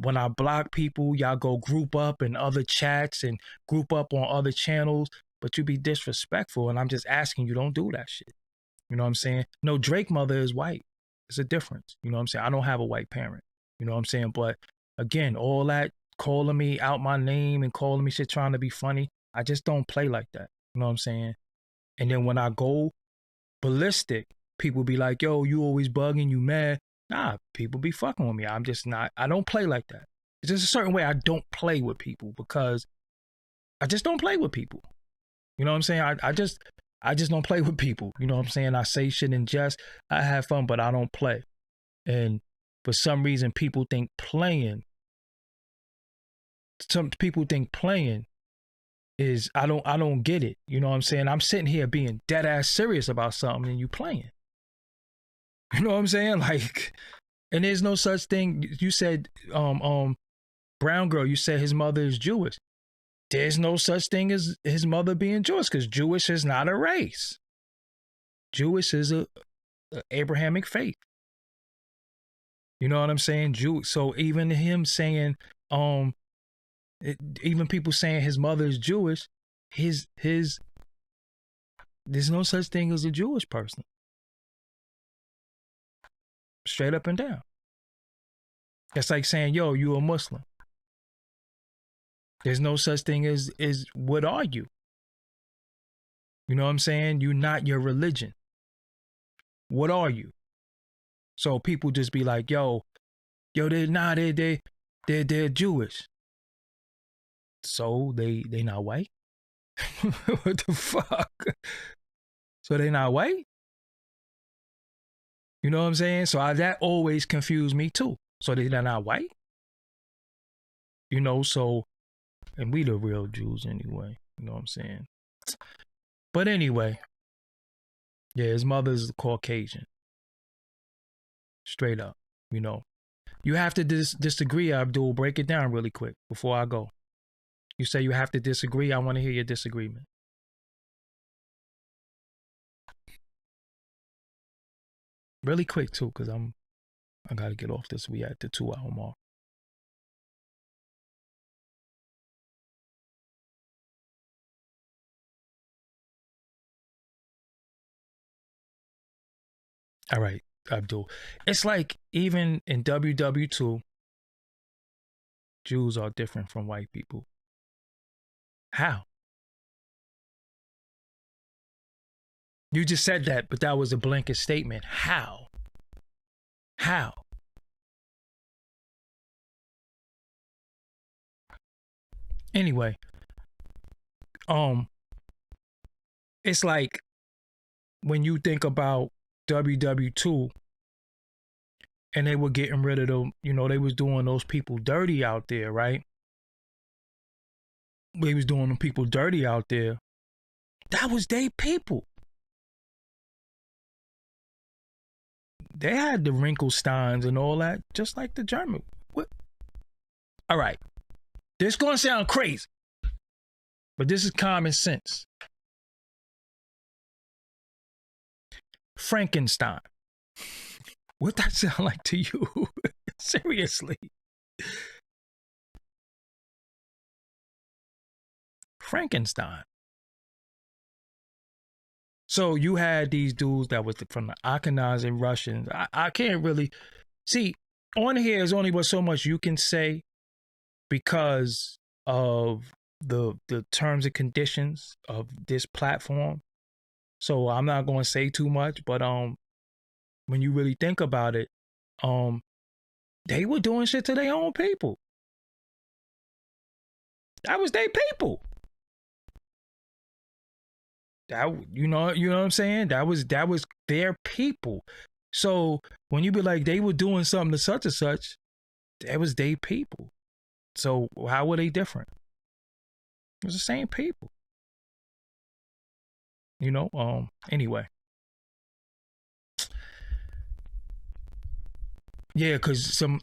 When I block people, y'all go group up in other chats and group up on other channels, but you be disrespectful, and I'm just asking you, don't do that shit. You know what I'm saying? No, Drake mother is white. It's a difference. You know what I'm saying? I don't have a white parent. You know what I'm saying? But again, all that calling me out my name and calling me shit, trying to be funny, I just don't play like that. You know what I'm saying? And then when I go ballistic, people be like, yo, you always bugging, you mad. Nah, people be fucking with me. I'm just not, I don't play like that. It's just a certain way I don't play with people, because I just don't play with people. You know what I'm saying? I just don't play with people. You know what I'm saying? I say shit in jest. I have fun, but I don't play. And for some reason, people think playing is, I don't get it. You know what I'm saying? I'm sitting here being dead ass serious about something, and you playing. You know what I'm saying? Like, and there's no such thing. You said, brown girl, you said his mother is Jewish. There's no such thing as his mother being Jewish, because Jewish is not a race. Jewish is a Abrahamic faith. You know what I'm saying? So even him saying, even people saying his mother is Jewish, there's no such thing as a Jewish person. Straight up and down. That's like saying, yo, you a Muslim. There's no such thing as what are you? You know what I'm saying? You're not your religion. What are you? So people just be like, yo, they're Jewish. So they not white? What the fuck? So they not white? You know what I'm saying? So that always confused me too. So they're not white? You know, so, and we the real Jews anyway. You know what I'm saying? But anyway, Yeah, his mother's Caucasian. Straight up, you know. You have to disagree, Abdul. Break it down really quick before I go. You say you have to disagree. I want to hear your disagreement. Really quick too, because I gotta get off this. We at the 2-hour mark. All right, Abdul. It's like even in WW2, Jews are different from white people. How? You just said that, but that was a blanket statement. How? How? Anyway, it's like when you think about WW2 and they were getting rid of them, you know, they was doing those people dirty out there, right? They was doing them people dirty out there. That was they people. They had the Wrinklesteins and all that, just like the German. What? All right. This gonna sound crazy, but this is common sense. Frankenstein. What that sound like to you? Seriously. Frankenstein. So you had these dudes that was from the Ashkenazi Russians. I can't really see on here. There's only but so much you can say because of the terms and conditions of this platform. So I'm not going to say too much, but when you really think about it, they were doing shit to their own people. That was their people. That you know what I'm saying? That was their people. So when you be like they were doing something to such and such, that was their people. So how were they different? It was the same people. You know, anyway. Yeah, because some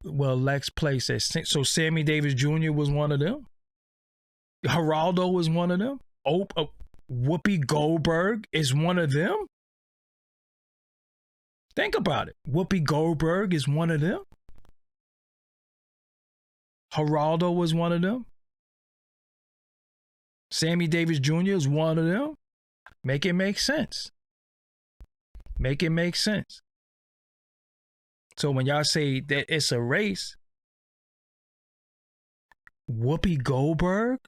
Lex Play says, so Sammy Davis Jr. was one of them. Geraldo was one of them. Whoopi Goldberg is one of them. Think about it. Whoopi Goldberg is one of them. Geraldo was one of them. Sammy Davis Jr. is one of them. Make it make sense. Make it make sense. So when y'all say that it's a race, Whoopi Goldberg?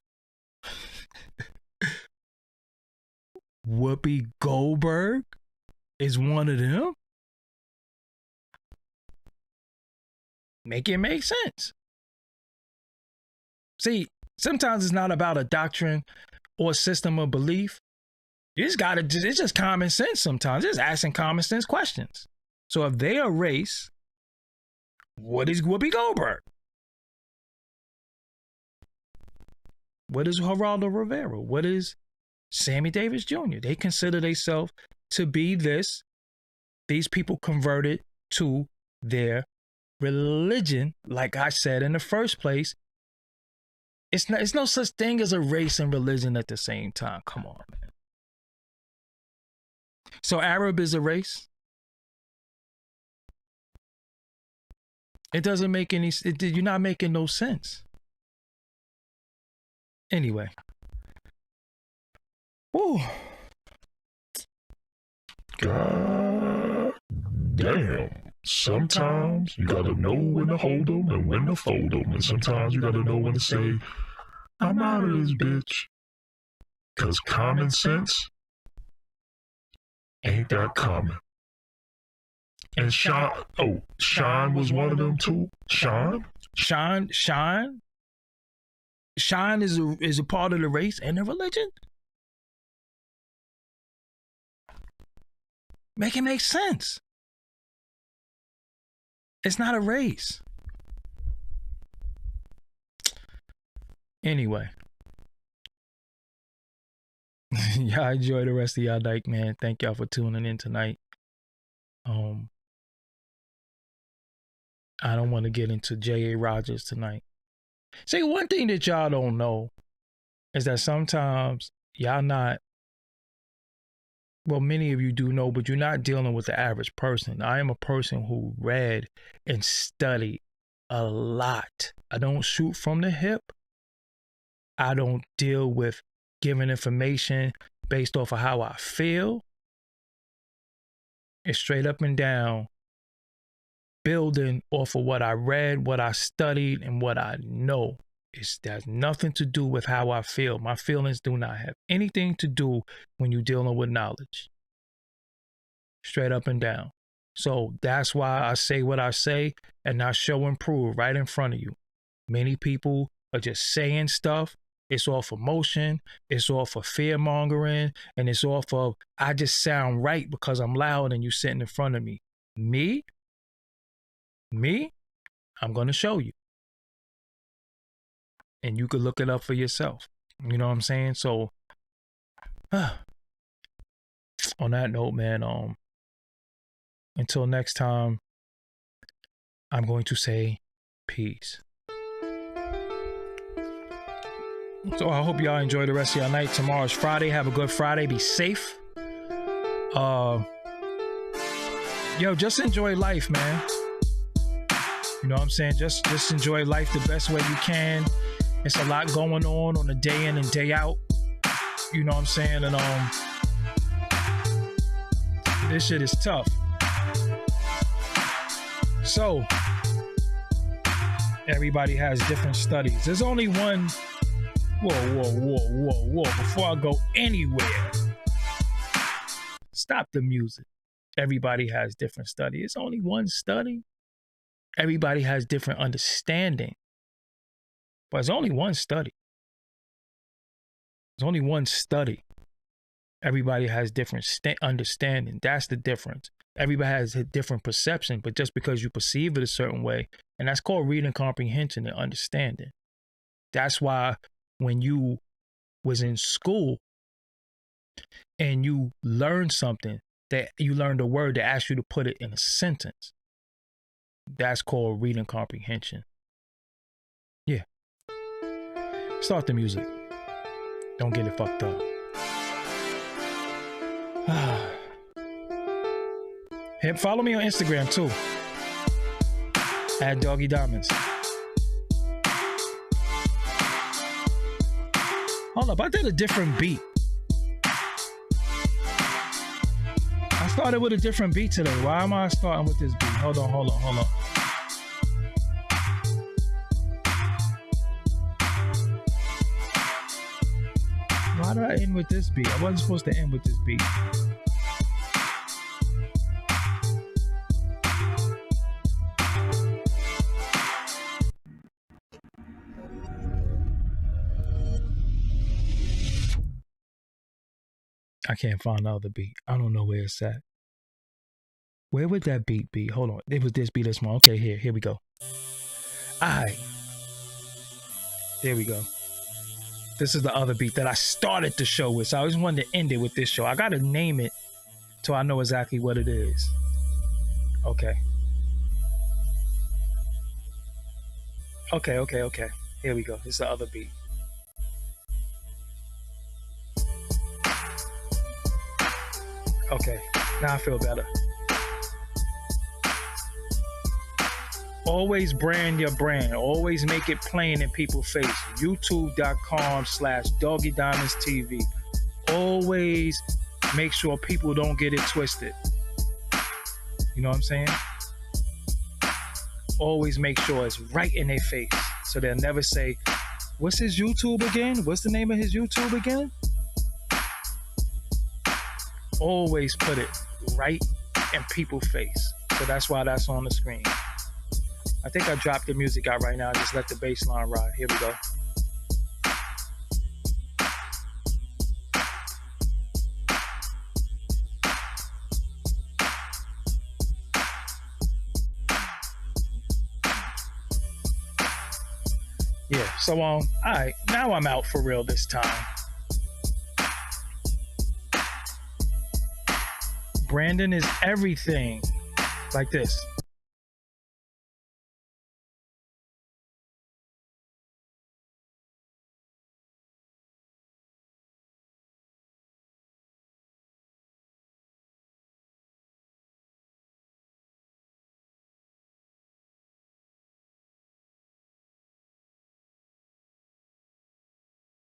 Whoopi Goldberg is one of them? Make it make sense. See, sometimes it's not about a doctrine or system of belief. It's just common sense sometimes. It's asking common sense questions. So if they are race, what is Whoopi Goldberg? What is Geraldo Rivera? What is Sammy Davis Jr.? They consider themselves to be this. These people converted to their religion. Like I said in the first place, it's no such thing as a race and religion at the same time. Come on, man. So Arab is a race? It doesn't make any. You're not making no sense. Anyway. Woo. God damn. Sometimes you gotta know when to hold them and when to fold them. And sometimes you gotta know when to say, I'm out of this bitch. Cause common sense ain't that common. And Sean was one of them too. Sean is a part of the race and the religion. Make it make sense. It's not a race. Anyway. Y'all enjoy the rest of y'all night, man. Thank y'all for tuning in tonight. I don't want to get into J.A. Rogers tonight. See, one thing that y'all don't know is that sometimes y'all not, well, many of you do know, but you're not dealing with the average person. I am a person who read and studied a lot. I don't shoot from the hip. I don't deal with giving information based off of how I feel. It's straight up and down, building off of what I read, what I studied, and what I know. That's nothing to do with how I feel. My feelings do not have anything to do when you're dealing with knowledge. Straight up and down. So that's why I say what I say and not show and prove right in front of you. Many people are just saying stuff. It's all for emotion. It's all for fear mongering. And it's all for, I just sound right because I'm loud and you sitting in front of me. Me, I'm going to show you. And you could look it up for yourself. You know what I'm saying? So, on that note, man, until next time, I'm going to say peace. So I hope y'all enjoy the rest of your night. Tomorrow's Friday. Have a good Friday. Be safe. Just enjoy life, man. You know what I'm saying? Just enjoy life the best way you can. It's a lot going on a day in and day out. You know what I'm saying? And this shit is tough. So everybody has different studies. There's only one. Whoa. Before I go anywhere, stop the music. Everybody has different study. It's only one study. Everybody has different understanding. But it's only one study. There's only one study. Everybody has different understanding. That's the difference. Everybody has a different perception, but just because you perceive it a certain way, and that's called reading comprehension and understanding. That's why when you was in school and you learned something, that you learned a word that asked you to put it in a sentence, that's called reading comprehension. Yeah. Start the music. Don't get it fucked up. Follow me on Instagram too. At Doggie Diamonds. Hold up, I did a different beat. I started with a different beat today. Why am I starting with this beat? Hold on. Why did I end with this beat? I wasn't supposed to end with this beat. I can't find the other beat. I don't know where it's at. Where would that beat be? Hold on. It was this beat this one. Okay, here we go. Alright. There we go. This is the other beat that I started the show with. So I just wanted to end it with this show. I gotta name it so I know exactly what it is. Okay. Okay. Here we go. This is the other beat. Okay, now I feel better. Always brand your brand. Always make it plain in people's face. YouTube.com/Doggie Diamonds TV. Always make sure people don't get it twisted. You know what I'm saying? Always make sure it's right in their face. So they'll never say, what's his YouTube again? What's the name of his YouTube again? Always put it right in people's face. So that's why that's on the screen. I think I dropped the music out right now. Just let the bass line ride. Here we go. Yeah, so all right, now I'm out for real this time. Brandon is everything. Like this.